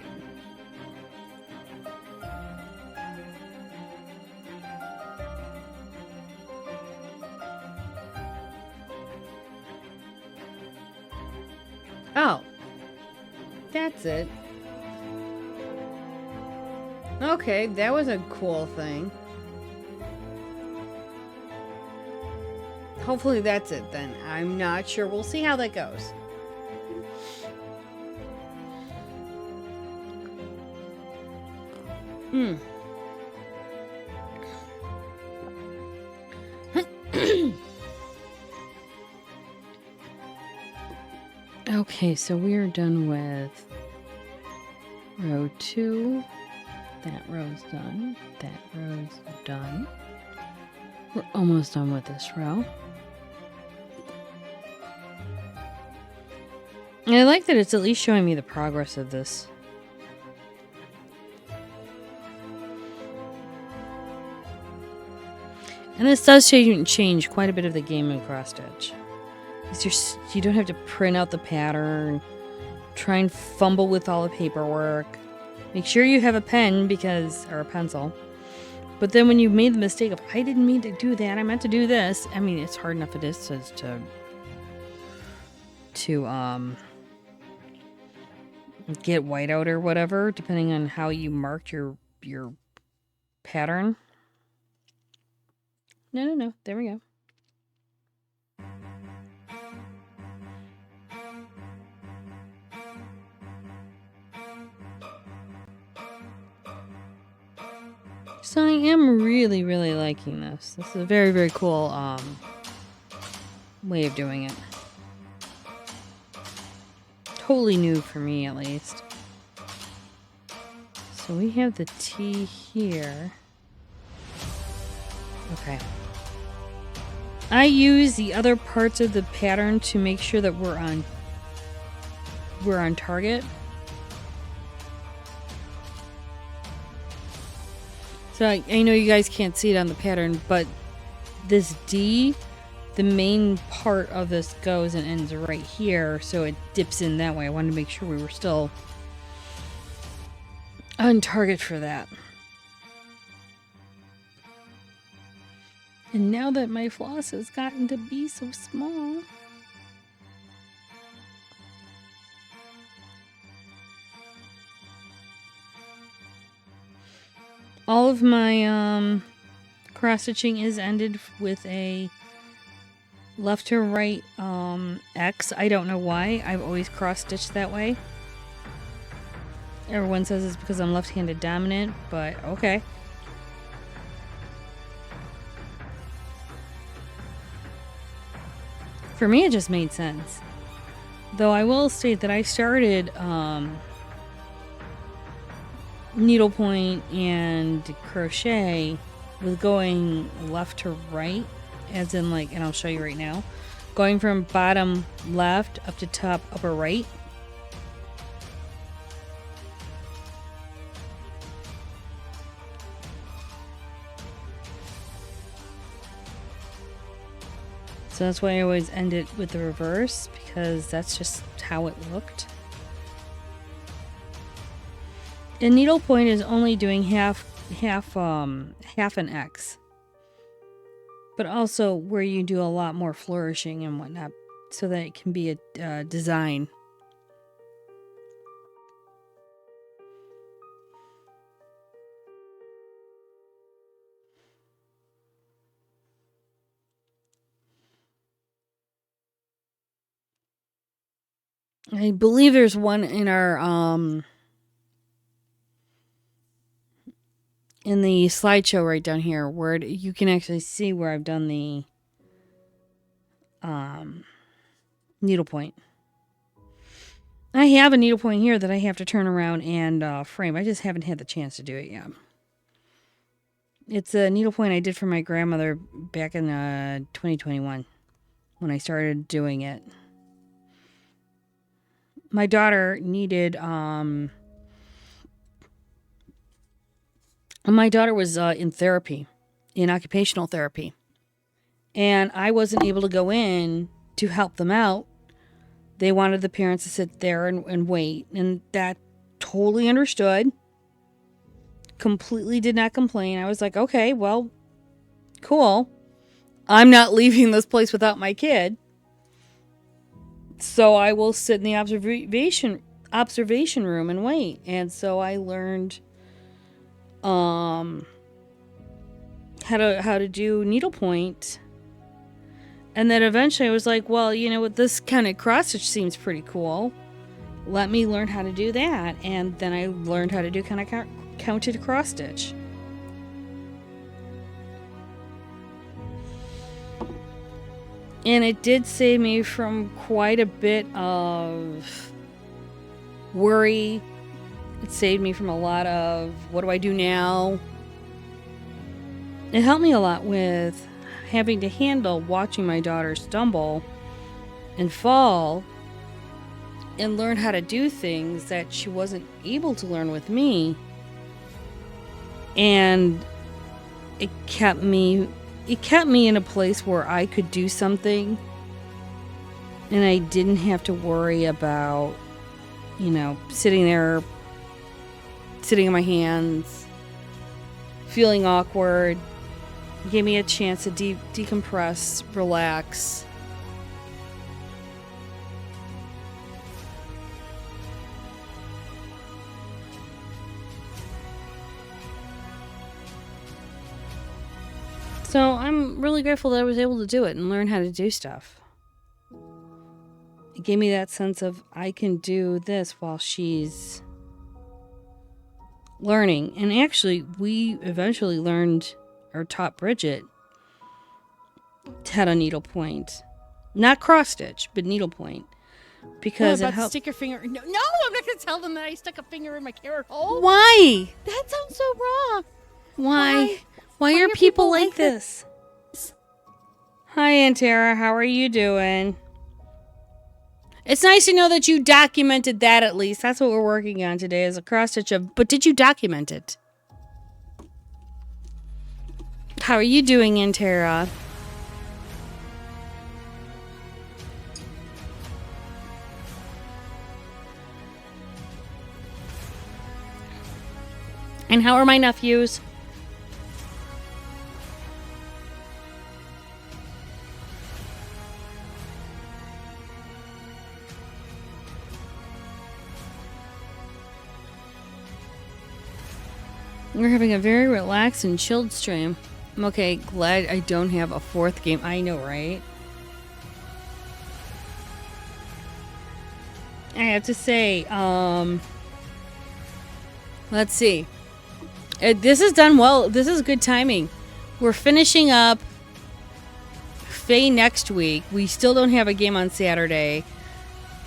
Oh. That's it. Okay, that was a cool thing. Hopefully that's it then. I'm not sure. We'll see how that goes. Okay, so we are done with row 2. That row's done. That row's done. We're almost done with this row. And I like that it's at least showing me the progress of this. And this does change quite a bit of the game in cross stitch. You don't have to print out the pattern, try and fumble with all the paperwork. Make sure you have a pen or a pencil. But then when you made the mistake of, I didn't mean to do that, I meant to do this. I mean, it's hard enough it is to get whiteout or whatever, depending on how you marked your pattern. No. There we go. So I am really, really liking this. This is a very, very cool way of doing it. Totally new for me, at least. So we have the T here. Okay. I use the other parts of the pattern to make sure that we're on target. So I know you guys can't see it on the pattern, but this D, the main part of this goes and ends right here, so it dips in that way. I wanted to make sure we were still on target for that. And now that my floss has gotten to be so small, all of my cross stitching is ended with a left to right X. I don't know why. I've always cross stitched that way. Everyone says it's because I'm left-handed dominant, but okay. For me, it just made sense. Though I will state that I started needlepoint and crochet with going left to right, as in like, and I'll show you right now, going from bottom left up to top upper right. So that's why I always end it with the reverse, because that's just how it looked. And needlepoint is only doing half an X, but also where you do a lot more flourishing and whatnot, so that it can be a design. I believe there's one in our in the slideshow right down here where you can actually see where I've done the needlepoint. I have a needlepoint here that I have to turn around and frame. I just haven't had the chance to do it yet. It's a needlepoint I did for my grandmother back in 2021 when I started doing it. My daughter needed my daughter was in therapy, in occupational therapy, and I wasn't able to go in to help them out. They wanted the parents to sit there and wait, and that totally understood. Completely did not complain. I was like, okay, well, cool. I'm not leaving this place without my kid, so I will sit in the observation room and wait. And so I learned how to do needlepoint. And then eventually I was like, well, you know what, this kind of cross stitch seems pretty cool. Let me learn how to do that. And then I learned how to do kind of counted cross stitch. And it did save me from quite a bit of worry. It saved me from a lot of, what do I do now? It helped me a lot with having to handle watching my daughter stumble and fall and learn how to do things that she wasn't able to learn with me. And it kept me in a place where I could do something and I didn't have to worry about, you know, sitting there, sitting on my hands, feeling awkward. It gave me a chance to decompress, relax. So I'm really grateful that I was able to do it and learn how to do stuff. It gave me that sense of I can do this while she's learning. And actually, we eventually learned or taught Bridget how to needlepoint. Not cross stitch, but needlepoint. Because it helped. Stick your finger. No, I'm not going to tell them that I stuck a finger in my carrot hole. Why? That sounds so wrong. Why are people like this? Hi, Antara. How are you doing? It's nice to know that you documented that at least. That's what we're working on today is a cross-stitch of... But did you document it? How are you doing, Antara? And how are my nephews? We're having a very relaxed and chilled stream. I'm okay, glad I don't have a fourth game. I know, right? I have to say, let's see. This is done well. This is good timing. We're finishing up Faye next week. We still don't have a game on Saturday.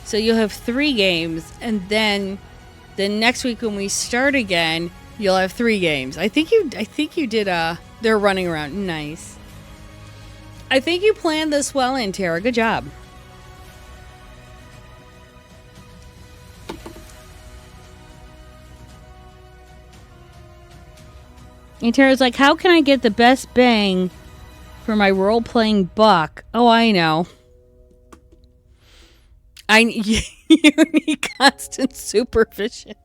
So you'll have 3 games. And then the next week when we start again, you'll have 3 games. I think you did they're running around. Nice. I think you planned this well, Antara. Good job. And Tara's like, how can I get the best bang for my role-playing buck? Oh, I know. You need constant supervision.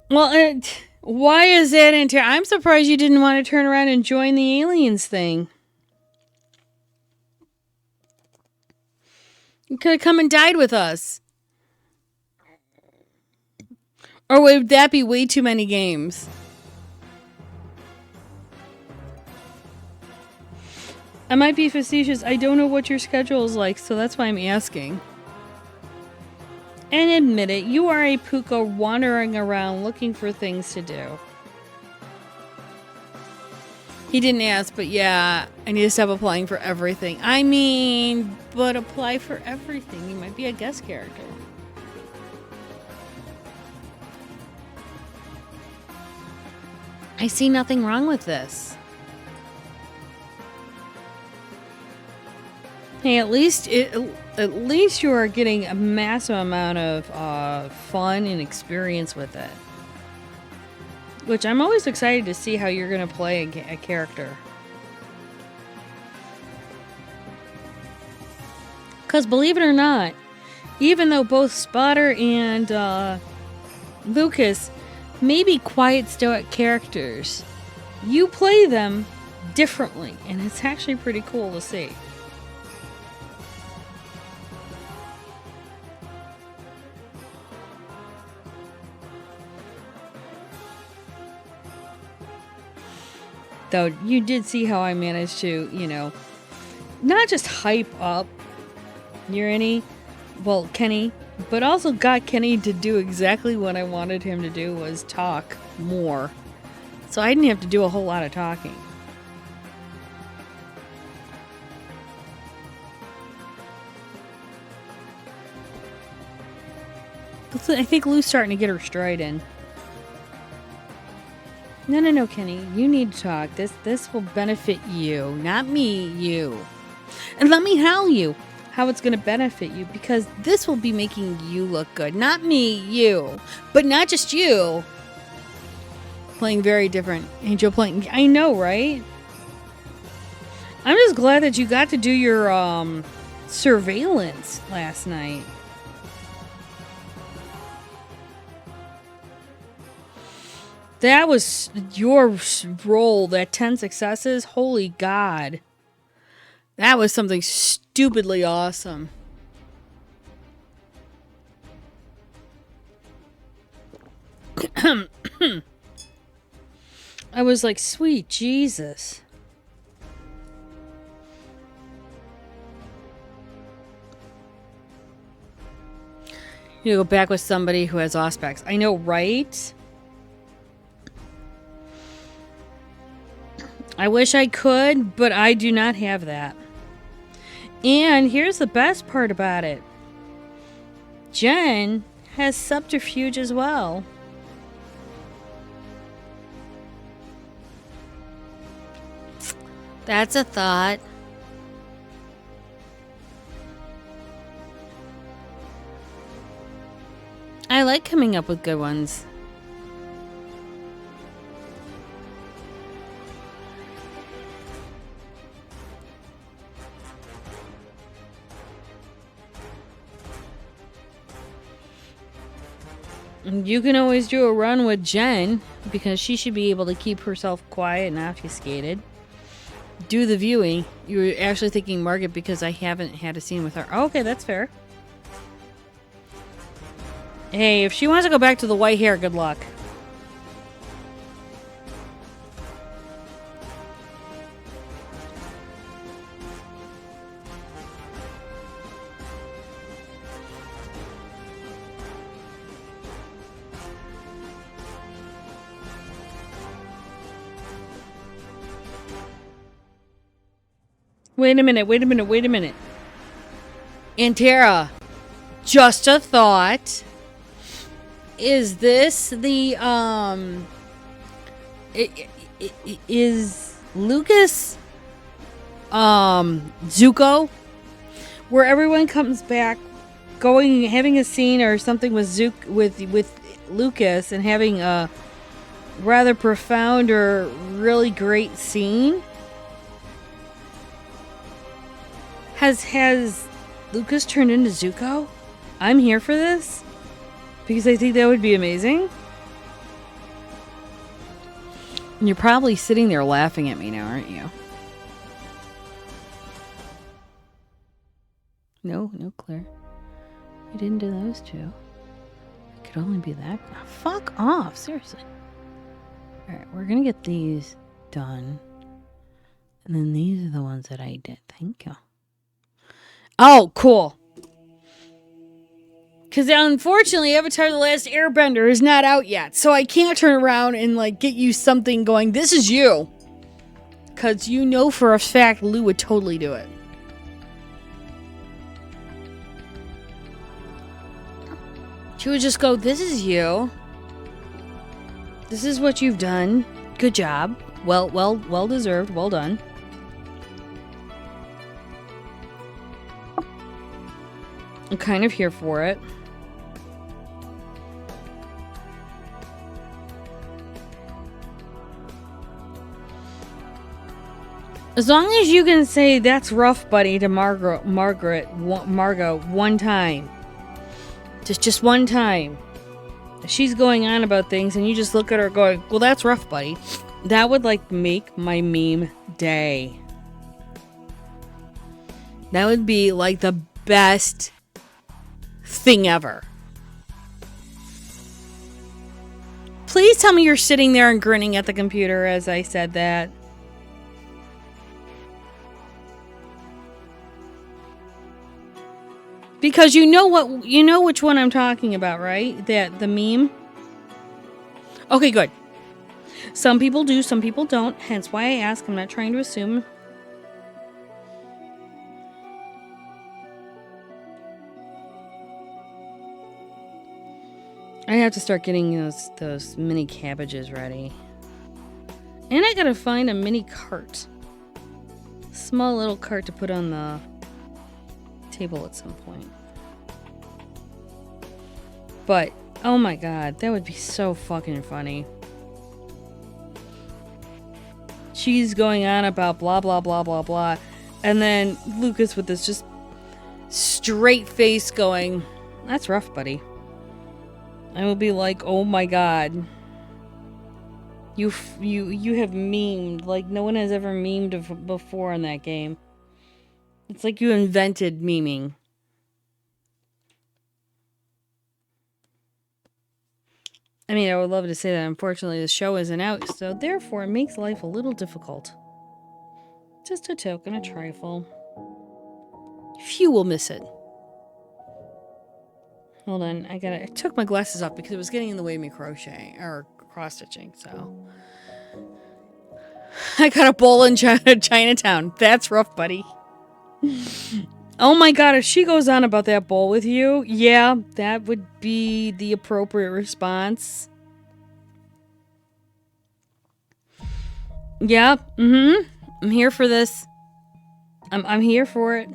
Well, why is that in Tara? I'm surprised you didn't want to turn around and join the aliens thing. You could have come and died with us. Or would that be way too many games? I might be facetious. I don't know what your schedule is like, so that's why I'm asking. And admit it, you are a puka wandering around looking for things to do. He didn't ask, but yeah, I need to stop applying for everything. I mean, but apply for everything. You might be a guest character. I see nothing wrong with this. Hey, at least you are getting a massive amount of fun and experience with it. Which I'm always excited to see how you're going to play a character. Because believe it or not, even though both Spotter and Lucas may be quiet, stoic characters, you play them differently, and it's actually pretty cool to see. Though you did see how I managed to, not just hype up Kenny, but also got Kenny to do exactly what I wanted him to do, was talk more. So I didn't have to do a whole lot of talking. I think Lou's starting to get her stride in. No, Kenny. You need to talk. This will benefit you. Not me, you. And let me tell you how it's going to benefit you, because this will be making you look good. Not me, you. But not just you. Playing very different. Angel playing... I know, right? I'm just glad that you got to do your surveillance last night. That was your role, that 10 successes. Holy God. That was something stupidly awesome. I was like, sweet Jesus. You go back with somebody who has Auspex. I know, right? I wish I could, but I do not have that. And here's the best part about it. Jen has subterfuge as well. That's a thought. I like coming up with good ones. You can always do a run with Jen, because she should be able to keep herself quiet and obfuscated. Do the viewing. You were actually thinking Margaret because I haven't had a scene with her. Oh, okay, that's fair. Hey, if she wants to go back to the white hair, good luck. Wait a minute. And Tara, just a thought. Is this the, is Lucas, Zuko? Where everyone comes back, having a scene or something with Lucas and having a rather profound or really great scene? Has Lucas turned into Zuko? I'm here for this because I think that would be amazing. And you're probably sitting there laughing at me now, aren't you? No, Claire. We didn't do those two. It could only be that. Oh, fuck off, seriously. Alright, we're gonna get these done. And then these are the ones that I did. Thank you. Oh, cool. Because unfortunately, Avatar The Last Airbender is not out yet. So I can't turn around and like get you something going, this is you. Because you know for a fact Lou would totally do it. She would just go, this is you. This is what you've done. Good job. Well deserved. Well done. I'm kind of here for it. As long as you can say that's rough, buddy, to Margot one time. Just one time. She's going on about things and you just look at her going, well, that's rough, buddy. That would like make my meme day. That would be like the best thing ever. Please tell me you're sitting there and grinning at the computer as I said that. Because you know which one I'm talking about, right? That the meme. Okay, good. Some people do, some people don't. Hence why I ask. I'm not trying to assume. I have to start getting those mini cabbages ready. And I gotta find a mini cart. Small little cart to put on the table at some point. But, oh my god, that would be so fucking funny. She's going on about blah, blah, blah, blah, blah. And then Lucas with this just straight face going, that's rough, buddy. I will be like, oh my god. You have memed like no one has ever memed before in that game. It's like you invented memeing. I mean, I would love to say that unfortunately the show isn't out, so therefore it makes life a little difficult. Just a token, a trifle. Few will miss it. Hold on, I took my glasses off because it was getting in the way of me crocheting, or cross-stitching, so. I got a bowl in Chinatown. That's rough, buddy. Oh my god, if she goes on about that bowl with you, yeah, that would be the appropriate response. Yeah, I'm here for this. I'm here for it.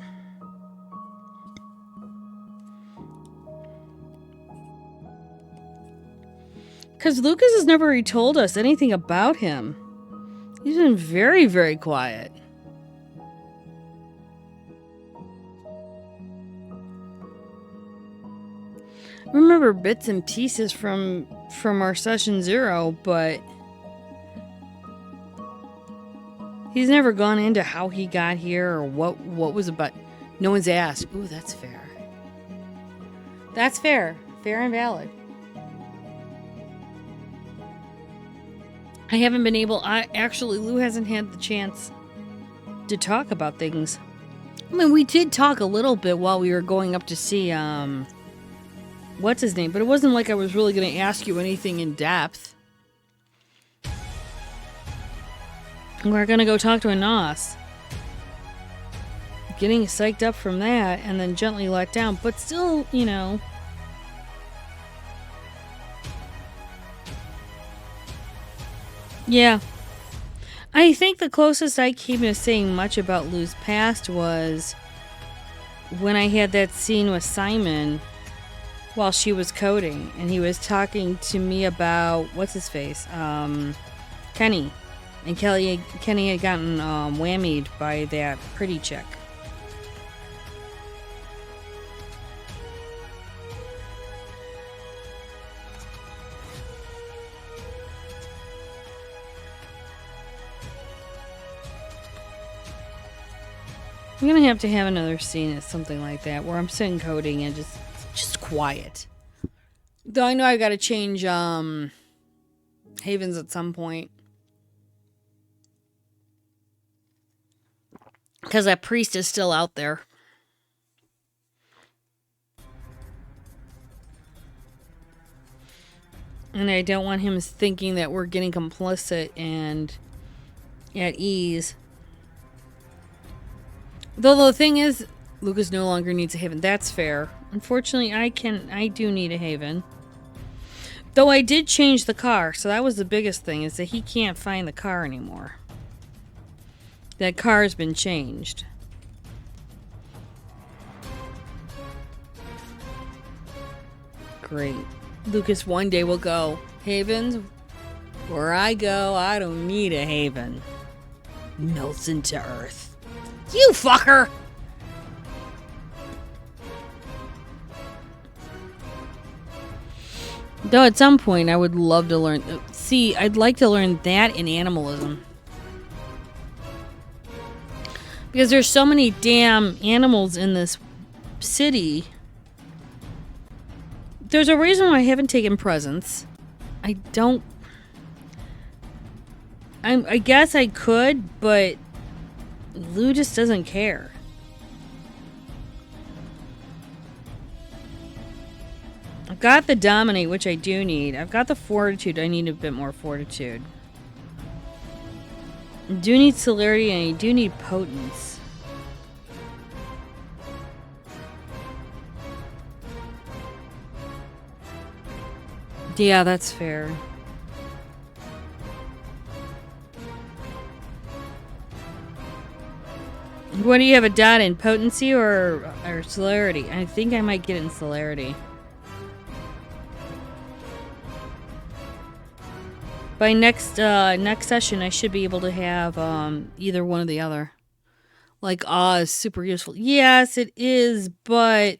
Because Lucas has never really told us anything about him. He's been very, very quiet. I remember bits and pieces from our session 0, but he's never gone into how he got here or what was about. No one's asked. Ooh, that's fair. That's fair. Fair and valid. I haven't been able... Actually, Lou hasn't had the chance to talk about things. I mean, we did talk a little bit while we were going up to see, what's his name? But it wasn't like I was really going to ask you anything in depth. We're going to go talk to Anas. Getting psyched up from that and then gently let down. But still, you know... Yeah. I think the closest I came to saying much about Lou's past was when I had that scene with Simon while she was coding and he was talking to me about what's his face? Kenny. And Kenny had gotten whammied by that pretty chick. I'm gonna have to have another scene of something like that where I'm sitting coding and just quiet. Though I know I gotta change Havens at some point. Because that priest is still out there. And I don't want him thinking that we're getting complicit and at ease. Though the thing is, Lucas no longer needs a haven. That's fair. Unfortunately, I do need a haven. Though I did change the car, so that was the biggest thing, is that he can't find the car anymore. That car's been changed. Great. Lucas one day will go, Havens, where I go, I don't need a haven. Melts into earth. You fucker! Though at some point I would love to learn... See, I'd like to learn that in animalism. Because there's so many damn animals in this city. There's a reason why I haven't taken presents. I don't... I guess I could, but... Lou just doesn't care. I've got the dominate, which I do need. I've got the fortitude. I need a bit more fortitude. I do need celerity and I do need potence. Yeah, that's fair. What do you have a dot in? Potency or celerity? I think I might get it in celerity. By next session, I should be able to have either one or the other. Like, awe is super useful. Yes, it is, but...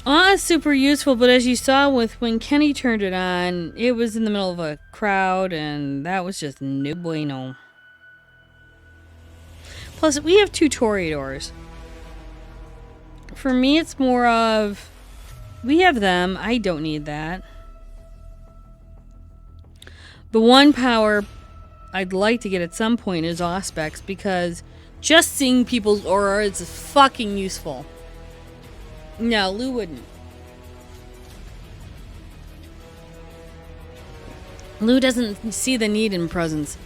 Awe is super useful, but as you saw with when Kenny turned it on, it was in the middle of a crowd, and that was just no bueno. Plus, we have 2 Toreadors. For me, it's more of... We have them. I don't need that. The one power I'd like to get at some point is Auspex, because just seeing people's aura is fucking useful. No, Lou wouldn't. Lou doesn't see the need in presence.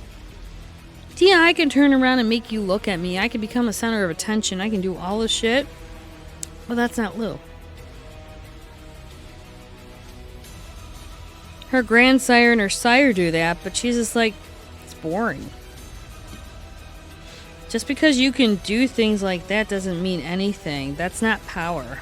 Yeah, I can turn around and make you look at me. I can become a center of attention. I can do all this shit. Well, that's not Lou. Her grandsire and her sire do that, but she's just like, it's boring. Just because you can do things like that doesn't mean anything. That's not power.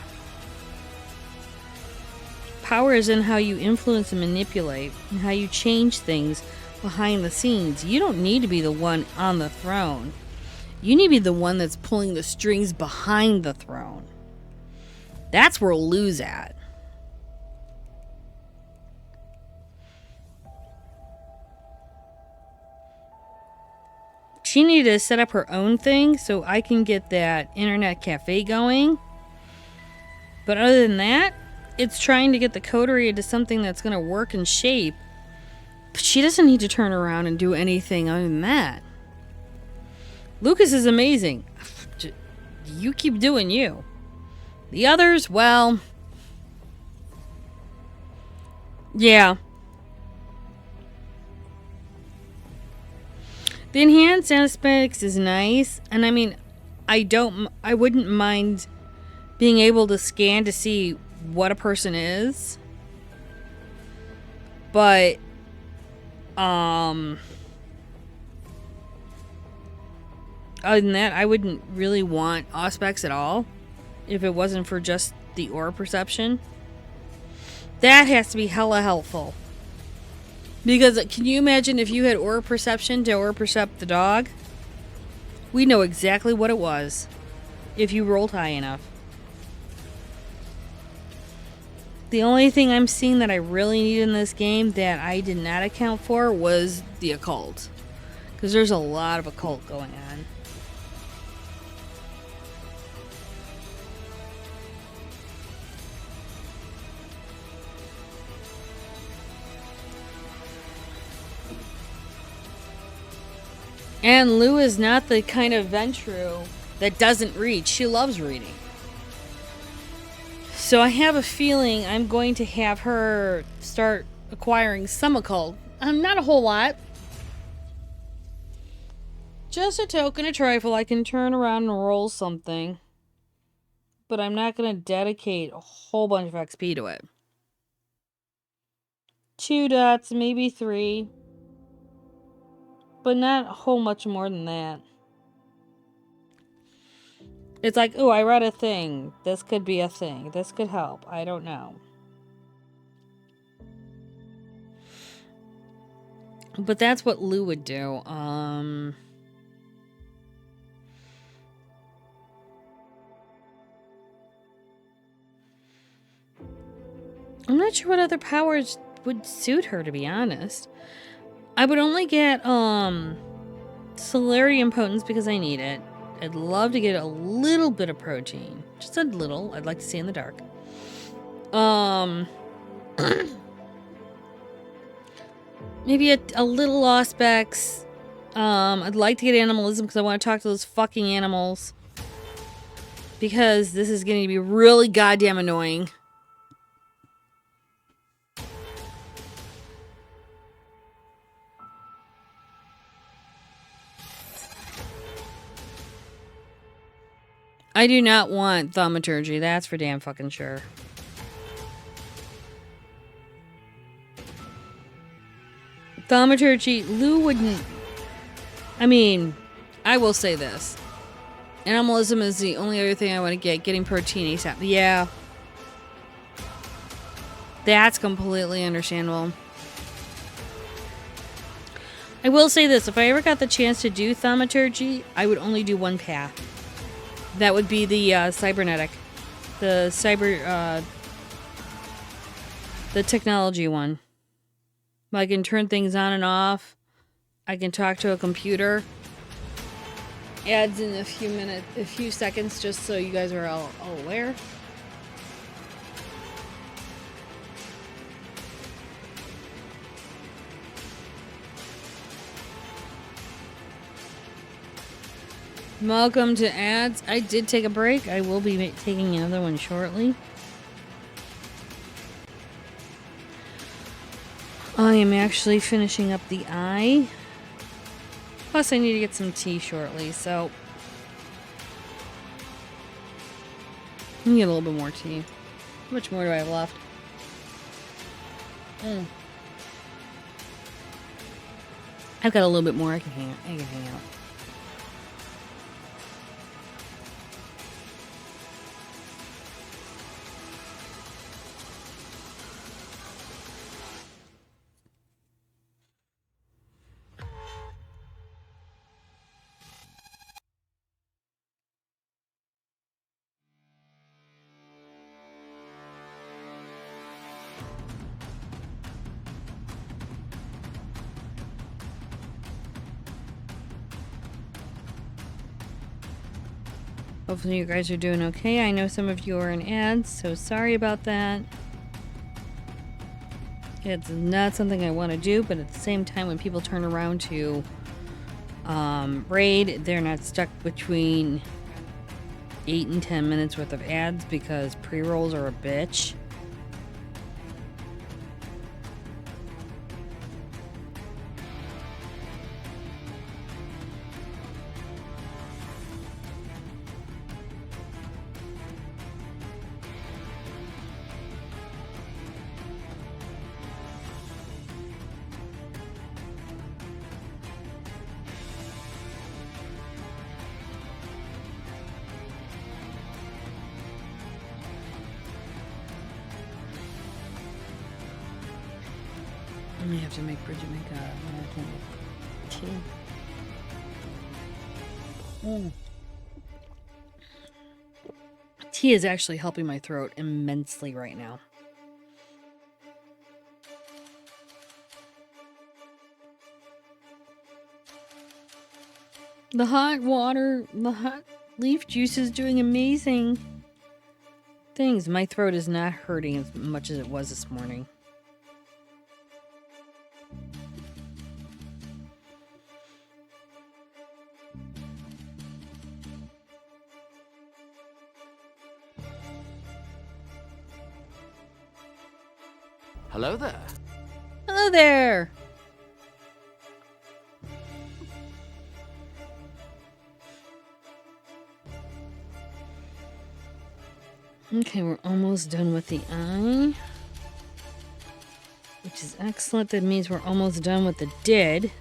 Power is in how you influence and manipulate, and how you change things behind the scenes. You don't need to be the one on the throne. You need to be the one that's pulling the strings behind the throne. That's where Lou's at. She needed to set up her own thing so I can get that internet cafe going. But other than that, it's trying to get the coterie into something that's going to work and shape. But she doesn't need to turn around and do anything other than that. Lucas is amazing. You keep doing you. The others, well... yeah. The enhanced aspects is nice. And I mean, I wouldn't mind being able to scan to see what a person is. But... other than that, I wouldn't really want aspects at all if it wasn't for just the aura perception. That has to be hella helpful. Because can you imagine if you had aura perception to aura percept the dog? We know exactly what it was if you rolled high enough. The only thing I'm seeing that I really need in this game that I did not account for was the occult. Because there's a lot of occult going on. And Lou is not the kind of Ventru that doesn't read. She loves reading. So I have a feeling I'm going to have her start acquiring some occult. Not a whole lot. Just a token, a trifle. I can turn around and roll something. But I'm not going to dedicate a whole bunch of XP to it. 2 dots, maybe 3. But not a whole much more than that. It's like, oh, I read a thing. This could be a thing. This could help. I don't know. But that's what Lou would do. I'm not sure what other powers would suit her, to be honest. I would only get celerity and potence because I need it. I'd love to get a little bit of protein. Just a little. I'd like to see in the dark. Maybe a little Auspex. I'd like to get animalism because I want to talk to those fucking animals. Because this is going to be really goddamn annoying. I do not want thaumaturgy. That's for damn fucking sure. Thaumaturgy, Lou wouldn't... I mean, I will say this. Animalism is the only other thing I want to get. Getting protein ASAP. Yeah. That's completely understandable. I will say this. If I ever got the chance to do thaumaturgy, I would only do one path. That would be the cybernetic. The technology one. I can turn things on and off. I can talk to a computer. Adds in a few seconds, just so you guys are all aware. Welcome to ads. I did take a break. I will be taking another one shortly. I am actually finishing up the eye. Plus, I need to get some tea shortly, so... I need a little bit more tea. How much more do I have left? I've got a little bit more. I can hang out. Hopefully you guys are doing okay. I know some of you are in ads, so sorry about that. It's not something I want to do, but at the same time, when people turn around to raid, they're not stuck between 8 and 10 minutes worth of ads because pre-rolls are a bitch. I may have to make Bridget make a tea. Tea is actually helping my throat immensely right now. The hot leaf juice is doing amazing things. My throat is not hurting as much as it was this morning. Hello there. Hello there. Okay, we're almost done with the eye, which is excellent. That means we're almost done with the did.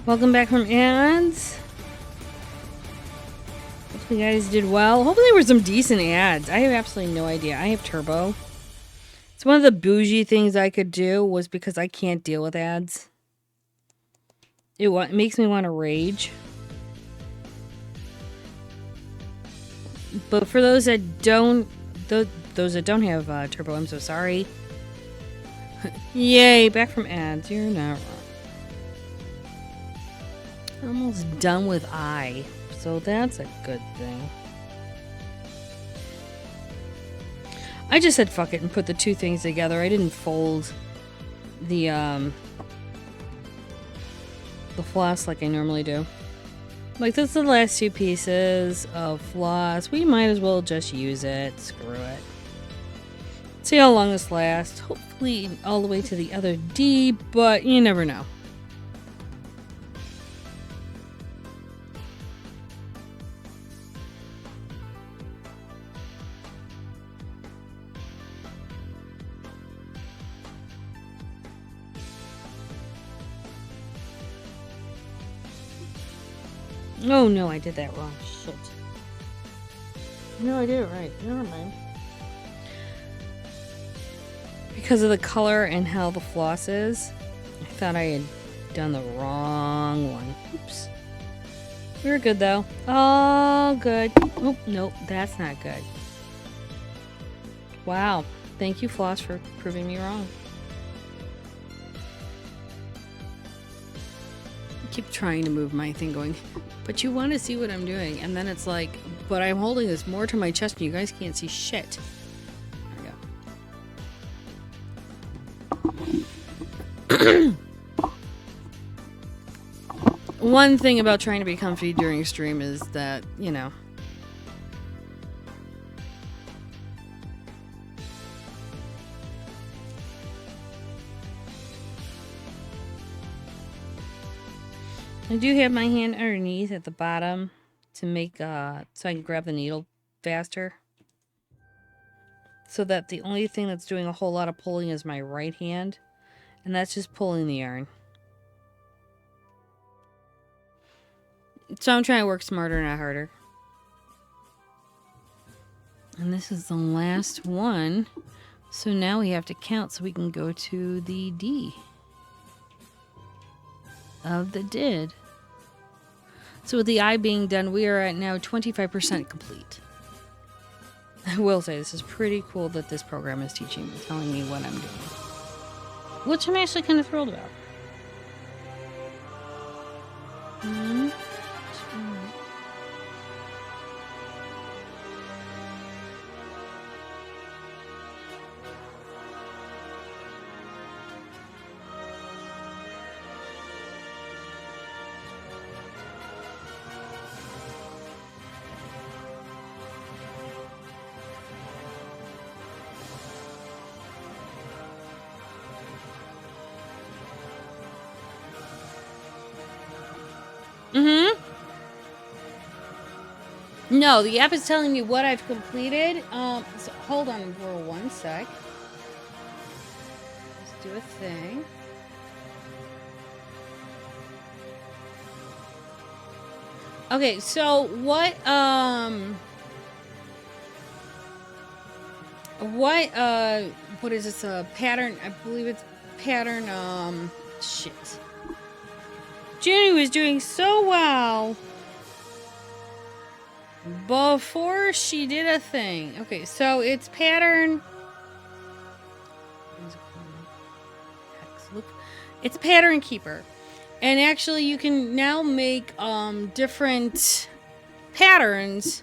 Welcome back from ads. Hope you guys did well. Hopefully there were some decent ads. I have absolutely no idea. I have turbo. It's one of the bougie things I could do was because I can't deal with ads. It makes me want to rage. But for those that don't, those that don't have turbo, I'm so sorry. Yay, back from ads. You're not wrong. Almost done with I, so that's a good thing. I just said fuck it and put the two things together. I didn't fold the floss like I normally do. Like, that's the last two pieces of floss. We might as well just use it. Screw it. See how long this lasts. Hopefully all the way to the other D, but you never know. Oh no, I did that wrong. Shit. No, I did it right. Never mind. Because of the color and how the floss is, I thought I had done the wrong one. Oops. We were good though. All good. Oh, nope, that's not good. Wow. Thank you, floss, for proving me wrong. I keep trying to move my thing going, but you want to see what I'm doing, and then it's like, but I'm holding this more to my chest and you guys can't see shit. There we go. One thing about trying to be comfy during stream is that, you know, I do have my hand underneath at the bottom to make, so I can grab the needle faster. So that the only thing that's doing a whole lot of pulling is my right hand. And that's just pulling the yarn. So I'm trying to work smarter, not harder. And this is the last one. So now we have to count so we can go to the D of the did. So with the I being done, we are at now 25% complete. I will say this is pretty cool that this program is telling me what I'm doing. Which I'm actually kind of thrilled about. No, the app is telling me what I've completed. So hold on for 1 sec. Let's do a thing. Okay, so what is this, a pattern? I believe it's pattern, shit. Junie was doing so well before she did a thing. Okay, so it's pattern. It's pattern keeper. And actually you can now make different patterns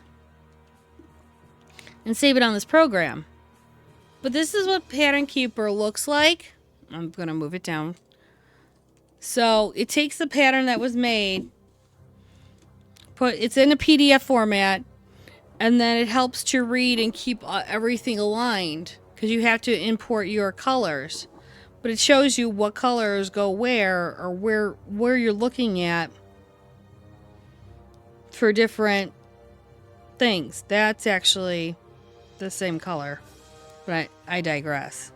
and save it on this program. But this is what pattern keeper looks like. I'm going to move it down. So it takes the pattern that was made, it's in a PDF format, and then it helps to read and keep everything aligned because you have to import your colors. But it shows you what colors go where, or where you're looking at for different things. That's actually the same color, but I digress.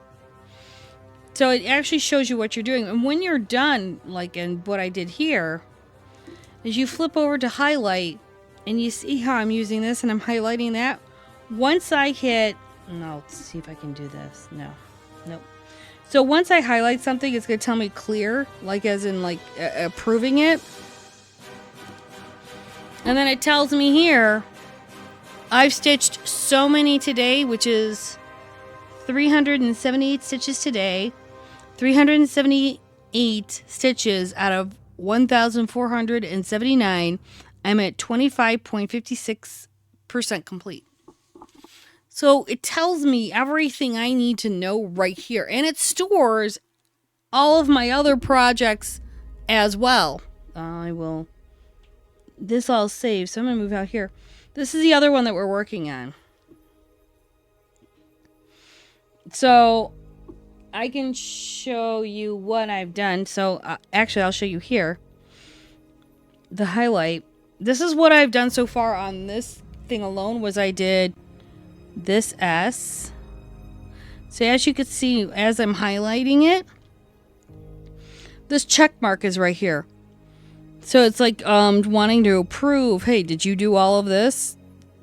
So it actually shows you what you're doing. And when you're done, like in what I did here, is you flip over to highlight and you see how I'm using this and I'm highlighting that. Once I hit, no, let's see if I can do this. No, nope. So once I highlight something, it's going to tell me clear, like as in like approving it. And then it tells me here, I've stitched so many today, which is 378 stitches today. 378 stitches out of 1,479. I'm at 25.56% complete. So it tells me everything I need to know right here. And it stores all of my other projects as well. This all saves. So I'm going to move out here. This is the other one that we're working on. So I can show you what I've done. So actually, I'll show you here. The highlight. This is what I've done so far on this thing alone. Was I did this S. So as you can see, as I'm highlighting it, this check mark is right here. So it's like wanting to approve. Hey, did you do all of this?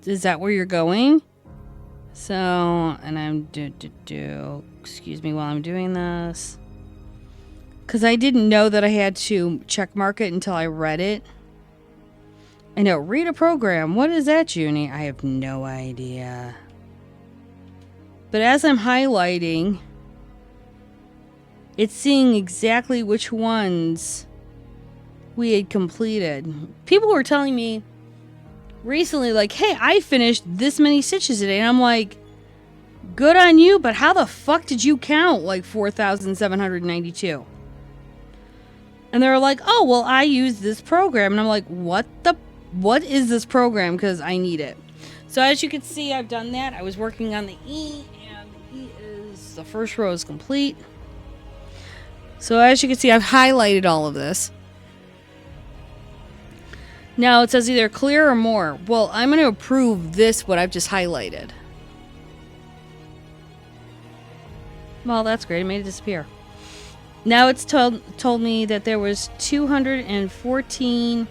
Is that where you're going? So, and I'm excuse me while I'm doing this. Because I didn't know that I had to check mark it until I read it. I know, read a program. What is that, Junie? I have no idea. But as I'm highlighting, it's seeing exactly which ones we had completed. People were telling me recently, like, hey, I finished this many stitches today. And I'm like, good on you, but how the fuck did you count like 4,792? And they're like, oh, well, I use this program. And I'm like, what is this program? Because I need it. So as you can see, I've done that. I was working on the E, and the E is, the first row is complete. So as you can see, I've highlighted all of this. Now it says either clear or more. Well, I'm going to approve this, what I've just highlighted. Well, that's great. It made it disappear. Now it's told me that there was 214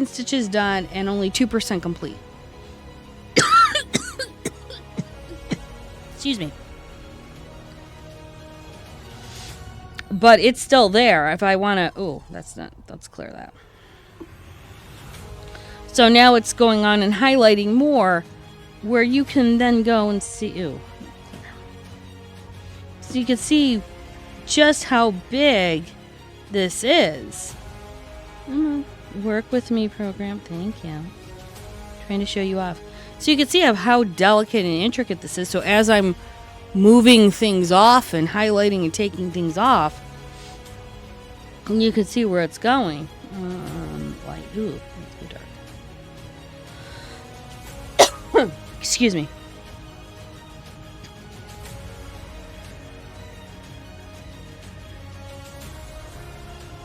stitches done and only 2% complete. Excuse me. But it's still there if I want to... Oh, let's clear that. So now it's going on and highlighting more where you can then go and see... Ooh. So you can see just how big this is. Work with me program. Thank you. Trying to show you off. So you can see how delicate and intricate this is. So as I'm moving things off and highlighting and taking things off, you can see where it's going. Light. Ooh, it's too dark. Excuse me.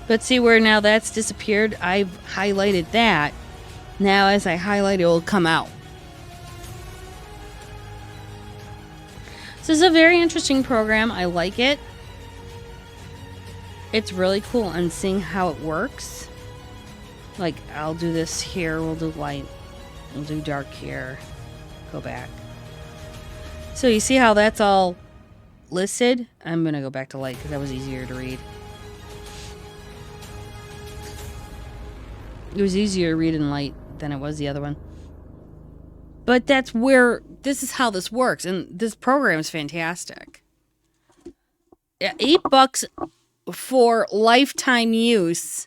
But see where now that's disappeared? I've highlighted that. Now as I highlight it, will come out. So this is a very interesting program. I like it. It's really cool and seeing how it works. Like, I'll do this here. We'll do light. We'll do dark here. Go back. So you see how that's all listed? I'm going to go back to light because that was easier to read. It was easier to read in light than it was the other one. But that's where, this is how this works. And this program is fantastic. Yeah, $8 for lifetime use.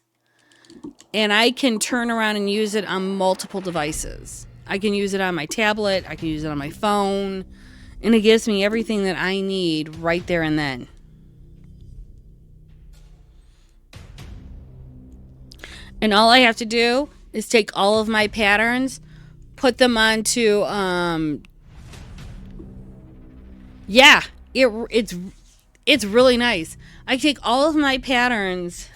And I can turn around and use it on multiple devices. I can use it on my tablet. I can use it on my phone. And it gives me everything that I need right there and then. And all I have to do is take all of my patterns, put them onto, yeah, it's really nice. I take all of my patterns.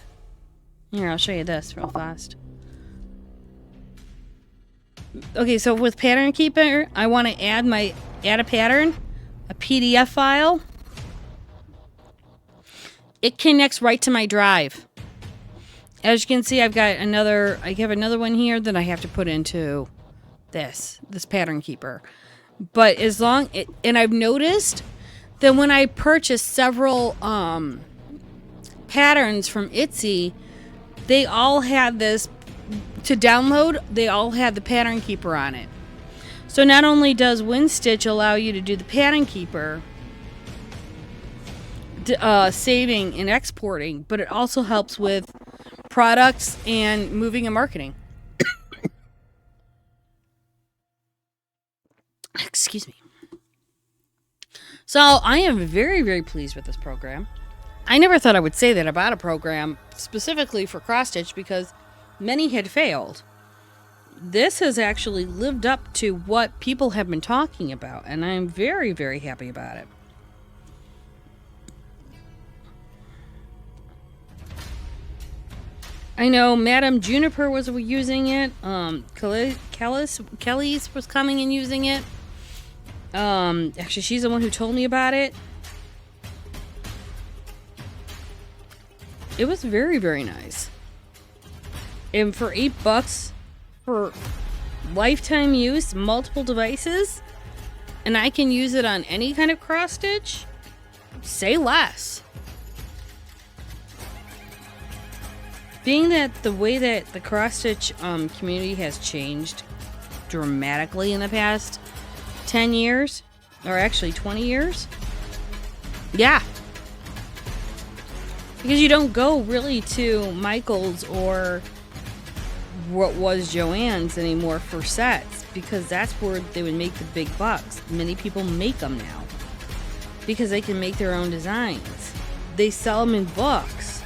Here, I'll show you this real fast. Okay, so with Pattern Keeper, I want to add a pattern, a PDF file. It connects right to my drive. As you can see, I have another one here that I have to put into this Pattern Keeper. But and I've noticed that when I purchase several patterns from Etsy, they all had this to download. They all had the Pattern Keeper on it. So not only does WinStitch allow you to do the Pattern Keeper, saving and exporting, but it also helps with products and moving and marketing. Excuse me. So I am very, very pleased with this program. I never thought I would say that about a program specifically for cross stitch because many had failed. This has actually lived up to what people have been talking about, and I'm very, very happy about it. I know Madame Juniper was using it. Kelly's was coming and using it. Actually, she's the one who told me about it. It was very, very nice. And for $8 for lifetime use, multiple devices, and I can use it on any kind of cross stitch, say less. Being that the way that the cross-stitch community has changed dramatically in the past 10 years, or actually 20 years, yeah. Because you don't go really to Michael's or what was Joann's anymore for sets, because that's where they would make the big bucks. Many people make them now because they can make their own designs. They sell them in books.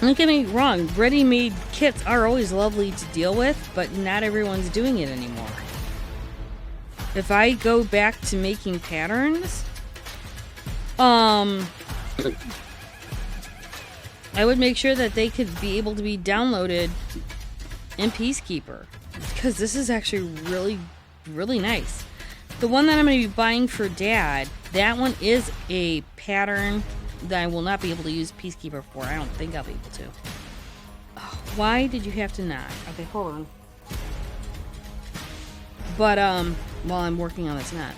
Don't get me wrong, ready-made kits are always lovely to deal with, but not everyone's doing it anymore. If I go back to making patterns, I would make sure that they could be able to be downloaded in Peacekeeper, because this is actually really, really nice. The one that I'm going to be buying for Dad, that one is a pattern that I will not be able to use Peacekeeper for. I don't think I'll be able to. Oh, why did you have to not? Okay, hold on. But, while I'm working on this knot.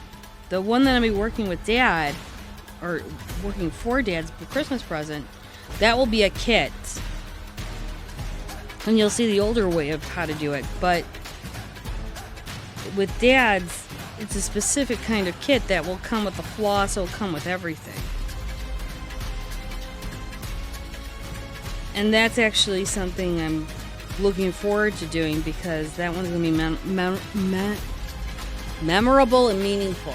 The one that I'm going to be working with Dad, or working for Dad's Christmas present, that will be a kit. And you'll see the older way of how to do it. But with Dad's, it's a specific kind of kit that will come with the floss, it'll come with everything. And that's actually something I'm looking forward to doing, because that one's going to be memorable and meaningful.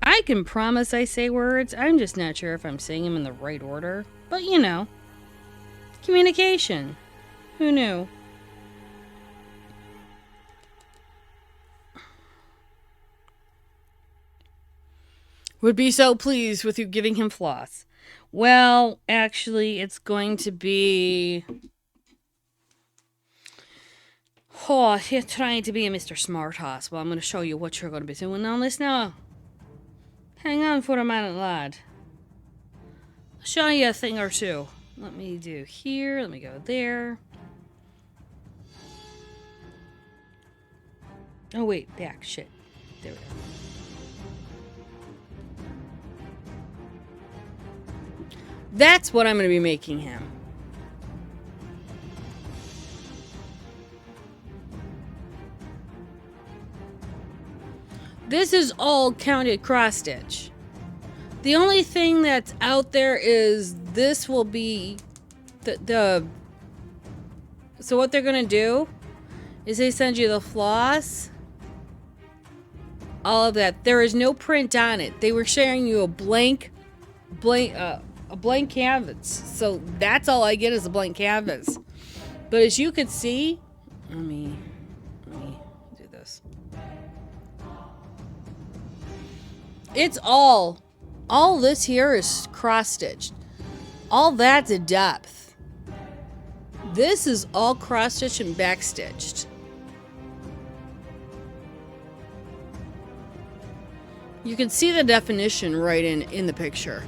I can promise I say words. I'm just not sure if I'm saying them in the right order. But you know, communication. Who knew? Would be so pleased with you giving him floss. Well, actually, it's going to be... Oh, you're trying to be a Mr. Smartass. Well, I'm going to show you what you're going to be doing on this now. Hang on for a minute, lad. I'll show you a thing or two. Let me do here. Let me go there. Oh, wait. Back. Shit. There we go. That's what I'm going to be making him. This is all counted cross stitch. The only thing that's out there is this will be the so what they're going to do is they send you the floss, all of that. There is no print on it. They were sharing you a blank canvas. So that's all I get is a blank canvas. But as you could see, let me do this. It's all this here is cross-stitched. All that's a depth. This is all cross-stitched and back-stitched. You can see the definition right in the picture.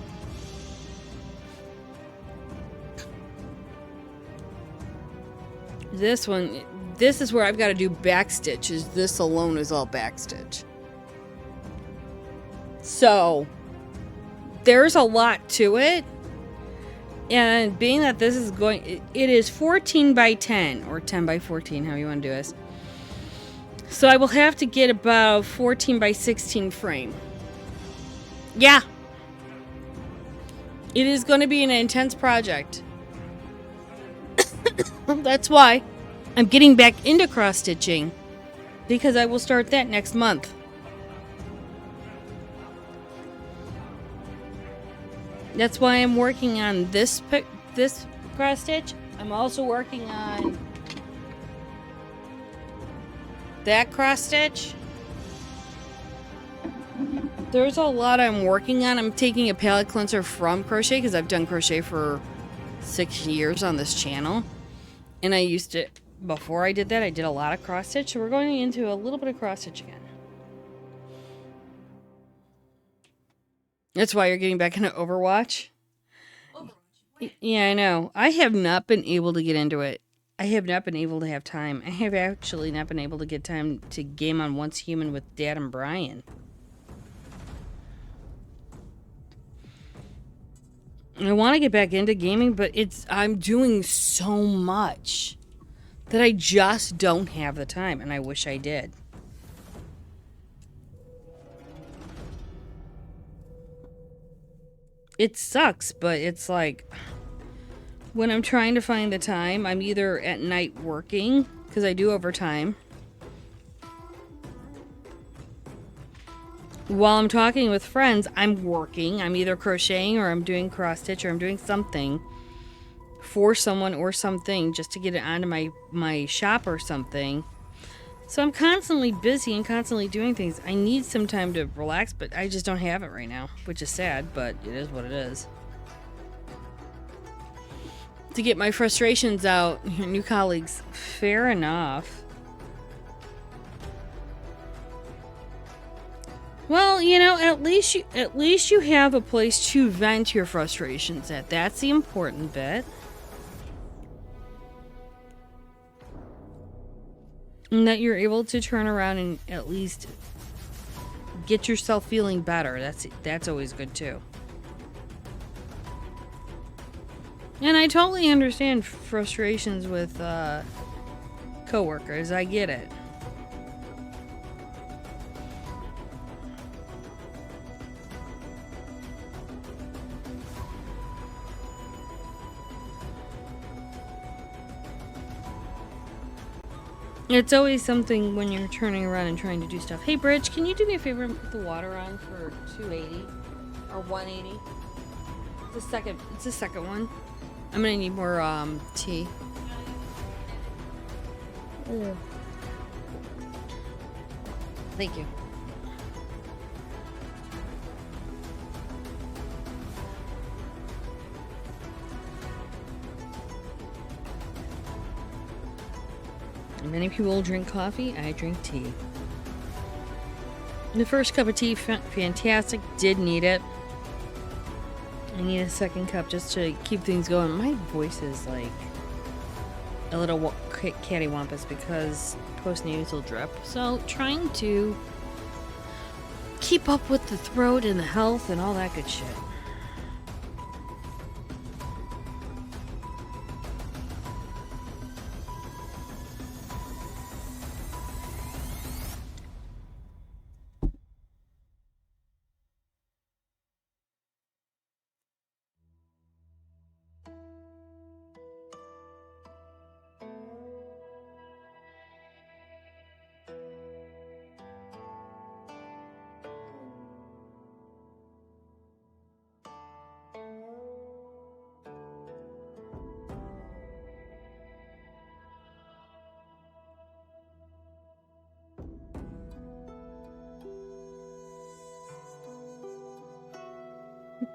This one, this is where I've got to do back stitches. This alone is all back stitch. So, there's a lot to it. And being that this is going, it is 14 by 10 or 10 by 14, how you want to do this. So I will have to get about 14 by 16 frame. Yeah. It is going to be an intense project. That's why I'm getting back into cross stitching, because I will start that next month. That's why I'm working on this cross stitch. I'm also working on that cross stitch. There's a lot I'm working on. I'm taking a palette cleanser from crochet, because I've done crochet for 6 years on this channel. And I used to, before I did that, I did a lot of cross stitch. So we're going into a little bit of cross stitch again. That's why you're getting back into Overwatch. Yeah, I know. I have not been able to get into it. I have not been able to have time. I have actually not been able to get time to game on Once Human with Dad and Brian. I want to get back into gaming, but I'm doing so much that I just don't have the time, and I wish I did. It sucks, but it's like, when I'm trying to find the time, I'm either at night working, because I do overtime. While I'm talking with friends, I'm working. I'm either crocheting, or I'm doing cross stitch, or I'm doing something for someone or something just to get it onto my shop or something. So I'm constantly busy and constantly doing things. I need some time to relax, but I just don't have it right now, which is sad, but it is what it is. To get my frustrations out, your new colleagues, fair enough. Well, you know, at least you have a place to vent your frustrations at. That's the important bit. And that you're able to turn around and at least get yourself feeling better. That's always good too. And I totally understand frustrations with coworkers. I get it. It's always something when you're turning around and trying to do stuff. Hey, Bridge, can you do me a favor and put the water on for 280 or 180? It's the second one. I'm gonna need more tea. Ugh. Thank you. Many people drink coffee. I drink tea. The first cup of tea, fantastic. Did need it. I need a second cup just to keep things going. My voice is like a little cattywampus because postnasal drip. So trying to keep up with the throat and the health and all that good shit.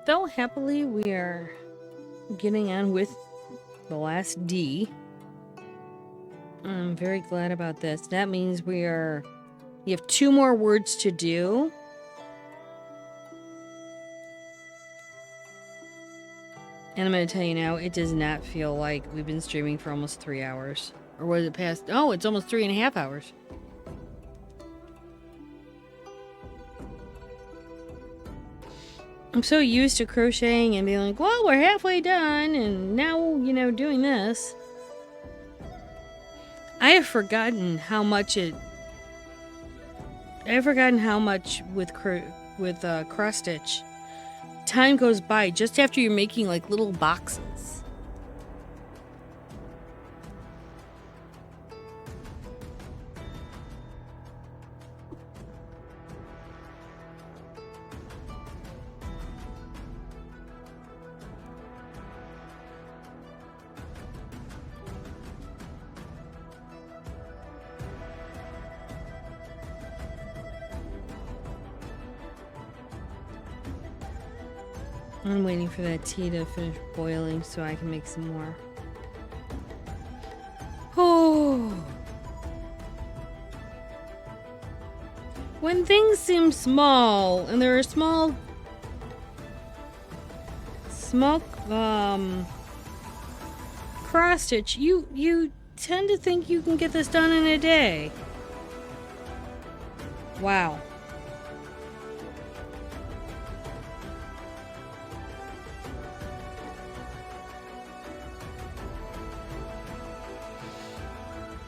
Though happily we are getting on with the last D. I'm very glad about this. That means you have 2 more words to do. And I'm going to tell you now, it does not feel like we've been streaming for almost 3 hours. Or was it past? Oh, it's almost 3.5 hours. I'm so used to crocheting and being like, well, we're halfway done, and now, you know, doing this. I have forgotten how much with cross stitch, time goes by just after you're making like little boxes. I'm waiting for that tea to finish boiling so I can make some more. Oh. When things seem small and there are small cross stitch, you tend to think you can get this done in a day. Wow.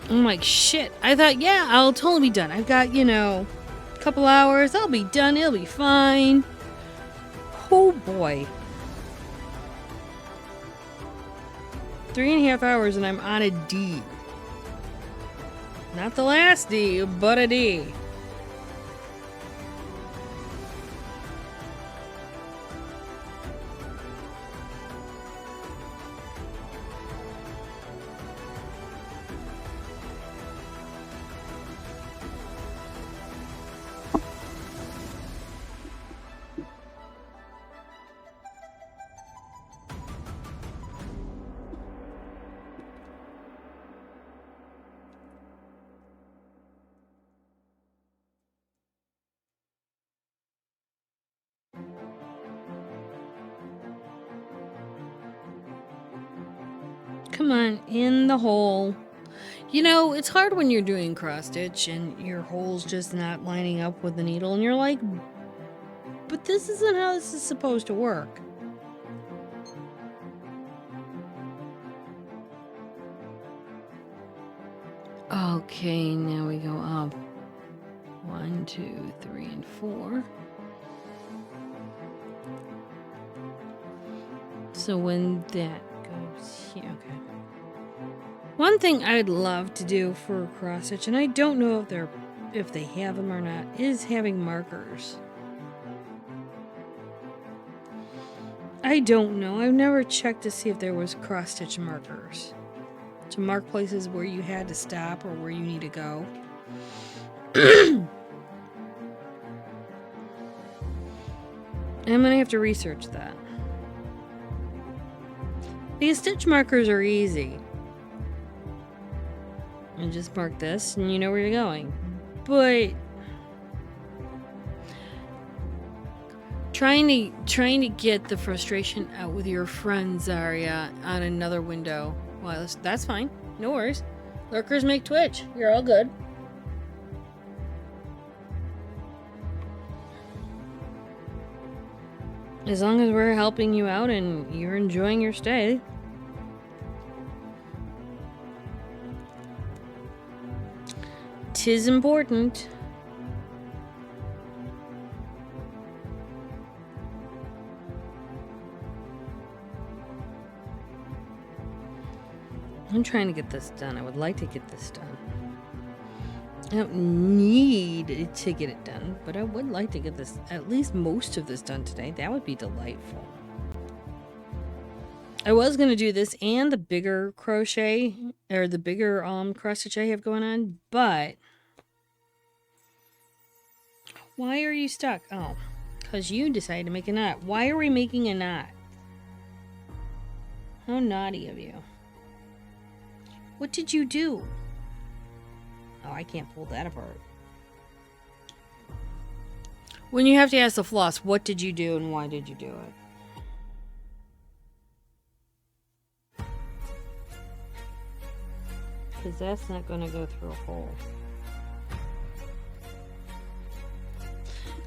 I'm like, shit. I thought, yeah, I'll totally be done. I've got, a couple hours. I'll be done. It'll be fine. Oh, boy. 3.5 hours and I'm on a D. Not the last D, but a D. Come on, in the hole. You know, it's hard when you're doing cross stitch and your hole's just not lining up with the needle and you're like, but this isn't how this is supposed to work. Okay, now we go up. 1, 2, 3, and 4. So when that goes here, okay. One thing I'd love to do for cross stitch, and I don't know if they have them or not, is having markers. I don't know. I've never checked to see if there was cross stitch markers to mark places where you had to stop or where you need to go. I'm gonna have to research that. These stitch markers are easy. And just mark this and you know where you're going. But trying to get the frustration out with your friend Zarya on another window. Well, that's fine. No worries. Lurkers make Twitch. You're all good. As long as we're helping you out and you're enjoying your stay. Tis important. I'm trying to get this done. I would like to get this done. I don't need to get it done, but I would like to get this, at least most of this done today. That would be delightful. I was going to do this and the bigger crochet, or the bigger cross stitch I have going on, but why are you stuck? Oh, because you decided to make a knot. Why are we making a knot? How naughty of you. What did you do? Oh, I can't pull that apart. When you have to ask the floss, what did you do and why did you do it? Because that's not going to go through a hole.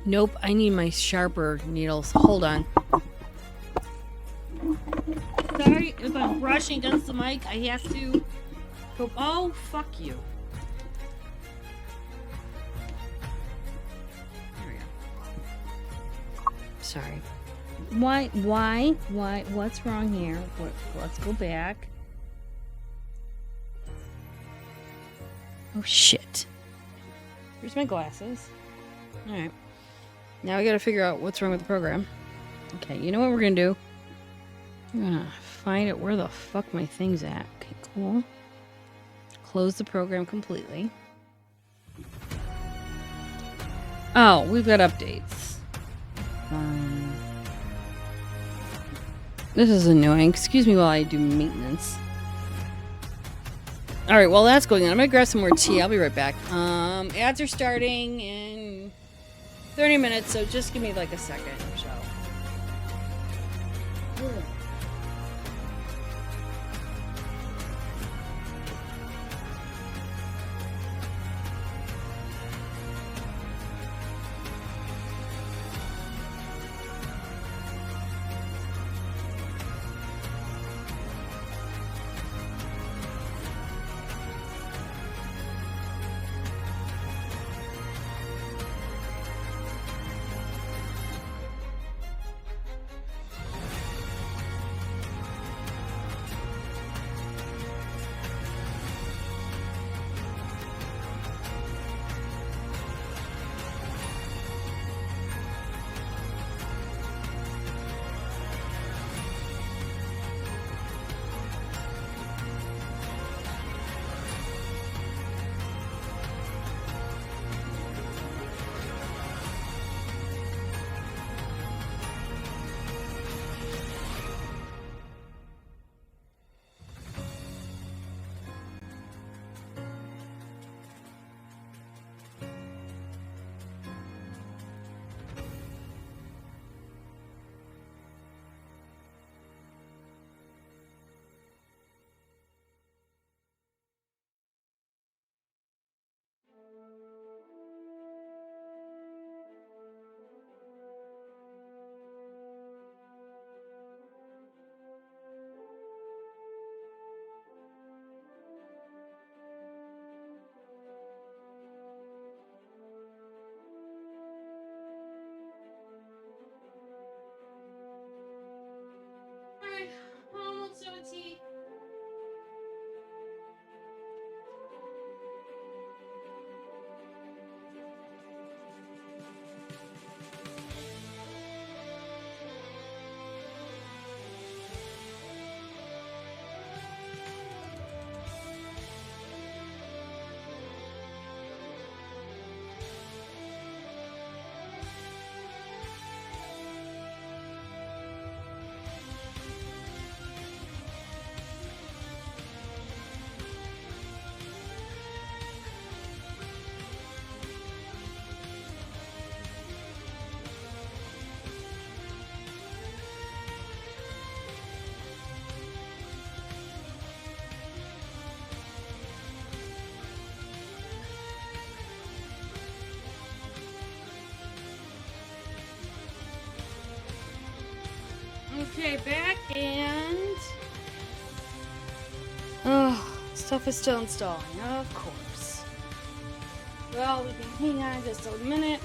Nope, I need my sharper needles. Hold on. Sorry if I'm brushing against the mic. I have to go. Oh, fuck you. There we go. Sorry. Why? What's wrong here? Let's go back. Oh, shit. Here's my glasses. Alright. Now we gotta figure out what's wrong with the program. Okay, you know what we're gonna do? We're gonna find out where the fuck my thing's at. Okay, cool. Close the program completely. Oh, we've got updates. This is annoying. Excuse me while I do maintenance. Alright, while that's going on, I'm gonna grab some more tea. I'll be right back. Ads are starting in 30 minutes, so just give me like a second or so. Okay, back and... Oh, stuff is still installing, of course. Well, we can hang on just a minute.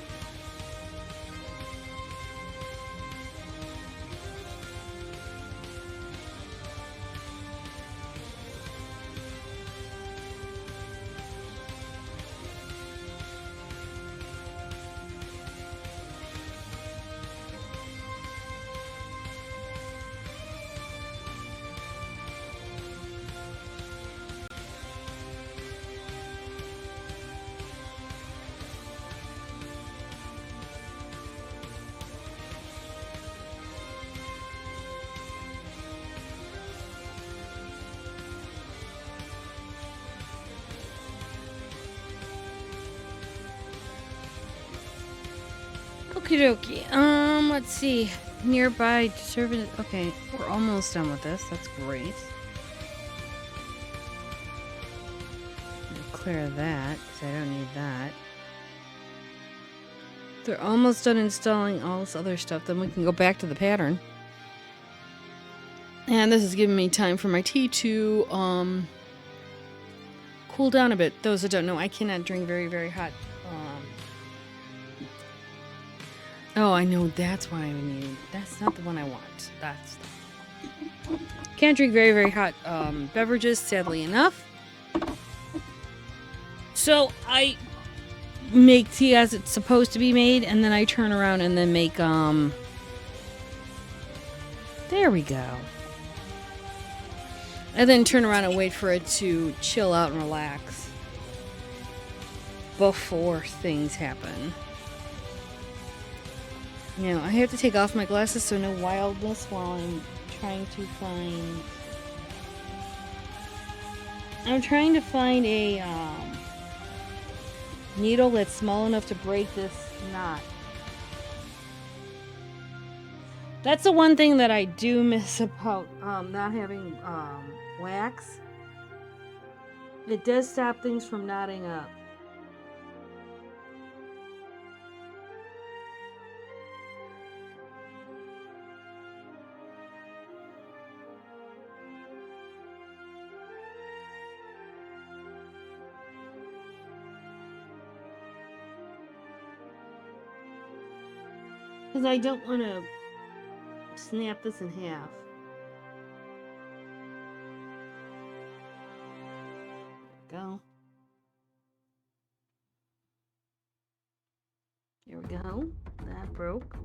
Okie dokie. Let's see. Nearby service. Okay, we're almost done with this. That's great. Clear that, because I don't need that. They're almost done installing all this other stuff. Then we can go back to the pattern. And this is giving me time for my tea to cool down a bit. Those that don't know, I cannot drink very, very hot. Oh, I know. That's what I need. That's not the one I want. That's can't drink very, very hot beverages, sadly enough. So I make tea as it's supposed to be made, and then I turn around and then make there we go. And then turn around and wait for it to chill out and relax before things happen. Now, I have to take off my glasses so no wildness while I'm trying to find... I'm trying to find a needle that's small enough to break this knot. That's the one thing that I do miss about not having wax. It does stop things from knotting up. Because I don't want to snap this in half. Go. Here we go. That broke.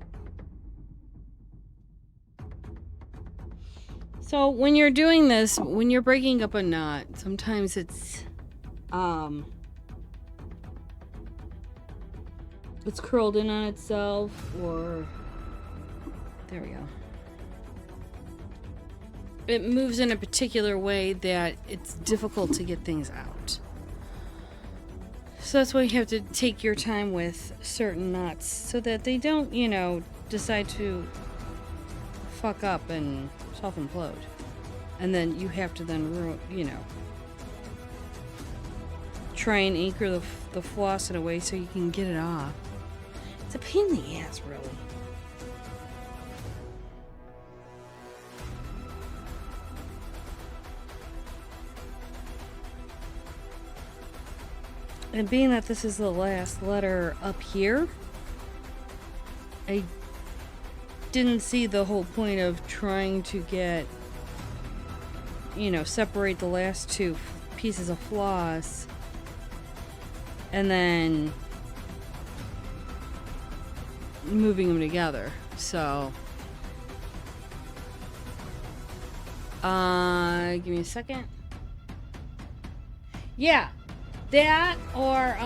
So when you're doing this, when you're breaking up a knot, sometimes it's curled in on itself, or there we go. It moves in a particular way that it's difficult to get things out. So that's why you have to take your time with certain knots so that they don't, you know, decide to fuck up and self-implode. And then you have to then, you know, try and anchor the floss in a way so you can get it off. It's a pain in the ass, really. And being that this is the last letter up here, I didn't see the whole point of trying to get, you know, separate the last two pieces of floss and then moving them together. So give me a second. Yeah, that or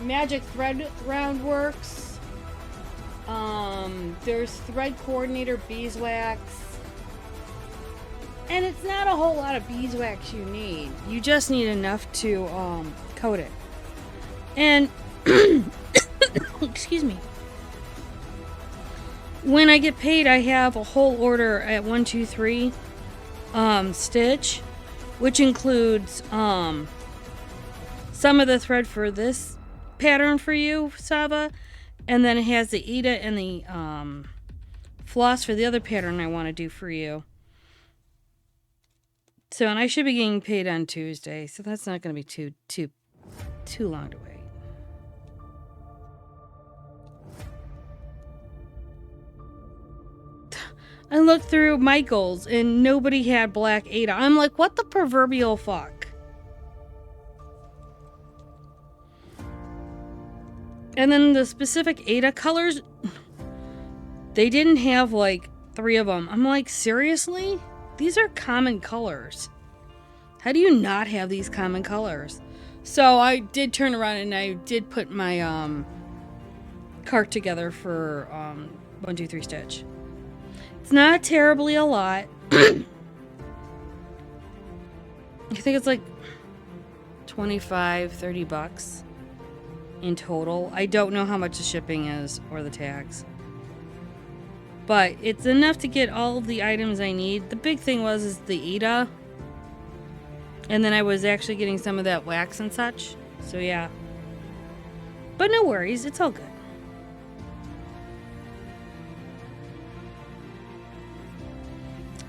magic thread round works. There's thread coordinator beeswax, and it's not a whole lot of beeswax you need. You just need enough to coat it. And excuse me. When I get paid, I have a whole order at 123 stitch, which includes some of the thread for this pattern for you, Saba, And then it has the Ida and the floss for the other pattern I want to do for you. So, and I should be getting paid on Tuesday, so that's not going to be too long to wait. I looked through Michael's and nobody had black Ada. I'm like, what the proverbial fuck? And then the specific Ada colors, they didn't have like 3 of them. I'm like, seriously? These are common colors. How do you not have these common colors? So I did turn around and I did put my cart together for 1, 2, 3 stitch. It's not terribly a lot. I think it's like 25, 30 bucks in total. I don't know how much the shipping is or the tags. But it's enough to get all of the items I need. The big thing is the Ida. And then I was actually getting some of that wax and such. So yeah. But no worries, it's all good.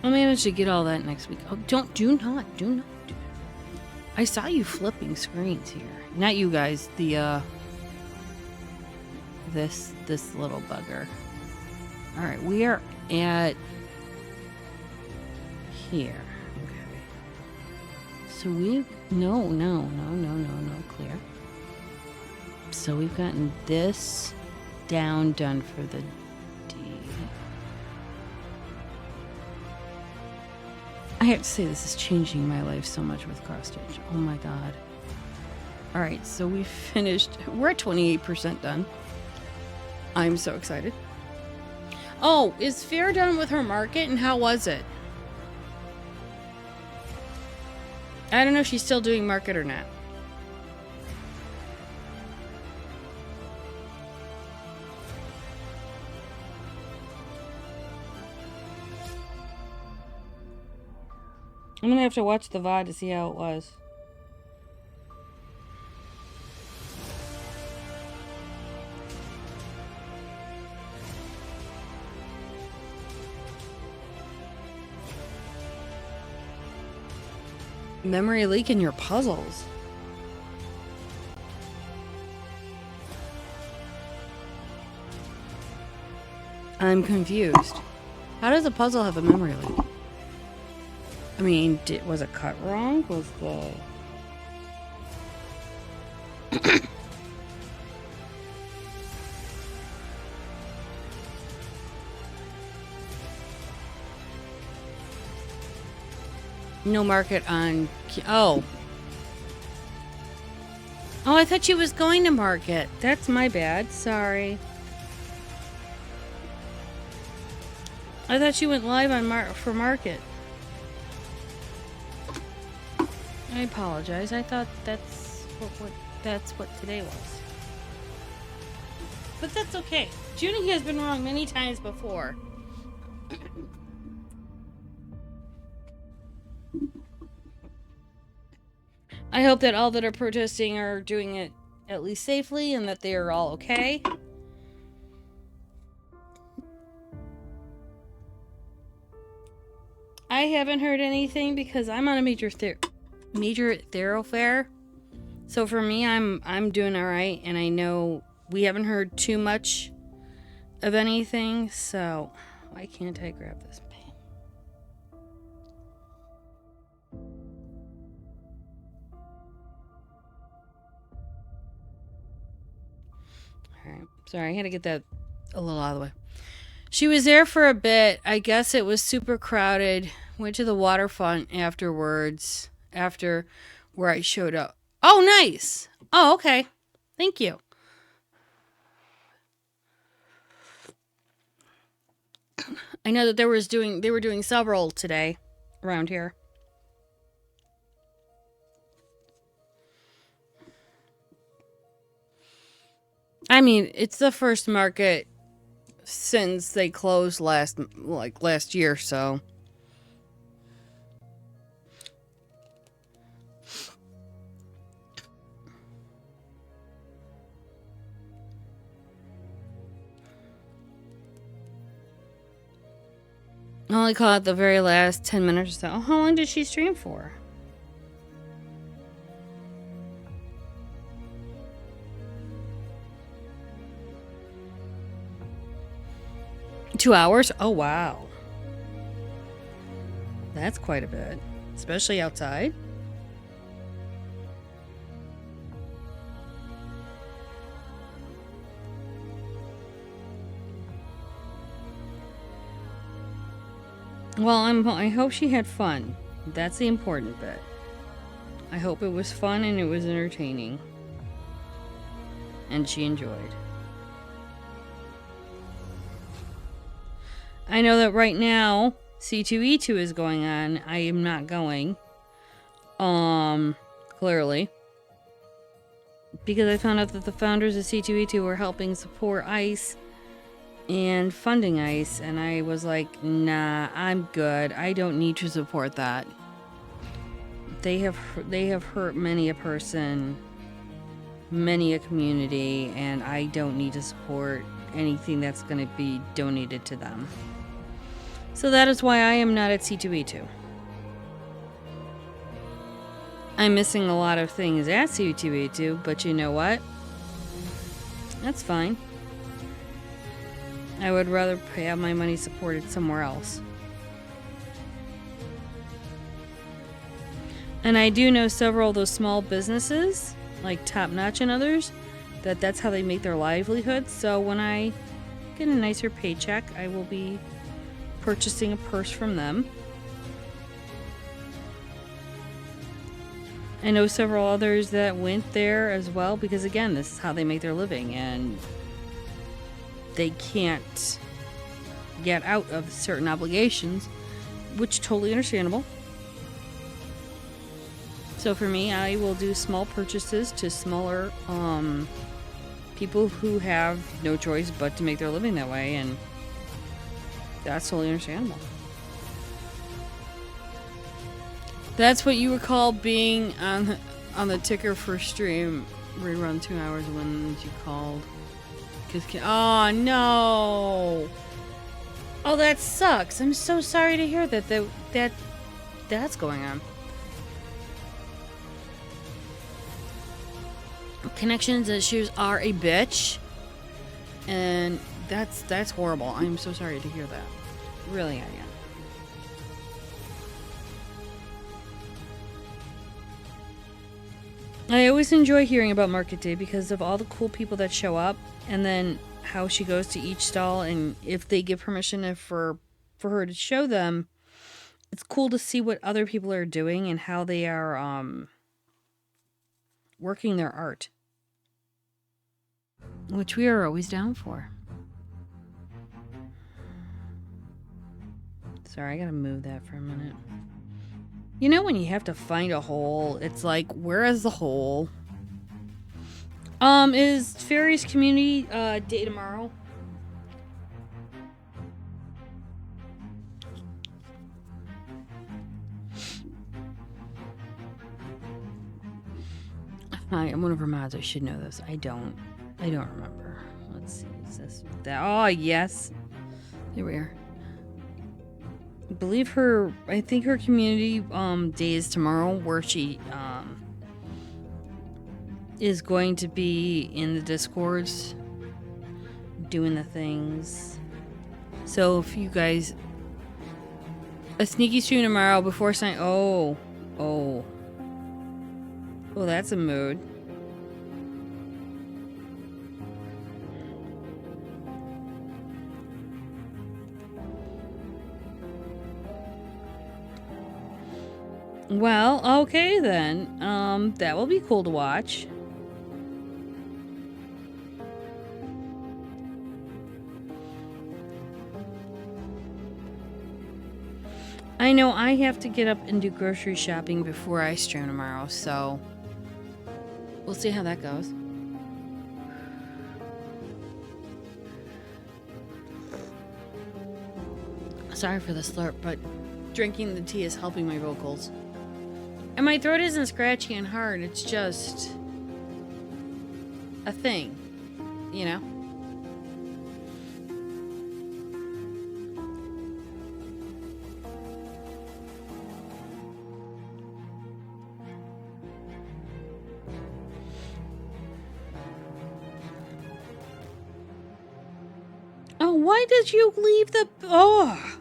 I'll manage to get all that next week. Oh, do not. I saw you flipping screens here. Not you guys, the, this little bugger. Alright, we are at here. Okay. So no, clear. So we've gotten this done for the D. I have to say, this is changing my life so much with cross stitch. Oh my god. Alright, so we finished. We're at 28% done. I'm so excited. Oh, is Fair done with her market, and how was it? I don't know if she's still doing market or not. I'm gonna have to watch the VOD to see how it was. Memory leak in your puzzles. I'm confused. How does a puzzle have a memory leak? I mean, was it cut wrong? Was the... No market on... Oh. Oh, I thought she was going to market. That's my bad. Sorry. I thought she went live on for market. I apologize. I thought that's what today was. But that's okay. Junie has been wrong many times before. I hope that all that are protesting are doing it at least safely and that they are all okay. I haven't heard anything because I'm on a major thoroughfare. So for me, I'm doing all right, and I know we haven't heard too much of anything. So why can't I grab this pen? All right, sorry, I had to get that a little out of the way. She was there for a bit. I guess it was super crowded. Went to the waterfront afterwards, after where I showed up. Oh, nice. Oh, okay. Thank you. I know that they were doing several today around here. I mean, it's the first market since they closed last year, so. only caught the very last 10 minutes or so. Oh, how long did she stream for? Two hours? Oh, wow. That's quite a bit. Especially outside. Well, I hope she had fun. That's the important bit. I hope it was fun and it was entertaining. And she enjoyed. I know that right now C2E2 is going on. I am not going. Clearly. Because I found out that the founders of C2E2 were helping support ICE and funding ICE, and I was like, nah, I'm good. I don't need to support that. They have hurt many a person, many a community, and I don't need to support anything that's going to be donated to them. So that is why I am not at C2E2. I'm missing a lot of things at C2E2, but you know what? That's fine. I would rather have my money supported somewhere else. And I do know several of those small businesses, like Top Notch and others, that's how they make their livelihood. So when I get a nicer paycheck, I will be purchasing a purse from them. I know several others that went there as well because, again, this is how they make their living, and they can't get out of certain obligations, which totally understandable. So for me, I will do small purchases to smaller people who have no choice but to make their living that way, and that's totally understandable. That's what you recall being on the ticker for stream rerun 2 hours when you called. Oh no! Oh, that sucks. I'm so sorry to hear that's going on. Connections issues are a bitch, and that's horrible. I'm so sorry to hear that. Really, I am. I always enjoy hearing about Market Day because of all the cool people that show up, and then how she goes to each stall, and if they give permission for her to show them, it's cool to see what other people are doing and how they are working their art, which we are always down for. Sorry, I gotta move that for a minute. You know when you have to find a hole, it's like, where is the hole? Is Fairies Community Day tomorrow? Hi, I'm one of her mods. I should know this. I don't remember. Let's see. Is this that? Oh, yes. Here we are. I think her community day is tomorrow, where she is going to be in the Discords doing the things. So if you guys, a sneaky stream tomorrow before sign. Oh, that's a mood. Well, okay then. That will be cool to watch. I know I have to get up and do grocery shopping before I stream tomorrow, so we'll see how that goes. Sorry for the slurp, but drinking the tea is helping my vocals. And my throat isn't scratchy and hard, it's just a thing, you know? Oh, why did you leave the... Oh!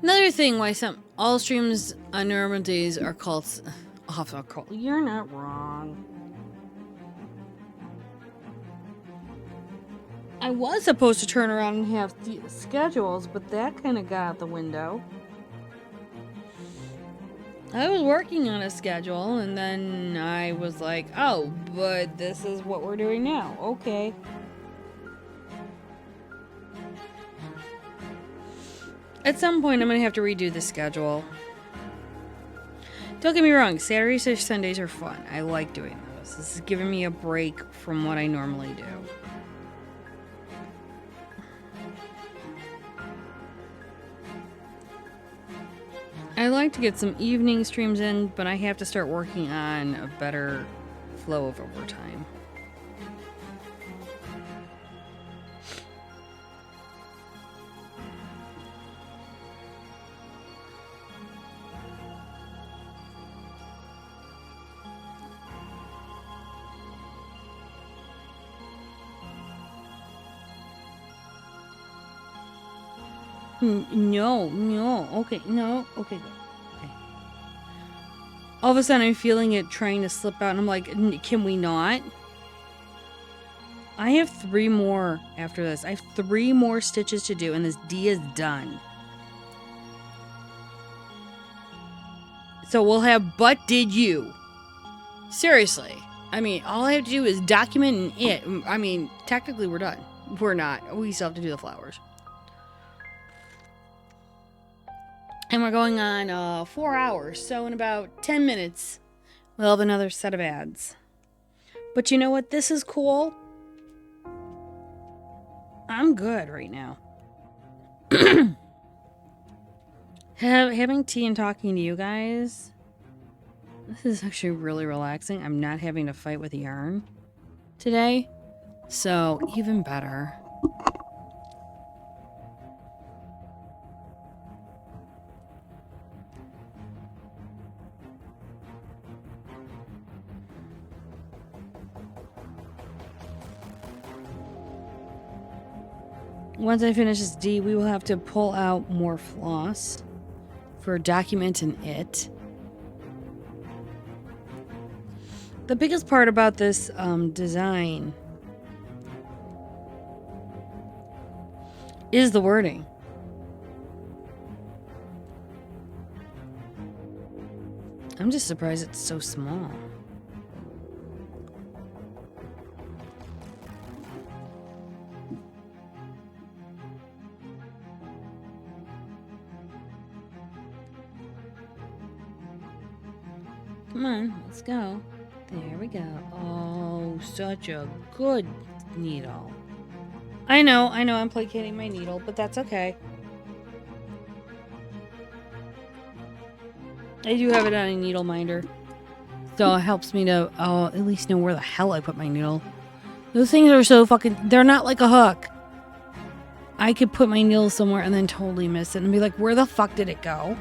Another thing why all streams on normal days are called... Off are called... You're not wrong. I was supposed to turn around and have schedules, but that kind of got out the window. I was working on a schedule, and then I was like, oh, but this is what we're doing now. Okay. At some point, I'm going to have to redo the schedule. Don't get me wrong, Saturdays or Sundays are fun. I like doing those. This is giving me a break from what I normally do. I like to get some evening streams in, but I have to start working on a better flow of overtime. No. Okay, no. Okay, good. Okay. All of a sudden, I'm feeling it trying to slip out, and I'm like, can we not? I have 3 more after this. I have 3 more stitches to do, and this D is done. So we'll have, but did you? Seriously. I mean, all I have to do is document it. I mean, technically, we're done. We're not. We still have to do the flowers. And we're going on 4 hours, so in about 10 minutes, we'll have another set of ads. But you know what? This is cool. I'm good right now. Having tea and talking to you guys, this is actually really relaxing. I'm not having to fight with yarn today, so even better. Once I finish this D, we will have to pull out more floss for documenting it. The biggest part about this design is the wording. I'm just surprised it's so small. Come on, let's go. There we go. Oh, such a good needle. I know, I'm placating my needle, but that's okay. I do have it on a needle minder. So it helps me to at least know where the hell I put my needle. Those things are so fucking... They're not like a hook. I could put my needle somewhere and then totally miss it and be like, where the fuck did it go?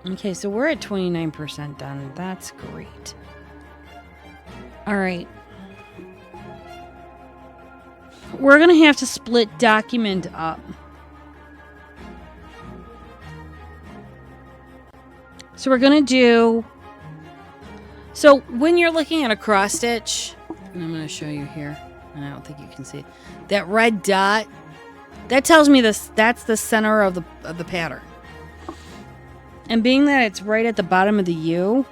Okay, so we're at 29% done. That's great. All right. We're going to have to split document up. So we're going to do... So when you're looking at a cross stitch, and I'm going to show you here. I don't think you can see it. That red dot, that tells me that's the center of the pattern. And being that it's right at the bottom of the U,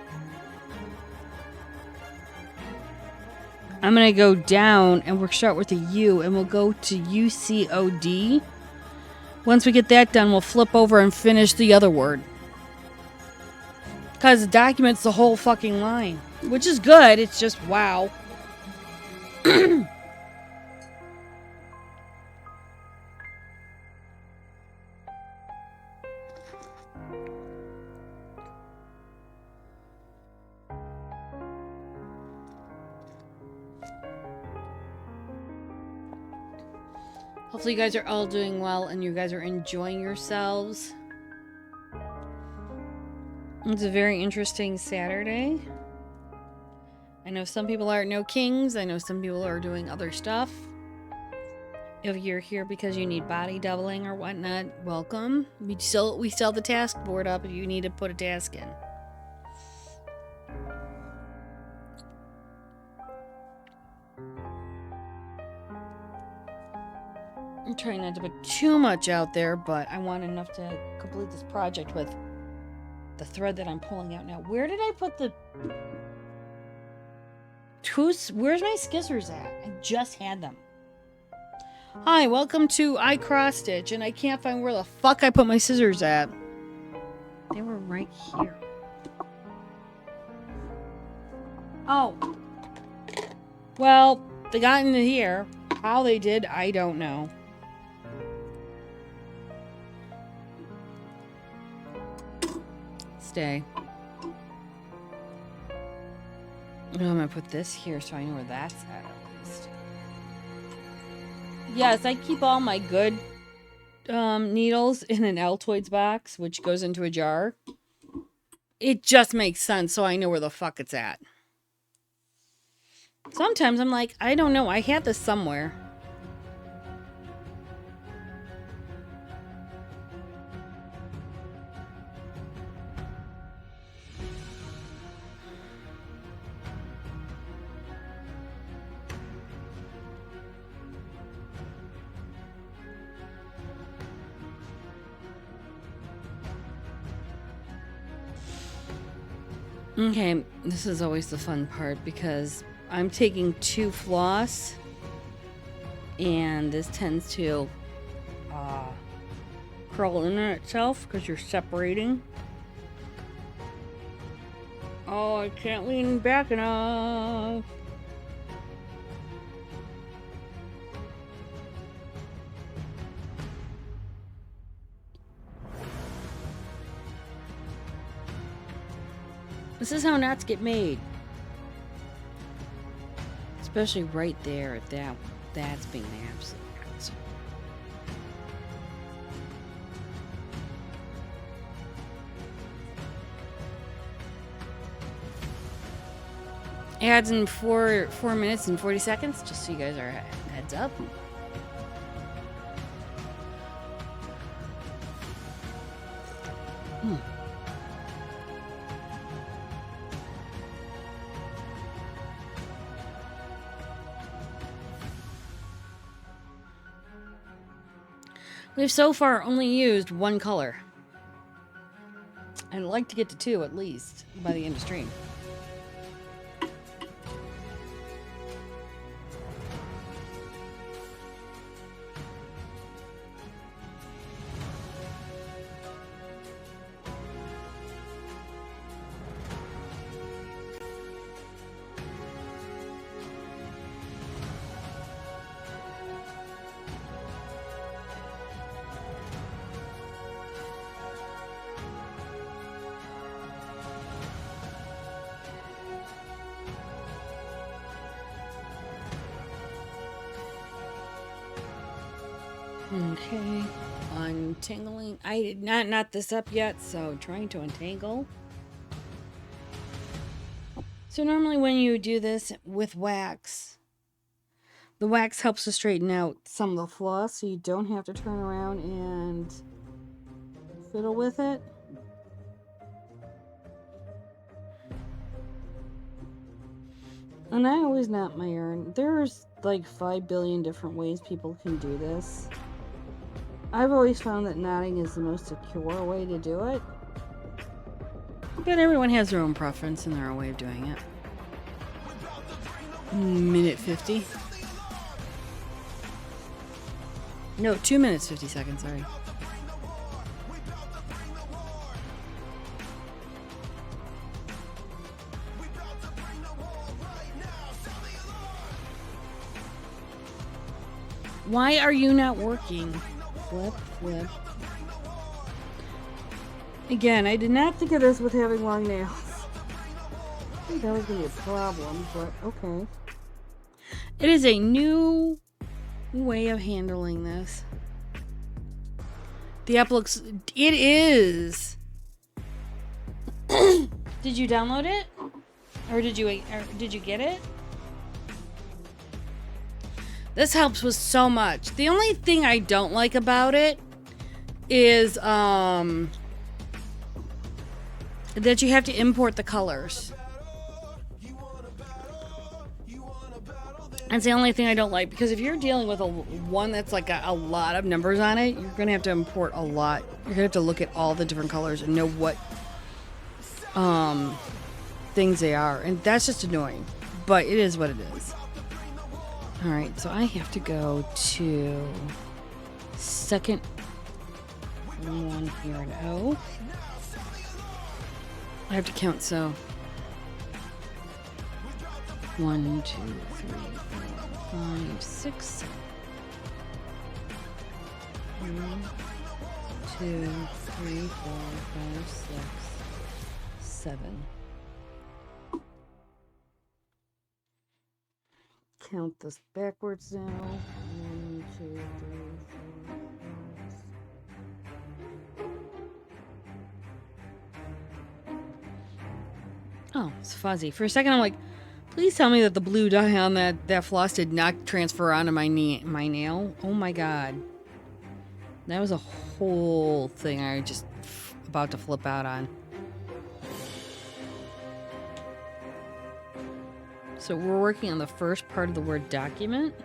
I'm going to go down and we'll start with a U and we'll go to UCOD. Once we get that done, we'll flip over and finish the other word. Because it documents the whole fucking line. Which is good, it's just wow. Hopefully you guys are all doing well and you guys are enjoying yourselves. It's a very interesting Saturday. I know some people are at No Kings. I know some people are doing other stuff. If you're here because you need body doubling or whatnot, welcome. We still the task board up if you need to put a task in. I'm trying not to put too much out there, but I want enough to complete this project with the thread that I'm pulling out now. Where did I put the... Where's my scissors at? I just had them. Hi, welcome to I Cross Stitch, and I can't find where the fuck I put my scissors at. They were right here. Oh. Well, they got into here. How they did, I don't know. Stay. I'm gonna put this here so I know where that's at least. Yes, I keep all my good needles in an Altoids box, which goes into a jar. It just makes sense so I know where the fuck it's at. Sometimes I'm like, I don't know, I had this somewhere. Okay, this is always the fun part because I'm taking 2 floss and this tends to curl in on itself because you're separating. Oh, I can't lean back enough. This is how knots get made. Especially right there at that's being an absolute asshole. Adds in 4 minutes and 40 seconds, just so you guys are heads up. We've so far only used 1 color. I'd like to get to 2 at least by the end of stream. Okay, untangling. I did not knot this up yet, so trying to untangle. So normally when you do this with wax, the wax helps to straighten out some of the floss, so you don't have to turn around and fiddle with it. And I always knot my yarn. There's like 5 billion different ways people can do this. I've always found that knotting is the most secure way to do it. But everyone has their own preference and their own way of doing it. Minute 50. No, 2 minutes 50 seconds, sorry. Why are you not working? Flip, flip. Again, I did not think of this with having long nails. I think that was going to be a problem, but okay. It is a new way of handling this. The app looks... It is! Did you download it? Or did you get it? This helps with so much. The only thing I don't like about it is that you have to import the colors. That's the only thing I don't like, because if you're dealing with one that's like a lot of numbers on it, you're gonna have to import a lot. You're gonna have to look at all the different colors and know what things they are, and that's just annoying. But it is what it is. All right, so I have to go to second one here in O. I have to count, so 1, 2, 3, 4, 5, 6. 1, 2, 3, 4, 5, 6, 7. Count this backwards now. 1, 2, 3, 4, 5. Oh, it's fuzzy. For a second, I'm like, please tell me that the blue dye on that floss did not transfer onto my nail. Oh my god. That was a whole thing I just about to flip out on. So we're working on the first part of the word document.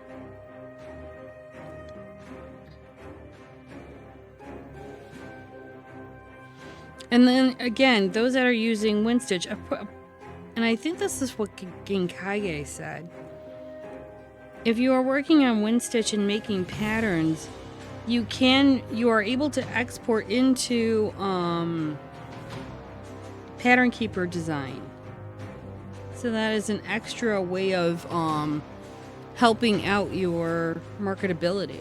And then again, those that are using WinStitch, and I think this is what Ginkage said. If you are working on WinStitch and making patterns, you are able to export into Pattern Keeper Design. So that is an extra way of helping out your marketability.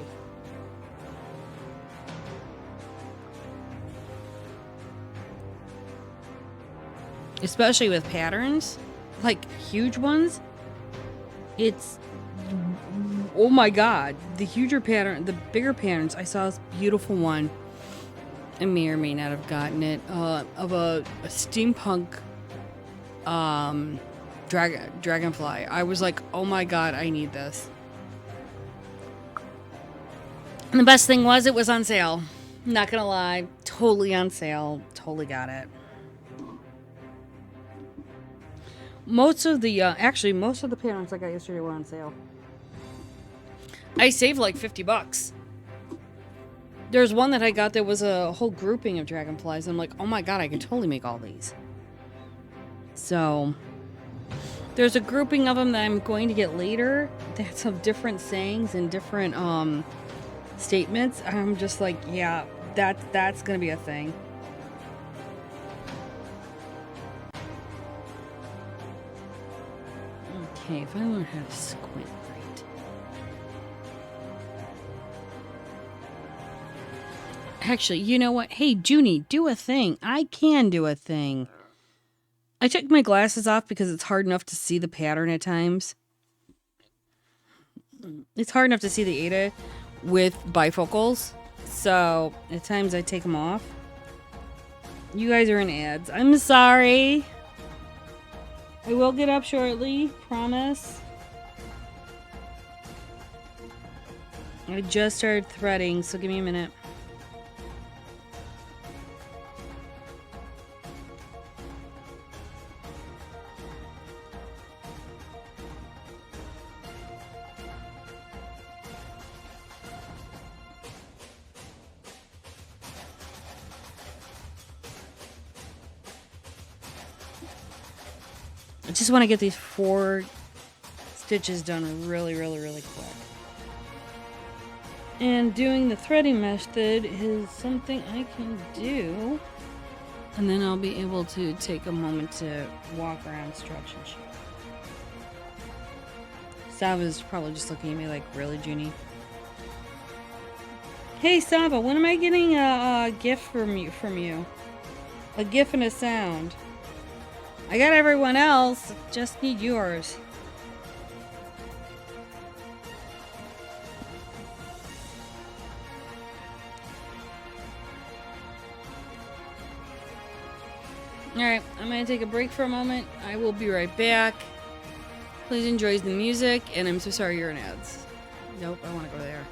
Especially with patterns, like huge ones. It's, oh my god, the huger pattern, the bigger patterns. I saw this beautiful one. I may or may not have gotten it, of a steampunk dragonfly. I was like, oh my god, I need this. And the best thing was, it was on sale. Not gonna lie, totally on sale. Totally got it. Most of the patterns I got yesterday were on sale. I saved like $50. There's one that I got that was a whole grouping of dragonflies. I'm like, oh my god, I can totally make all these. So there's a grouping of them that I'm going to get later that's of different sayings and different statements. I'm just like, yeah, that's gonna be a thing. Okay, if I learn how to squint right. Actually, you know what? Hey, Junie, do a thing. I can do a thing. I took my glasses off because it's hard enough to see the pattern at times. It's hard enough to see the Ada with bifocals. So, at times I take them off. You guys are in ads. I'm sorry. I will get up shortly, promise. I just started threading, so give me a minute. I just want to get these 4 stitches done really, really, really quick. And doing the threading method is something I can do. And then I'll be able to take a moment to walk around, stretch, and shit. Sava's probably just looking at me like, really, Junie? Hey, Sava, when am I getting a gift from you? A gift and a sound. I got everyone else, just need yours. Alright, I'm going to take a break for a moment. I will be right back. Please enjoy the music, and I'm so sorry you're in ads. Nope, I want to go there.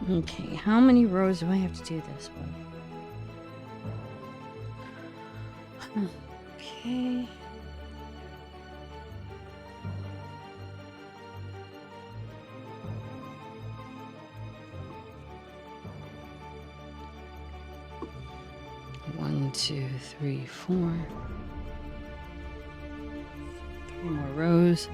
Okay, how many rows do I have to do this one? Okay. One, two, three, four. 3 more rows.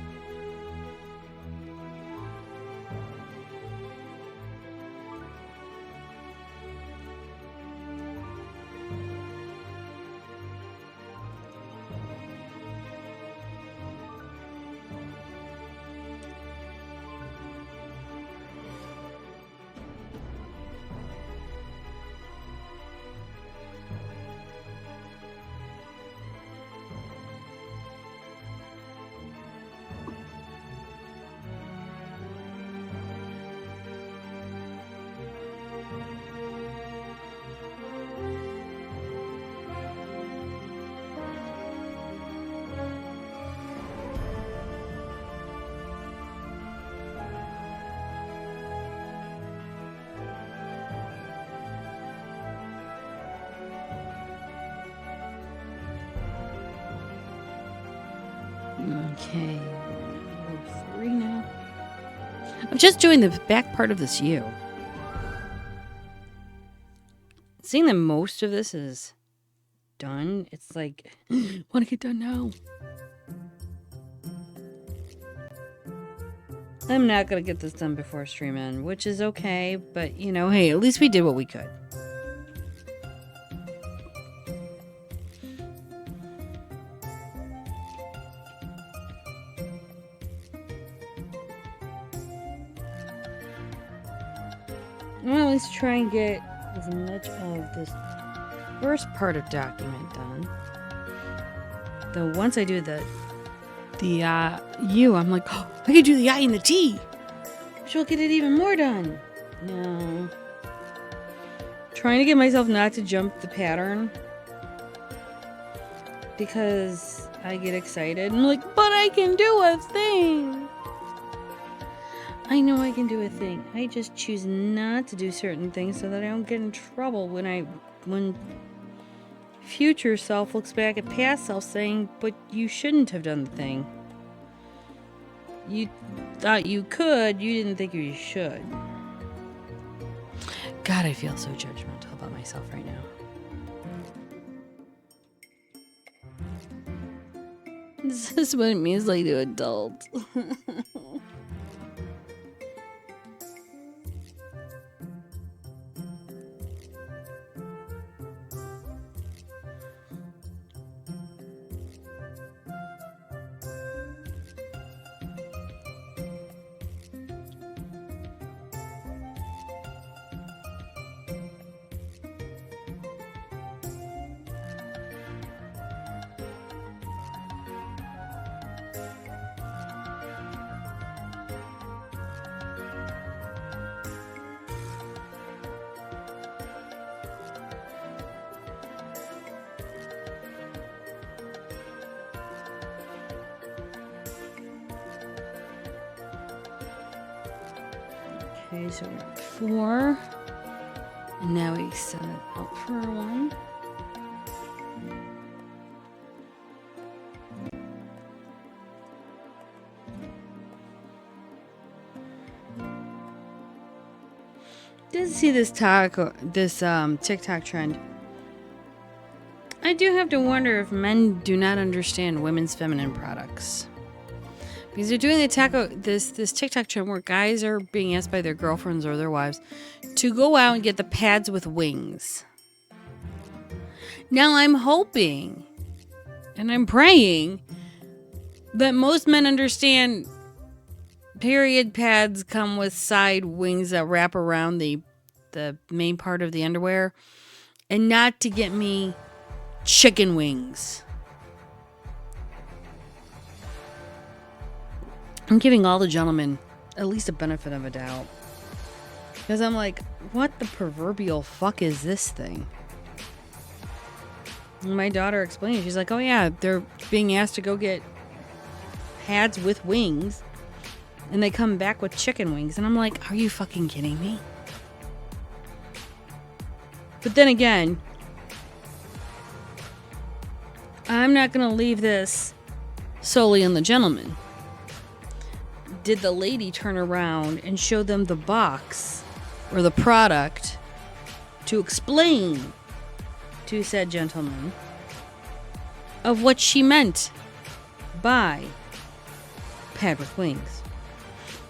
Okay, row 3 now. I'm just doing the back part of this U. Seeing that most of this is done, it's like, want to get done now. I'm not going to get this done before stream end, which is okay, but, you know, hey, at least we did what we could. Well, let's try and get as much of this first part of document done. Though once I do the U, I'm like, oh, I can do the I and the T, which will get it even more done. No. Trying to get myself not to jump the pattern because I get excited. I'm like, but I can do a thing. I know I can do a thing. I just choose not to do certain things so that I don't get in trouble when future self looks back at past self saying, but you shouldn't have done the thing. You thought you could, you didn't think you should. God, I feel so judgmental about myself right now. This is what it means like to adult. Okay, so we're at 4. And now we send it out for 1. Did see this TikTok trend. I do have to wonder if men do not understand women's feminine products. Because they're doing this TikTok trend where guys are being asked by their girlfriends or their wives to go out and get the pads with wings. Now I'm hoping and I'm praying that most men understand period pads come with side wings that wrap around the main part of the underwear, and not to get me chicken wings. I'm giving all the gentlemen at least a benefit of a doubt. Because I'm like, what the proverbial fuck is this thing? And my daughter explained. She's like, oh yeah, they're being asked to go get pads with wings. And they come back with chicken wings. And I'm like, are you fucking kidding me? But then again, I'm not going to leave this solely on the gentleman. Did the lady turn around and show them the box or the product to explain to said gentleman of what she meant by pad with wings?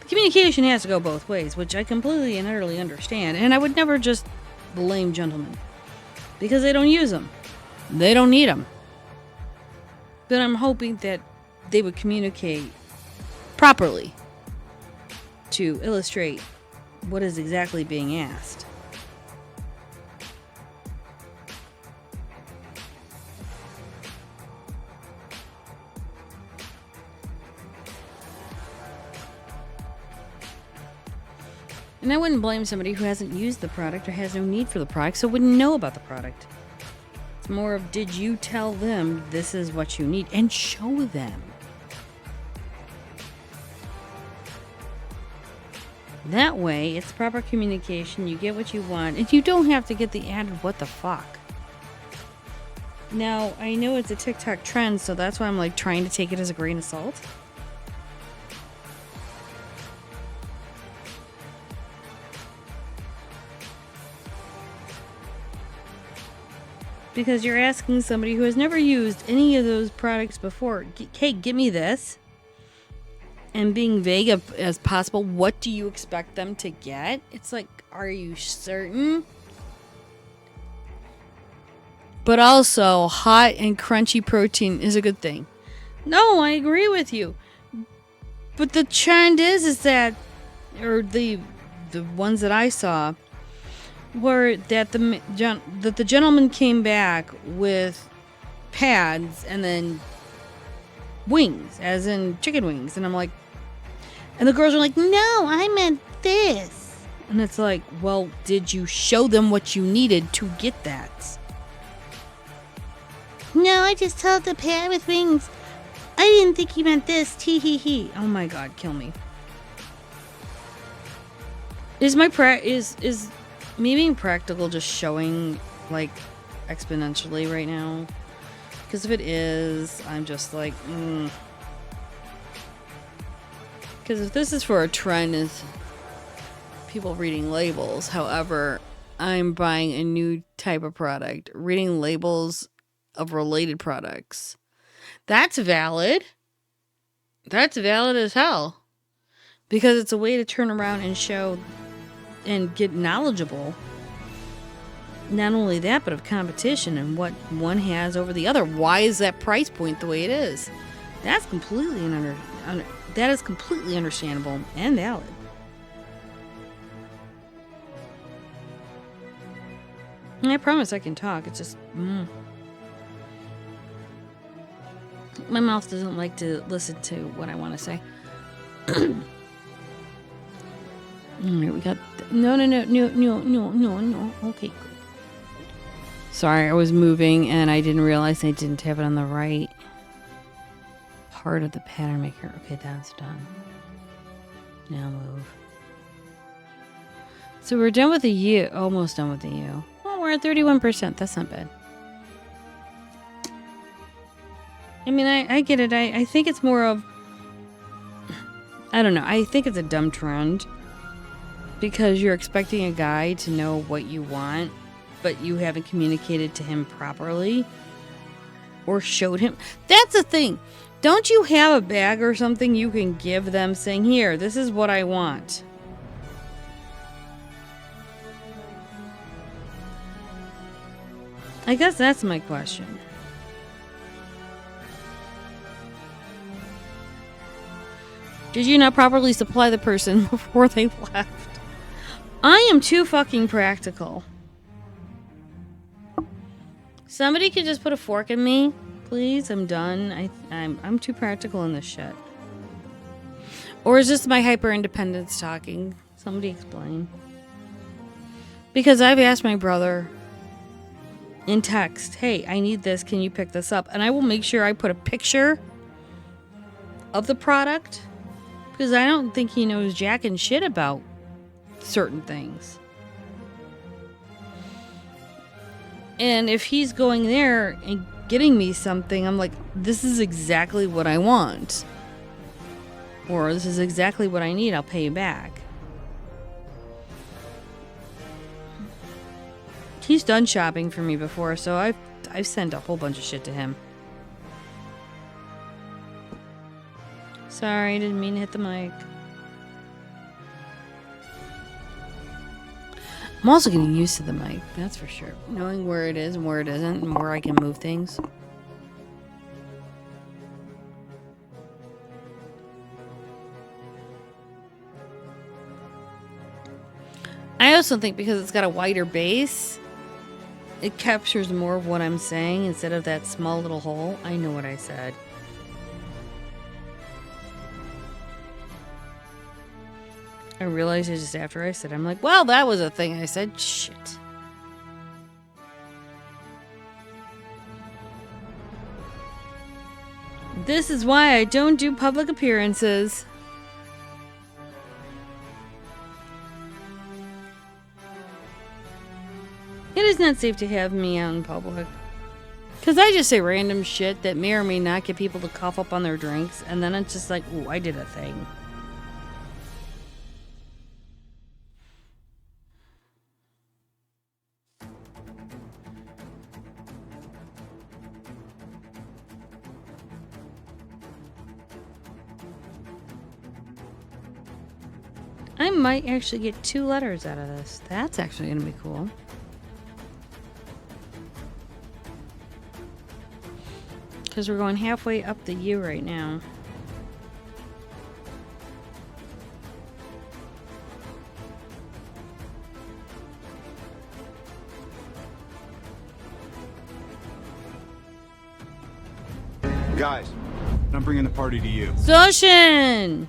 The communication has to go both ways, which I completely and utterly understand. And I would never just blame gentlemen because they don't use them. They don't need them. But I'm hoping that they would communicate properly to illustrate what is exactly being asked. And I wouldn't blame somebody who hasn't used the product or has no need for the product, so wouldn't know about the product. It's more of, did you tell them this is what you need and show them? That way, it's proper communication, you get what you want, and you don't have to get the added what the fuck. Now, I know it's a TikTok trend, so that's why I'm like trying to take it as a grain of salt. because you're asking somebody who has never used any of those products before, hey, give me this. And being vague as possible, what do you expect them to get? It's like, are you certain? But also, hot and crunchy protein is a good thing. No, I agree with you. But the trend is that, or the ones that I saw, were that the gentleman came back with pads and then wings, as in chicken wings. And I'm like, and the girls are like, no, I meant this. And it's like, well, did you show them what you needed to get that? No, I just told the pad with wings. I didn't think he meant this. Tee hee hee. Oh my god, kill me. Is me being practical just showing like exponentially right now? Because if it is, I'm just like, Because if this is for a trend, is people reading labels. However, I'm buying a new type of product, reading labels of related products. That's valid. That's valid as hell. Because it's a way to turn around and show and get knowledgeable. Not only that, but of competition and what one has over the other. Why is that price point the way it is? That's completely that is completely understandable and valid. And I promise I can talk. It's just my mouth doesn't like to listen to what I want to say. Alright, we got no. Okay, good. Sorry, I was moving and I didn't realize I didn't have it on the right part of the pattern maker. Okay, that's done. Now move. So we're done with the U. Almost done with the U. Well, we're at 31%. That's not bad. I mean, I get it. I think it's more of... I don't know. I think it's a dumb trend. Because you're expecting a guy to know what you want, but you haven't communicated to him properly. Or showed him. That's the thing. Don't you have a bag or something you can give them saying, here, this is what I want? I guess that's my question. Did you not properly supply the person before they left? I am too fucking practical. Somebody could just put a fork in me, please. I'm done. I'm too practical in this shit. Or is this my hyper independence talking? Somebody explain. Because I've asked my brother in text, hey, I need this. Can you pick this up? And I will make sure I put a picture of the product. Because I don't think he knows jack and shit about certain things. And if he's going there and getting me something, I'm like, this is exactly what I want. Or this is exactly what I need. I'll pay you back. He's done shopping for me before, so I've sent a whole bunch of shit to him. Sorry, I didn't mean to hit the mic. I'm also getting used to the mic, that's for sure. Knowing where it is and where it isn't and where I can move things. I also think because it's got a wider base, it captures more of what I'm saying instead of that small little hole. I know what I said. I realized it just after I said it. I'm like, well, that was a thing I said. Shit. This is why I don't do public appearances. It is not safe to have me out in public. Because I just say random shit that may or may not get people to cough up on their drinks. And then it's just like, ooh, I did a thing. I might actually get 2 letters out of this. That's actually going to be cool. Because we're going halfway up the U right now. Guys, I'm bringing the party to you. Zoschen!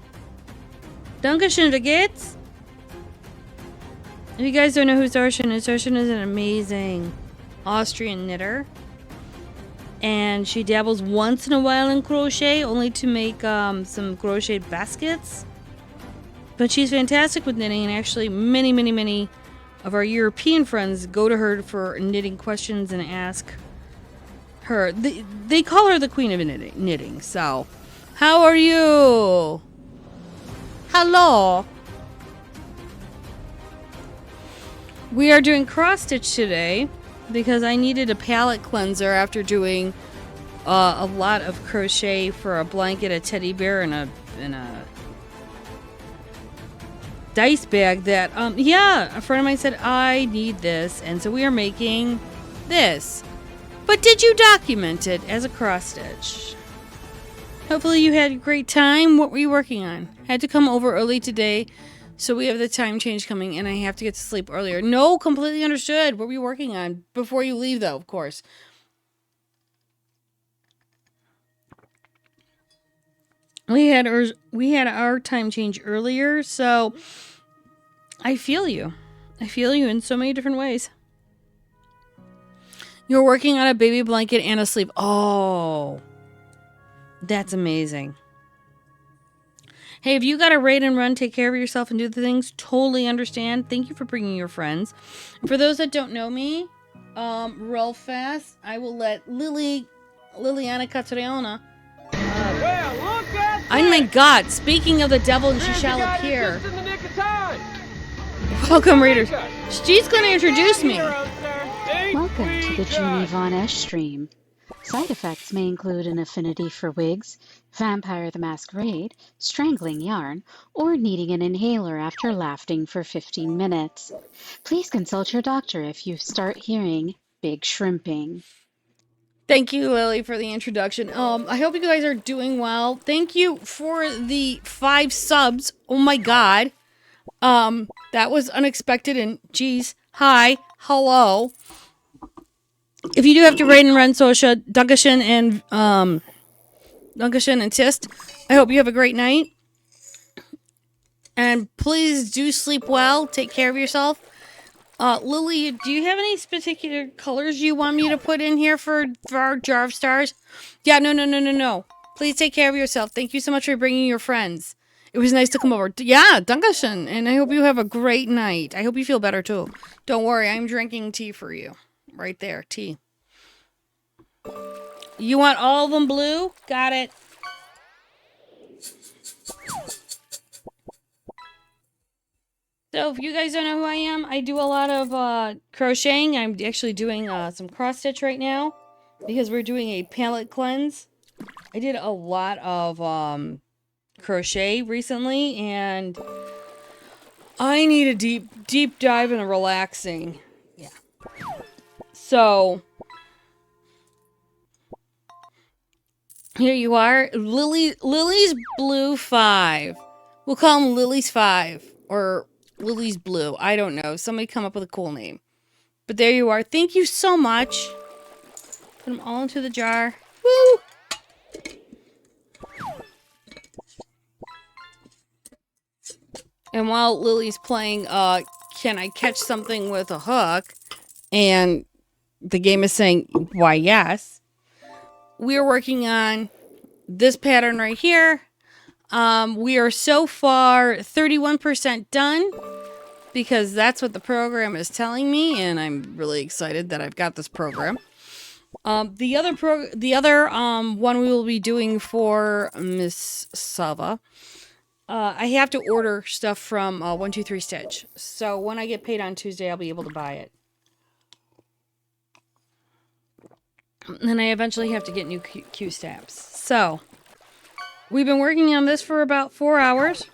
Dankeschön, wie geht's? If you guys don't know who Zoschen is an amazing Austrian knitter. And she dabbles once in a while in crochet, only to make some crochet baskets. But she's fantastic with knitting, and actually many of our European friends go to her for knitting questions and ask her. They call her the queen of knitting. So, how are you? Hello. We are doing cross stitch today because I needed a palette cleanser after doing a lot of crochet for a blanket, a teddy bear, and a dice bag. That yeah, a friend of mine said I need this, and so we are making this. But did you document it as a cross stitch? Hopefully you had a great time. What were you working on? Had to come over early today, so we have the time change coming, and I have to get to sleep earlier. No, completely understood. What were you working on before you leave, though? Of course. We had our time change earlier, so I feel you. I feel you in so many different ways. You're working on a baby blanket and a sleeve. Oh, that's amazing. Hey, if you got to raid and run, take care of yourself and do the things, totally understand. Thank you for bringing your friends. For those that don't know me, real fast, I will let Liliana Catriona. Well, look at Oh my God! Speaking of the devil, and she shall appear. Welcome, readers. She's going to introduce me. Welcome to the Junie Von Esch stream. Side effects may include an affinity for wigs, Vampire the Masquerade, strangling yarn, or needing an inhaler after laughing for 15 minutes. Please consult your doctor if you start hearing big shrimping. Thank you, Lily, for the introduction. I hope you guys are doing well. Thank you for the 5 subs. Oh my God. That was unexpected, and geez, hi, hello. If you do have to raid and run Sosha, Dankeschön and Tist, I hope you have a great night. And please do sleep well. Take care of yourself. Lily, do you have any particular colors you want me to put in here for our jar of stars? Yeah, no. Please take care of yourself. Thank you so much for bringing your friends. It was nice to come over. Yeah, Dankeschön. And I hope you have a great night. I hope you feel better too. Don't worry, I'm drinking tea for you. Right there, tea. You want all of them blue? Got it. So if you guys don't know who I am, I do a lot of crocheting. I'm actually doing some cross stitch right now because we're doing a palette cleanse. I did a lot of crochet recently, and I need a deep dive into relaxing. Yeah. So here you are, Lily's Blue 5. We'll call him Lily's 5 or Lily's Blue. I don't know. Somebody come up with a cool name. But there you are. Thank you so much. Put them all into the jar. Woo! And while Lily's playing, can I catch something with a hook? And the game is saying, why, yes. We're working on this pattern right here. We are so far 31% done because that's what the program is telling me, and I'm really excited that I've got this program. The other one we will be doing for Miss Sava. I have to order stuff from 123 Stitch. So when I get paid on Tuesday, I'll be able to buy it. And then I eventually have to get new Q-stabs. So we've been working on this for about 4 hours.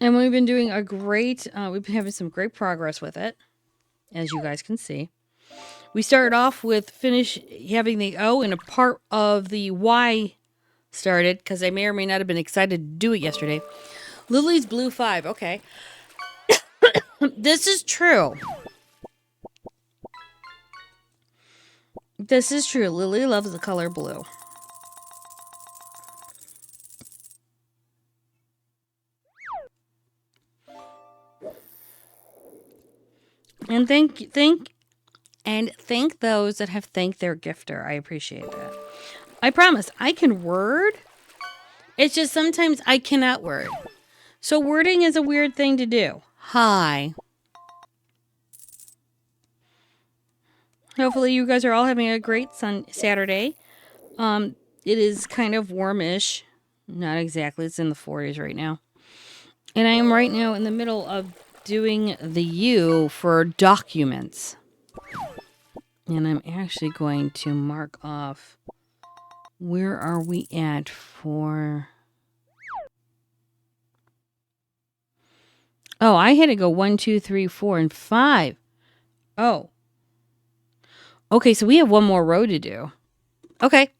And we've been doing we've been having some great progress with it, as you guys can see. We started off with having the O and a part of the Y started, because I may or may not have been excited to do it yesterday. Lily's blue 5, okay. This is true. This is true. Lily loves the color blue. And thank those that have thanked their gifter. I appreciate that. I promise, I can word. It's just sometimes I cannot word. So wording is a weird thing to do. Hi. Hopefully you guys are all having a great Saturday. It is kind of warmish. Not exactly. It's in the 40s right now. And I am right now in the middle of doing the U for documents. And I'm actually going to mark off, where are we at for... Oh, I had to go 1, 2, 3, 4, and 5. Oh. Okay, so we have one more row to do. Okay.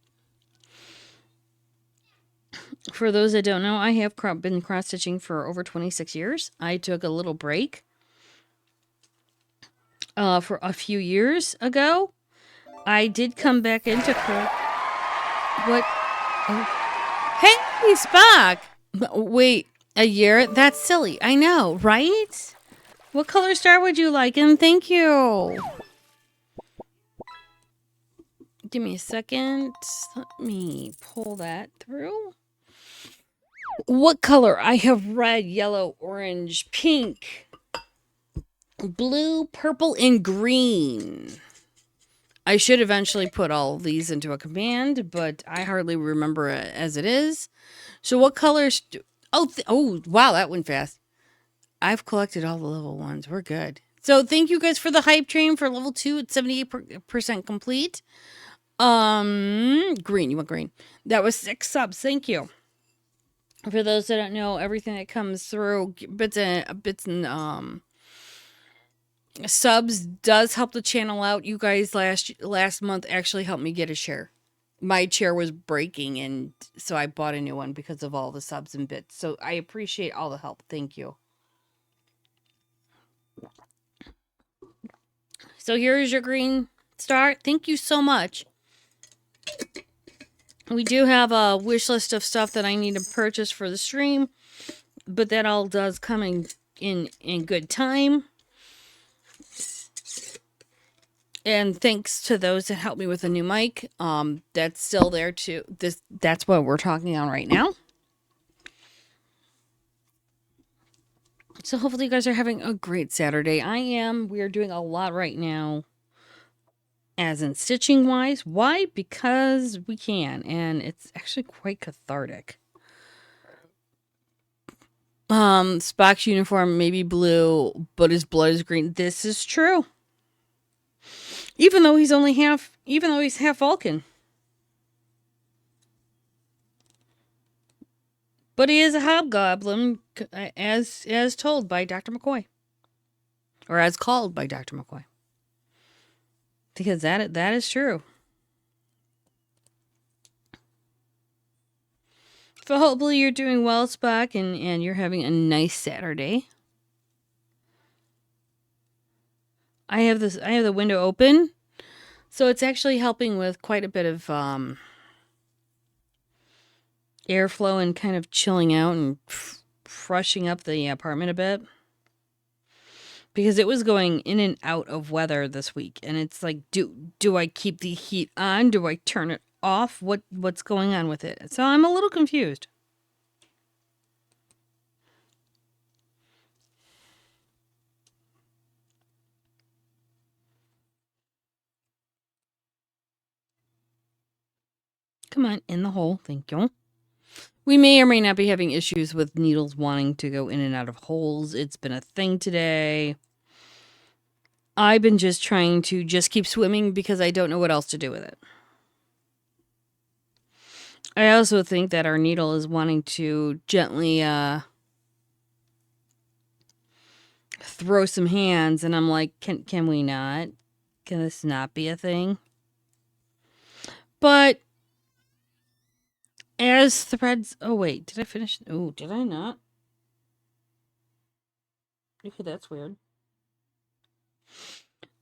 For those that don't know, I have been cross-stitching for over 26 years. I took a little break for a few years ago. I did come back into what? Oh. Hey, Spock! Wait, a year? That's silly. I know, right? What color star would you like? And thank you. Give me a second. Let me pull that through. What color? I have red, yellow, orange, pink, blue, purple, and green. I should eventually put all of these into a command, but I hardly remember it as it is. So what colors... Oh, wow, that went fast. I've collected all the level 1s. We're good. So thank you guys for the hype train for level 2 at 78% complete. Green. You want green. That was 6 subs. Thank you. For those that don't know, everything that comes through, bits and subs does help the channel out. You guys last month actually helped me get a chair. My chair was breaking, and so I bought a new one because of all the subs and bits. So I appreciate all the help. Thank you. So here's your green star. Thank you so much. We do have a wish list of stuff that I need to purchase for the stream, but that all does come in good time. And thanks to those that helped me with a new mic. That's still there too. That's what we're talking on right now. So hopefully you guys are having a great Saturday. I am. We are doing a lot right now, as in stitching wise. Why? Because we can, and it's actually quite cathartic. Spock's uniform may be blue, but his blood is green. This is true. Even though he's half Vulcan. But he is a hobgoblin, as told by Dr. McCoy. Or as called by Dr. McCoy. Because that is true. So hopefully you're doing well, Spock, and you're having a nice Saturday. I have the window open, so it's actually helping with quite a bit of airflow and kind of chilling out and freshening up the apartment a bit. Because it was going in and out of weather this week, and it's like, do I keep the heat on? Do I turn it off? What's going on with it? So I'm a little confused. Come on, in the hole. Thank you. We may or may not be having issues with needles wanting to go in and out of holes. It's been a thing today. I've been just trying to keep swimming because I don't know what else to do with it. I also think that our needle is wanting to gently throw some hands, and I'm like, can we not? Can this not be a thing? But as threads... Oh, wait. Did I finish? Oh, did I not? Okay, that's weird.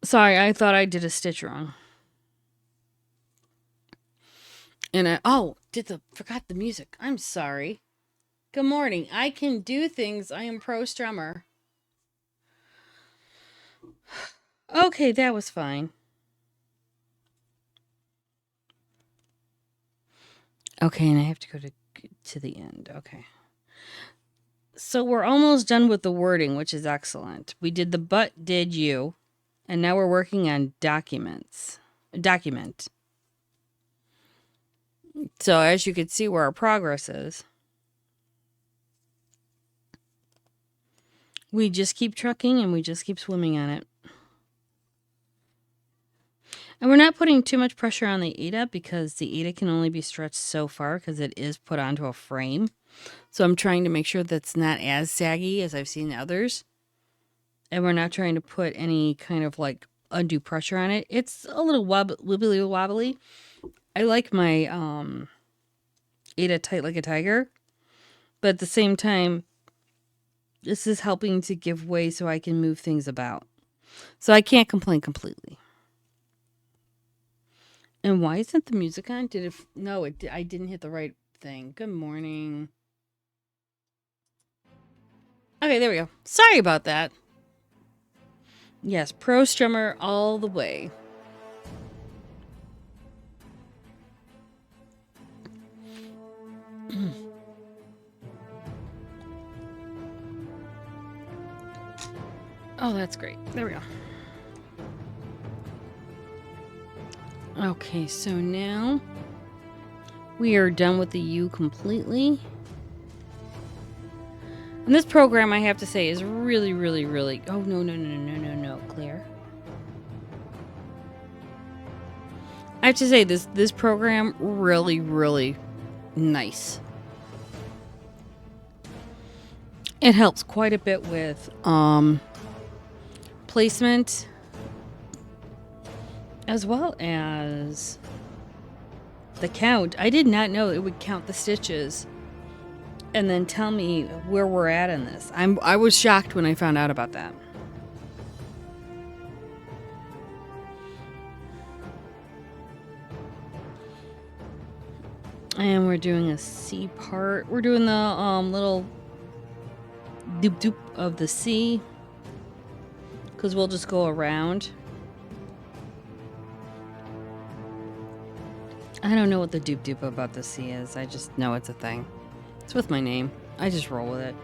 Sorry, I thought I did a stitch wrong. And forgot the music. I'm sorry. Good morning. I can do things. I am pro strummer. Okay, that was fine. Okay, and I have to go to the end. Okay. So we're almost done with the wording, which is excellent. We did the but did you, and now we're working on document. So as you can see where our progress is, we just keep trucking and we just keep swimming on it. And we're not putting too much pressure on the Eta because the Eta can only be stretched so far because it is put onto a frame. So I'm trying to make sure that's not as saggy as I've seen others. And we're not trying to put any kind of like undue pressure on it. It's a little wibbly wobbly. I like my Eta tight like a tiger. But at the same time, this is helping to give way so I can move things about. So I can't complain completely. And why isn't the music on? I didn't hit the right thing. Good morning. Okay, there we go. Sorry about that. Yes, pro strummer all the way. Oh, that's great. There we go. Okay, so now we are done with the U completely. And this program, I have to say, is really, really, really... Oh, no, Claire. I have to say, this program, really, really nice. It helps quite a bit with placement, as well as the count. I did not know it would count the stitches and then tell me where we're at in this. I was shocked when I found out about that. And we're doing a C part. We're doing the little doop doop of the C, because we'll just go around. I don't know what the doop doop about the C is. I just know it's a thing. It's with my name. I just roll with it.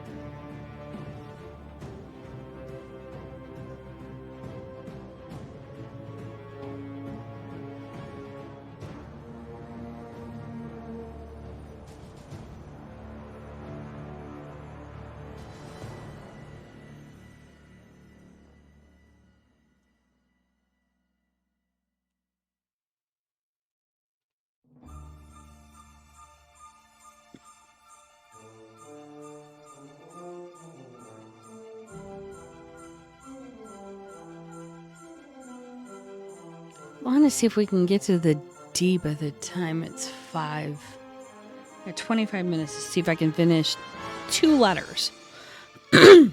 I want to see if we can get to the D by the time it's 5. I have 25 minutes to see if I can finish 2 letters. As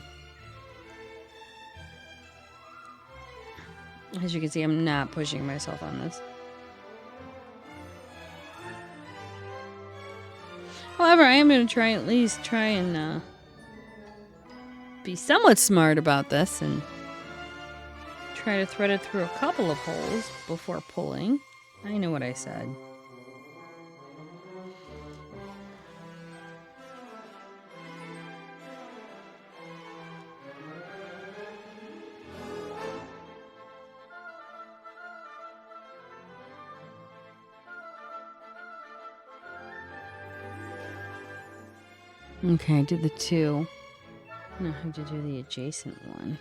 you can see, I'm not pushing myself on this. However, I am going to try and be somewhat smart about this and try to thread it through a couple of holes before pulling. I know what I said. Okay, I did the 2. Now I have to do the adjacent one.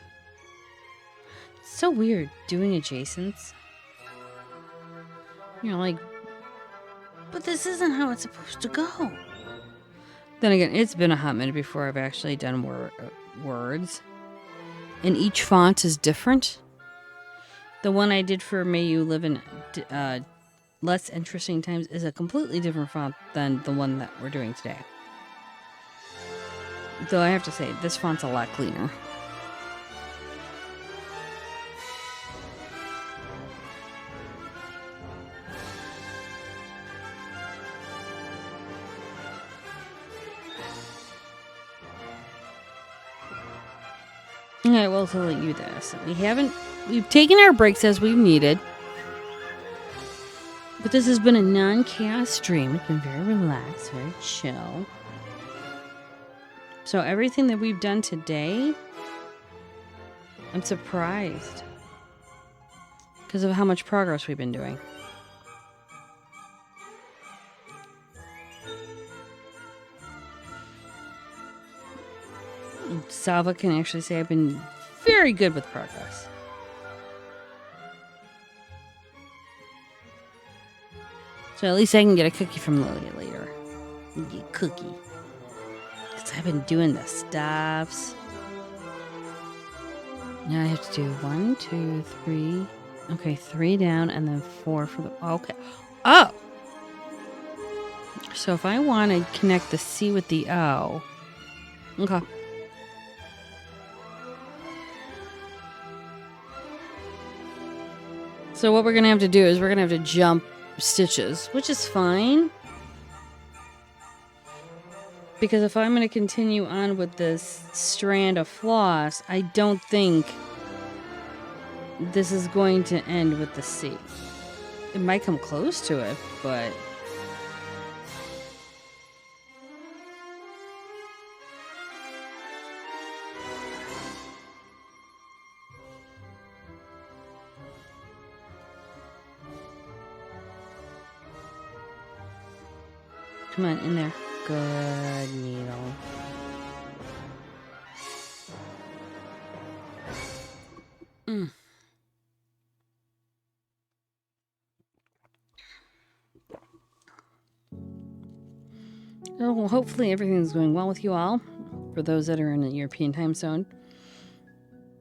It's so weird doing adjacents. You're like, but this isn't how it's supposed to go. Then again, it's been a hot minute before I've actually done words. and each font is different. The one I did for May You Live in Less Interesting Times is a completely different font than the one that we're doing today. Though I have to say, this font's a lot cleaner. I will tell you this. We've taken our breaks as we've needed. But this has been a non-chaos stream. It's been very relaxed, very chill. So everything that we've done today, I'm surprised because of how much progress we've been doing. Salva can actually say I've been very good with progress. So at least I can get a cookie from Lilia later. Get a cookie. Because I've been doing the stuffs. Now I have to do 1, 2, 3. Okay, 3 down and then 4 for the... Okay. Oh! So if I want to connect the C with the O... Okay. So what we're going to have to do is we're going to have to jump stitches, which is fine. Because if I'm going to continue on with this strand of floss, I don't think this is going to end with the C. It might come close to it, but... Come on, in there. Good needle. Oh, well, hopefully everything's going well with you all. For those that are in the European time zone.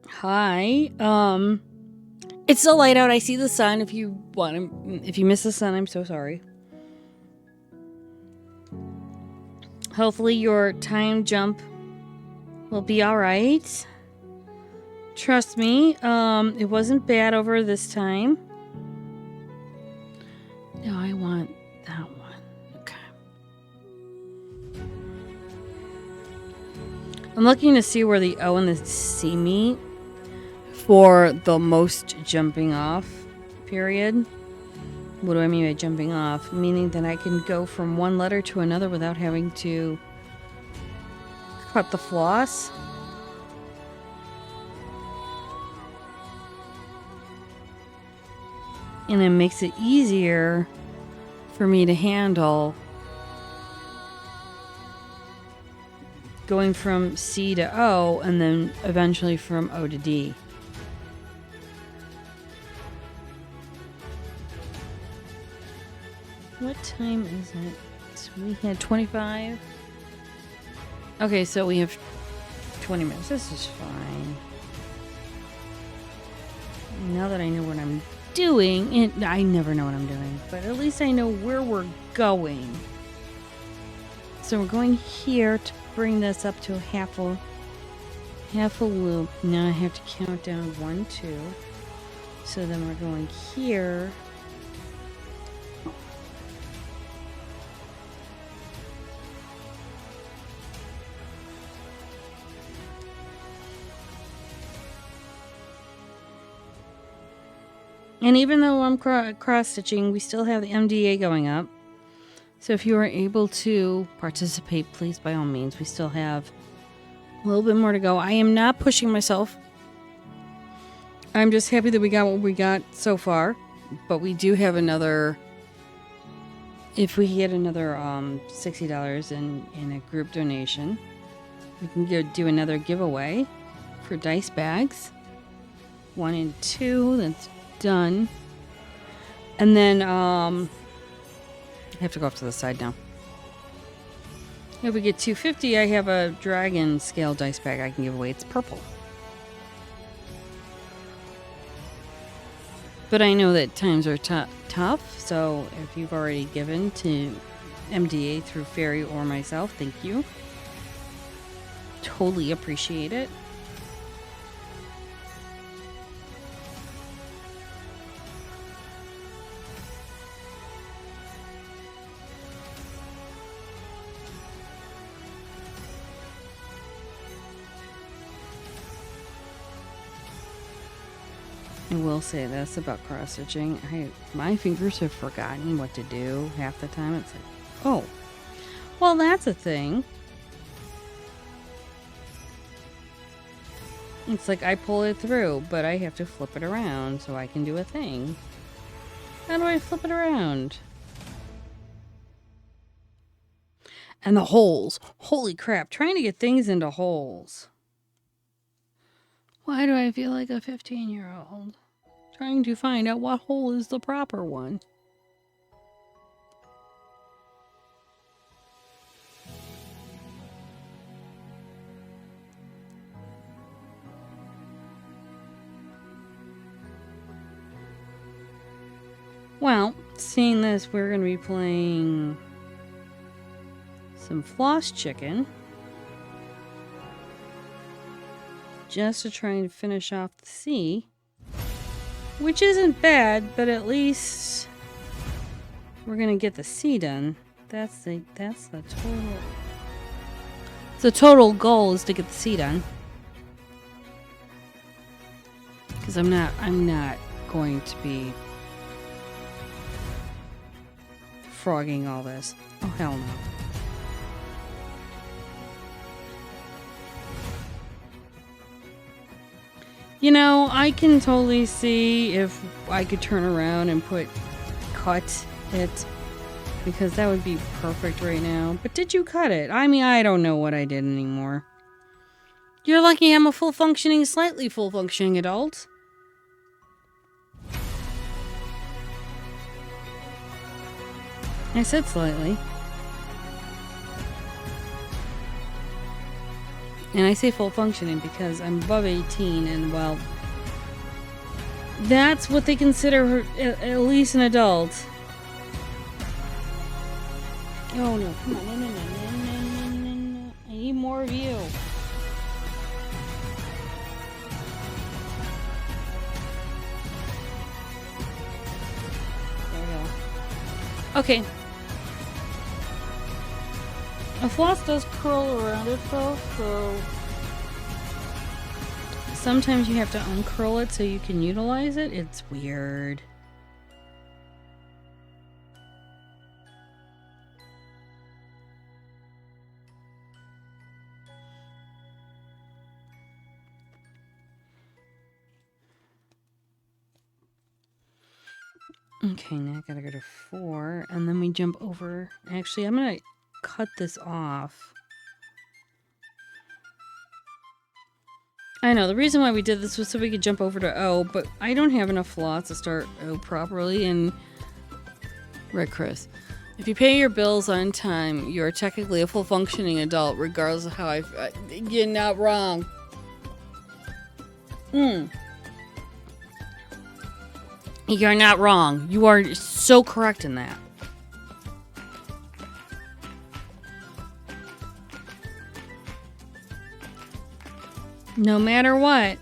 Hi. It's still light out. I see the sun. If you miss the sun, I'm so sorry. Hopefully your time jump will be alright. Trust me, it wasn't bad over this time. No, I want that one. Okay. I'm looking to see where the O and the C meet for the most jumping off period. What do I mean by jumping off? Meaning that I can go from one letter to another without having to cut the floss. And it makes it easier for me to handle going from C to O and then eventually from O to D. What time is it? So we had 25. Okay, so we have 20 minutes. This is fine. Now that I know what I'm doing, and I never know what I'm doing, but at least I know where we're going. So we're going here to bring this up to half a loop. Now I have to count down 1, 2. So then we're going here. And even though I'm cross-stitching, we still have the MDA going up. So if you are able to participate, please, by all means. We still have a little bit more to go. I am not pushing myself. I'm just happy that we got what we got so far. But we do have another... If we get another $60 in a group donation, we can do another giveaway for dice bags. 1 and 2, that's done. And then I have to go off to the side now. If we get 250, I have a dragon scale dice bag I can give away. It's purple. But I know that times are tough, so if you've already given to MDA through Fairy or myself, thank you. Totally appreciate it. I will say this about cross-stitching. My fingers have forgotten what to do half the time. It's like, oh, well, that's a thing. It's like I pull it through, but I have to flip it around so I can do a thing. How do I flip it around? And the holes. Holy crap, trying to get things into holes. Why do I feel like a 15-year-old? Trying to find out what hole is the proper one. Well, seeing this, we're going to be playing some floss chicken. Just to try and finish off the C. Which isn't bad, but at least we're gonna get the C done. That's the total. The total goal is to get the C done. Because I'm not going to be frogging all this. Oh hell no. You know, I can totally see if I could turn around and cut it, because that would be perfect right now. But did you cut it? I mean, I don't know what I did anymore. You're lucky I'm a slightly full-functioning adult. I said slightly. And I say full functioning because I'm above 18 and, well, that's what they consider at least an adult. Oh no, come on, no. I need more of you. There we go. Okay. A floss does curl around itself, so sometimes you have to uncurl it so you can utilize it. It's weird. Okay, now I gotta go to 4, and then we jump over. Actually, I'm gonna cut this off. I know, the reason why we did this was so we could jump over to O, but I don't have enough floss to start O properly, and Red Chris, if you pay your bills on time, you're technically a full-functioning adult, regardless of how you're not wrong. You're not wrong. You are so correct in that. No matter what.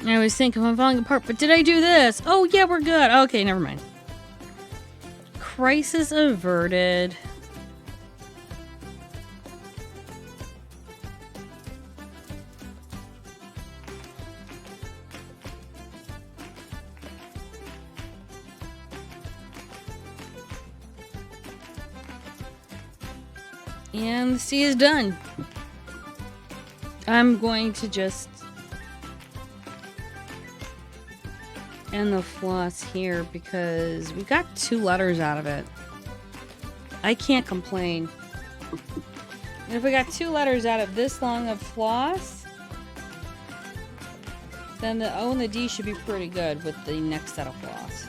I always think if I'm falling apart, but did I do this? Oh yeah, we're good. Okay, never mind. Crisis averted. And the C is done. I'm going to just end the floss here because we got 2 letters out of it. I can't complain. And if we got 2 letters out of this long of floss, then the O and the D should be pretty good with the next set of floss.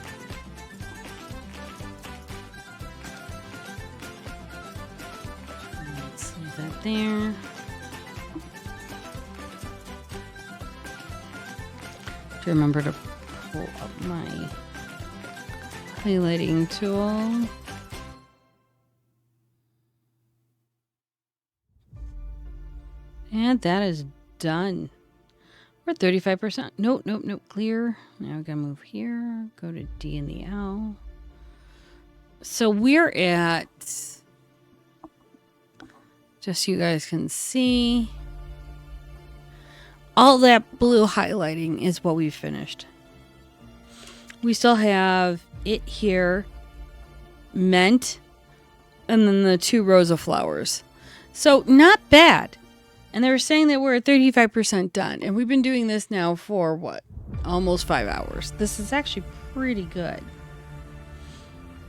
Let's leave that there. To remember to pull up my highlighting tool. And that is done. We're at 35%. Nope. Clear. Now we're going to move here. Go to D and the L. So we're at, just so you guys can see, all that blue highlighting is what we've finished. We still have it here, meant, and then the 2 rows of flowers. So not bad. And they were saying that we're at 35% done. And we've been doing this now for, what, almost 5 hours. This is actually pretty good.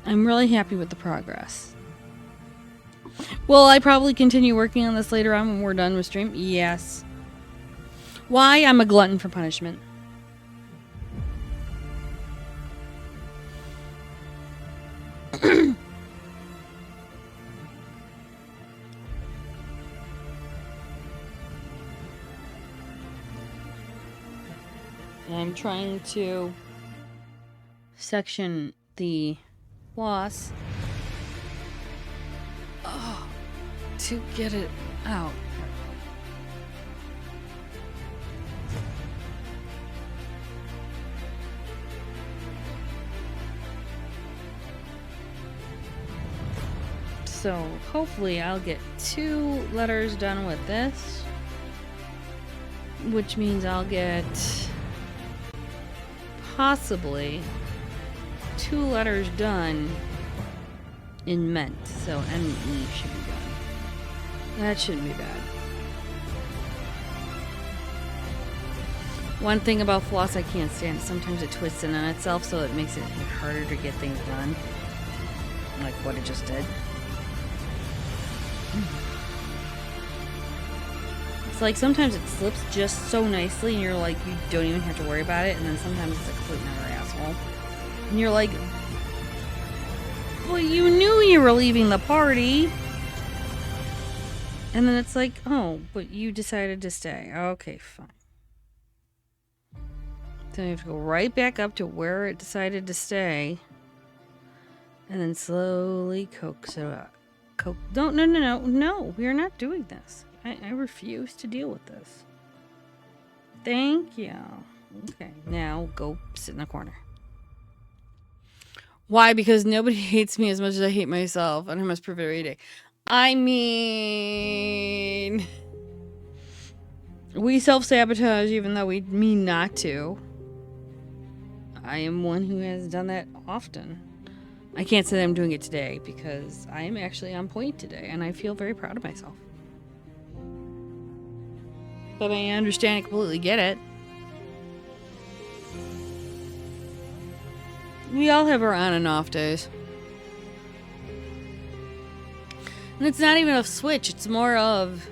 I'm really happy with the progress. Will I probably continue working on this later on when we're done with stream? Yes. Why? I'm a glutton for punishment. I'm trying to section the floss to get it out. So hopefully I'll get 2 letters done with this, which means I'll get possibly 2 letters done in meant. So M-E should be done. That shouldn't be bad. One thing about floss I can't stand is sometimes it twists in on itself, so it makes it harder to get things done. Like what it just did. It's like sometimes it slips just so nicely and you're like, you don't even have to worry about it, and then sometimes it's a complete and utter asshole. And you're like, well, you knew you were leaving the party. And then it's like, oh, but you decided to stay. Okay, fine. Then you have to go right back up to where it decided to stay. And then slowly coax it up. No, we are not doing this. I refuse to deal with this. Thank you. Okay, now go sit in a corner. Why? Because nobody hates me as much as I hate myself, and I must prove it every day. I mean, we self-sabotage even though we mean not to. I am one who has done that often. I can't say that I'm doing it today because I am actually on point today, and I feel very proud of myself. But I understand and completely get it. We all have our on and off days. And it's not even a switch, it's more of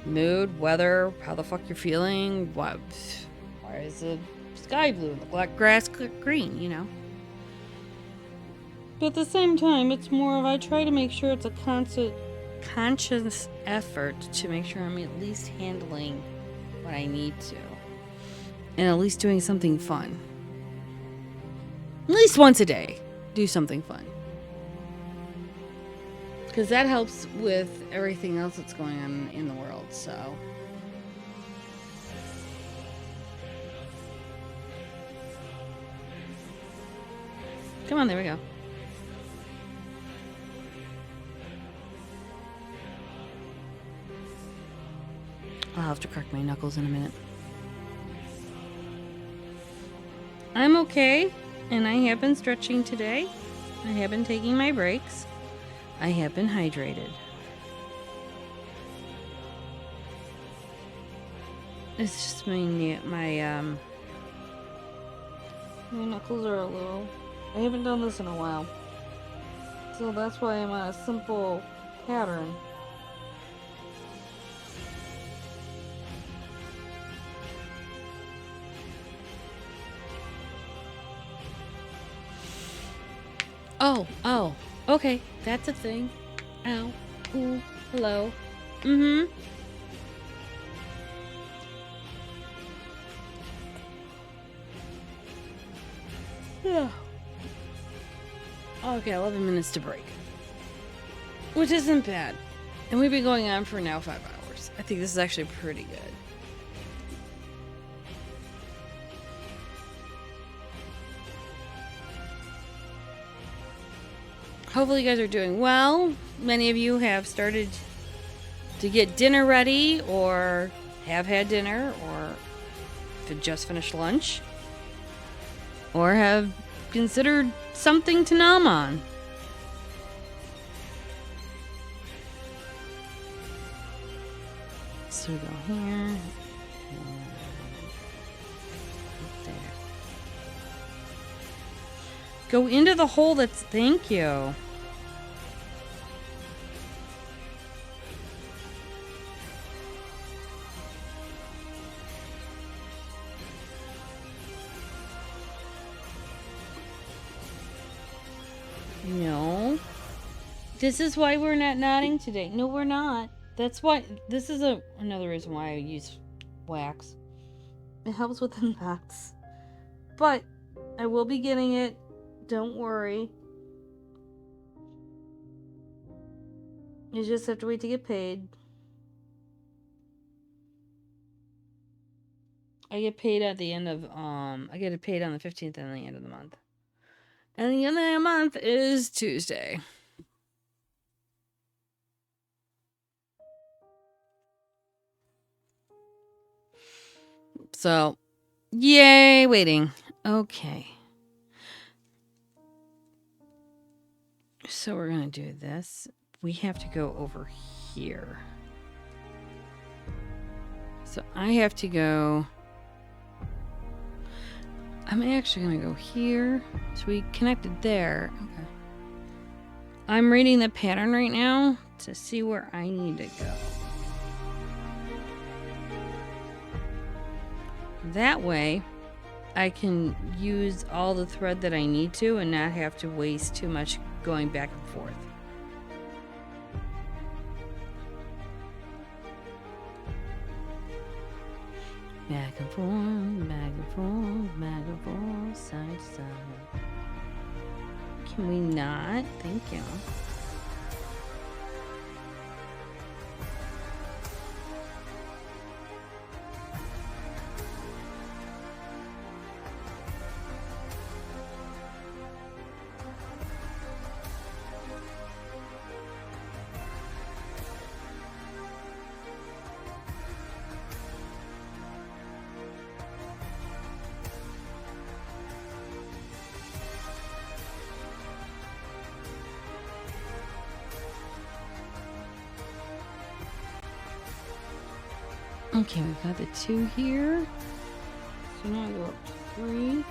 mood, weather, how the fuck you're feeling, why is the sky blue and the grass green, you know? But at the same time, it's more of I try to make sure it's a conscious effort to make sure I'm at least handling what I need to. And at least doing something fun. At least once a day, do something fun. Because that helps with everything else that's going on in the world, so. Come on, there we go. I'll have to crack my knuckles in a minute. I'm okay, and I have been stretching today. I have been taking my breaks. I have been hydrated. It's just my knuckles are a little. I haven't done this in a while, so that's why I'm on a simple pattern. Oh. Okay, that's a thing. Ow. Ooh. Hello. Mm-hmm. Yeah. Okay, 11 minutes to break. Which isn't bad. And we've been going on for now 5 hours. I think this is actually pretty good. Hopefully you guys are doing well. Many of you have started to get dinner ready, or have had dinner, or to just finish lunch, or have considered something to nom on. So we go here, and there. Go into the hole that's, thank you. No. This is why we're not knotting today. No, we're not. That's why, this is another reason why I use wax. It helps with the knots. But I will be getting it. Don't worry. You just have to wait to get paid. I get paid at the end of, I get it paid on the 15th and the end of the month. And the end of the month is Tuesday. So, yay, waiting. Okay. So we're going to do this. We have to go over here. So I have to go... I'm actually going to go here. So we connected there. Okay. I'm reading the pattern right now to see where I need to go. That way, I can use all the thread that I need to and not have to waste too much going back and forth. Back and forth, back and forth, back and forth, side to side. Can we not? Thank you. Okay, we've got the 2 here. So now I go up to 3.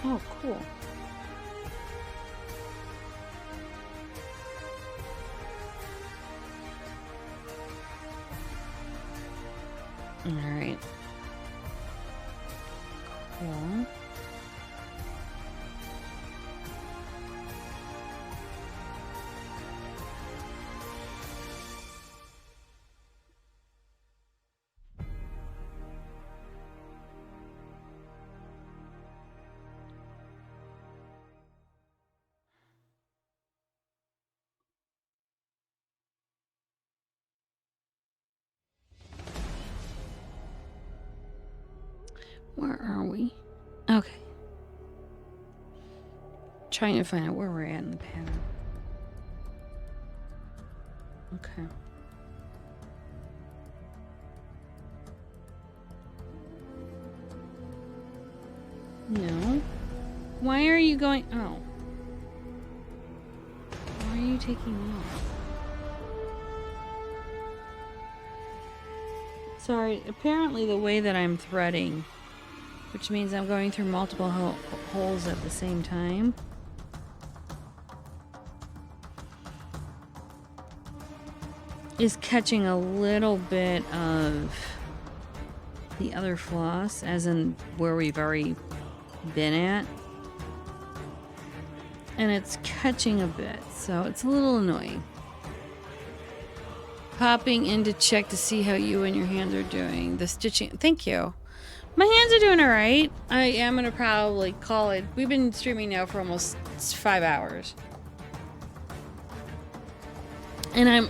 Oh, cool. Alright. Cool. Where are we? Okay. Trying to find out where we're at in the pattern. Okay. No. Why are you going? Oh. Why are you taking off? Sorry, apparently the way that I'm threading, which means I'm going through multiple holes at the same time, is catching a little bit of the other floss, as in where we've already been at. and it's catching a bit, so it's a little annoying. Popping in to check to see how you and your hands are doing. The stitching. Thank you. My hands are doing all right. I am going to probably call it. We've been streaming now for almost 5 hours. And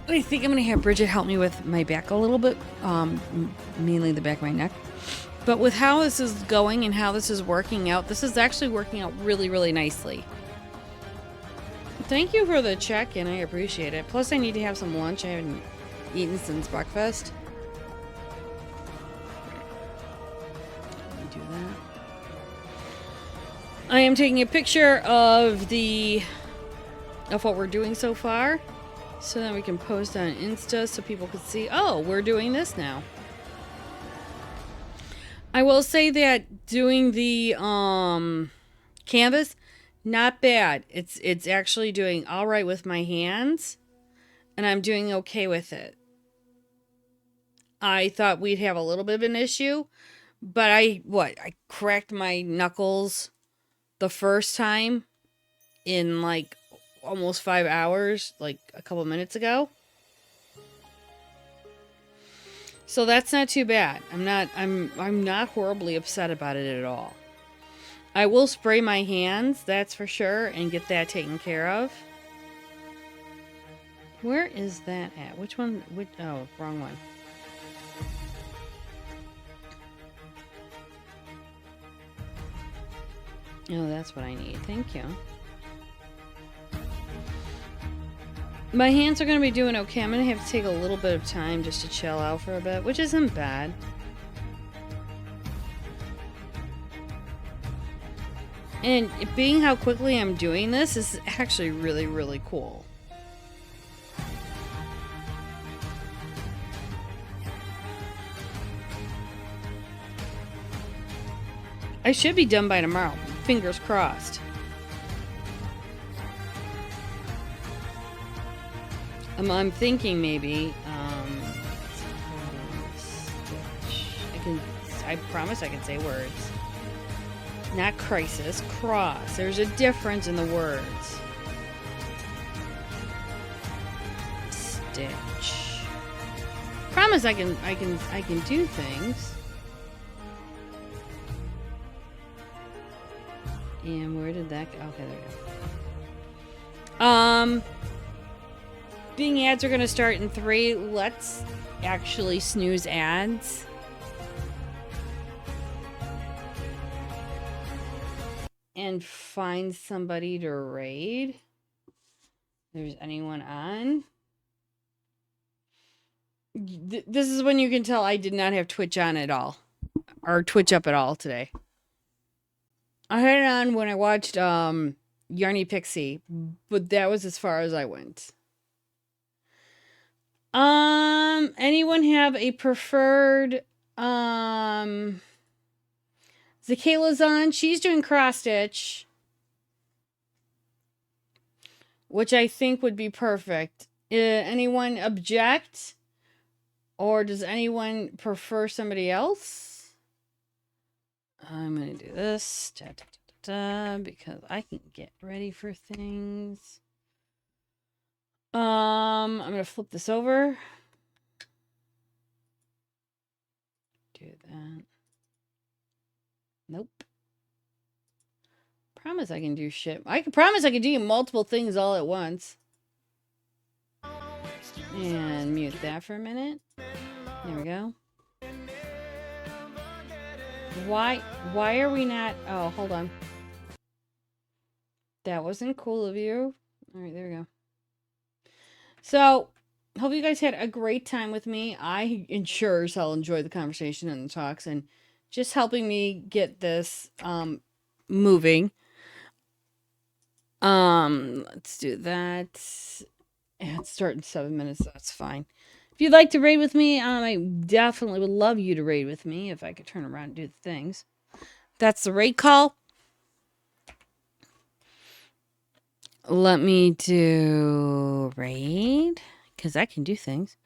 I think I'm going to have Bridget help me with my back a little bit. Mainly the back of my neck. But with how this is going and how this is working out, this is actually working out really, really nicely. Thank you for the check-in. I appreciate it. Plus, I need to have some lunch. I haven't eaten since breakfast. Let me do that. I am taking a picture of what we're doing so far, so that we can post on Insta so people can see, oh, we're doing this now. I will say that doing the canvas, not bad. It's actually doing all right with my hands, and I'm doing okay with it. I thought we'd have a little bit of an issue, but I cracked my knuckles the first time in like almost 5 hours, like a couple minutes ago. So that's not too bad. I'm not horribly upset about it at all. I will spray my hands, that's for sure, and get that taken care of. Where is that at? Which one? Oh, wrong one. Oh, that's what I need. Thank you. My hands are going to be doing okay. I'm going to have to take a little bit of time just to chill out for a bit, which isn't bad. And being how quickly I'm doing this is actually really, really cool. I should be done by tomorrow. Fingers crossed. I'm thinking maybe, I promise I can say words. Not crisis, cross. There's a difference in the words. Stitch. Promise I can do things. And where did that go? Okay, there we go. Being ads are gonna start in 3. Let's actually snooze ads. And find somebody to raid. If there's anyone on. This is when you can tell I did not have Twitch on at all. Or Twitch up at all today. I had it on when I watched Yarny Pixie, but that was as far as I went. Anyone have a preferred Zakayla's on. She's doing cross stitch, which I think would be perfect. Anyone object? Or does anyone prefer somebody else? I'm going to do this because I can get ready for things. I'm going to flip this over. Do that. Nope. Promise I can do shit. I can promise I can do multiple things all at once. And mute that for a minute. There we go. Why are we not... Oh, hold on. That wasn't cool of you. All right, there we go. So, hope you guys had a great time with me. I sure as hell enjoyed the conversation and the talks and just helping me get this moving. Let's do that. Yeah, it's starting 7 minutes, so that's fine. If you'd like to raid with me, I definitely would love you to raid with me if I could turn around and do the things. That's the raid call. Let me do raid. because I can do things.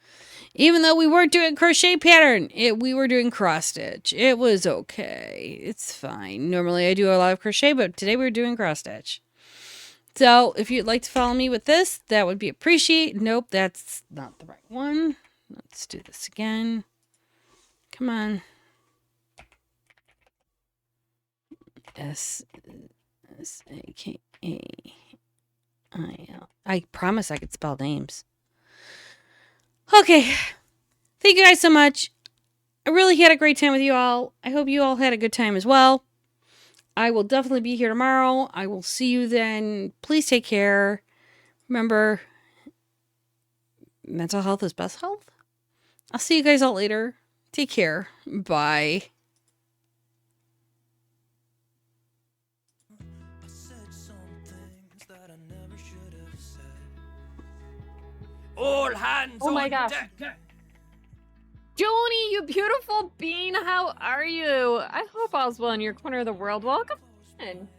Even though we weren't doing crochet pattern, we were doing cross stitch. It was okay. It's fine. Normally I do a lot of crochet, but today we were doing cross stitch. So if you'd like to follow me with this, that would be appreciated. Nope, that's not the right one. Let's do this again. Come on. S-A-K-A-I-L. I promise I could spell names. Okay. Thank you guys so much. I really had a great time with you all. I hope you all had a good time as well. I will definitely be here tomorrow. I will see you then. Please take care. Remember, mental health is best health. I'll see you guys all later. Take care. Bye. All hands Oh my on gosh. deck. Joni, you beautiful bean, how are you? I hope all's well in your corner of the world. Welcome in.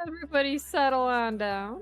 Everybody settle on down.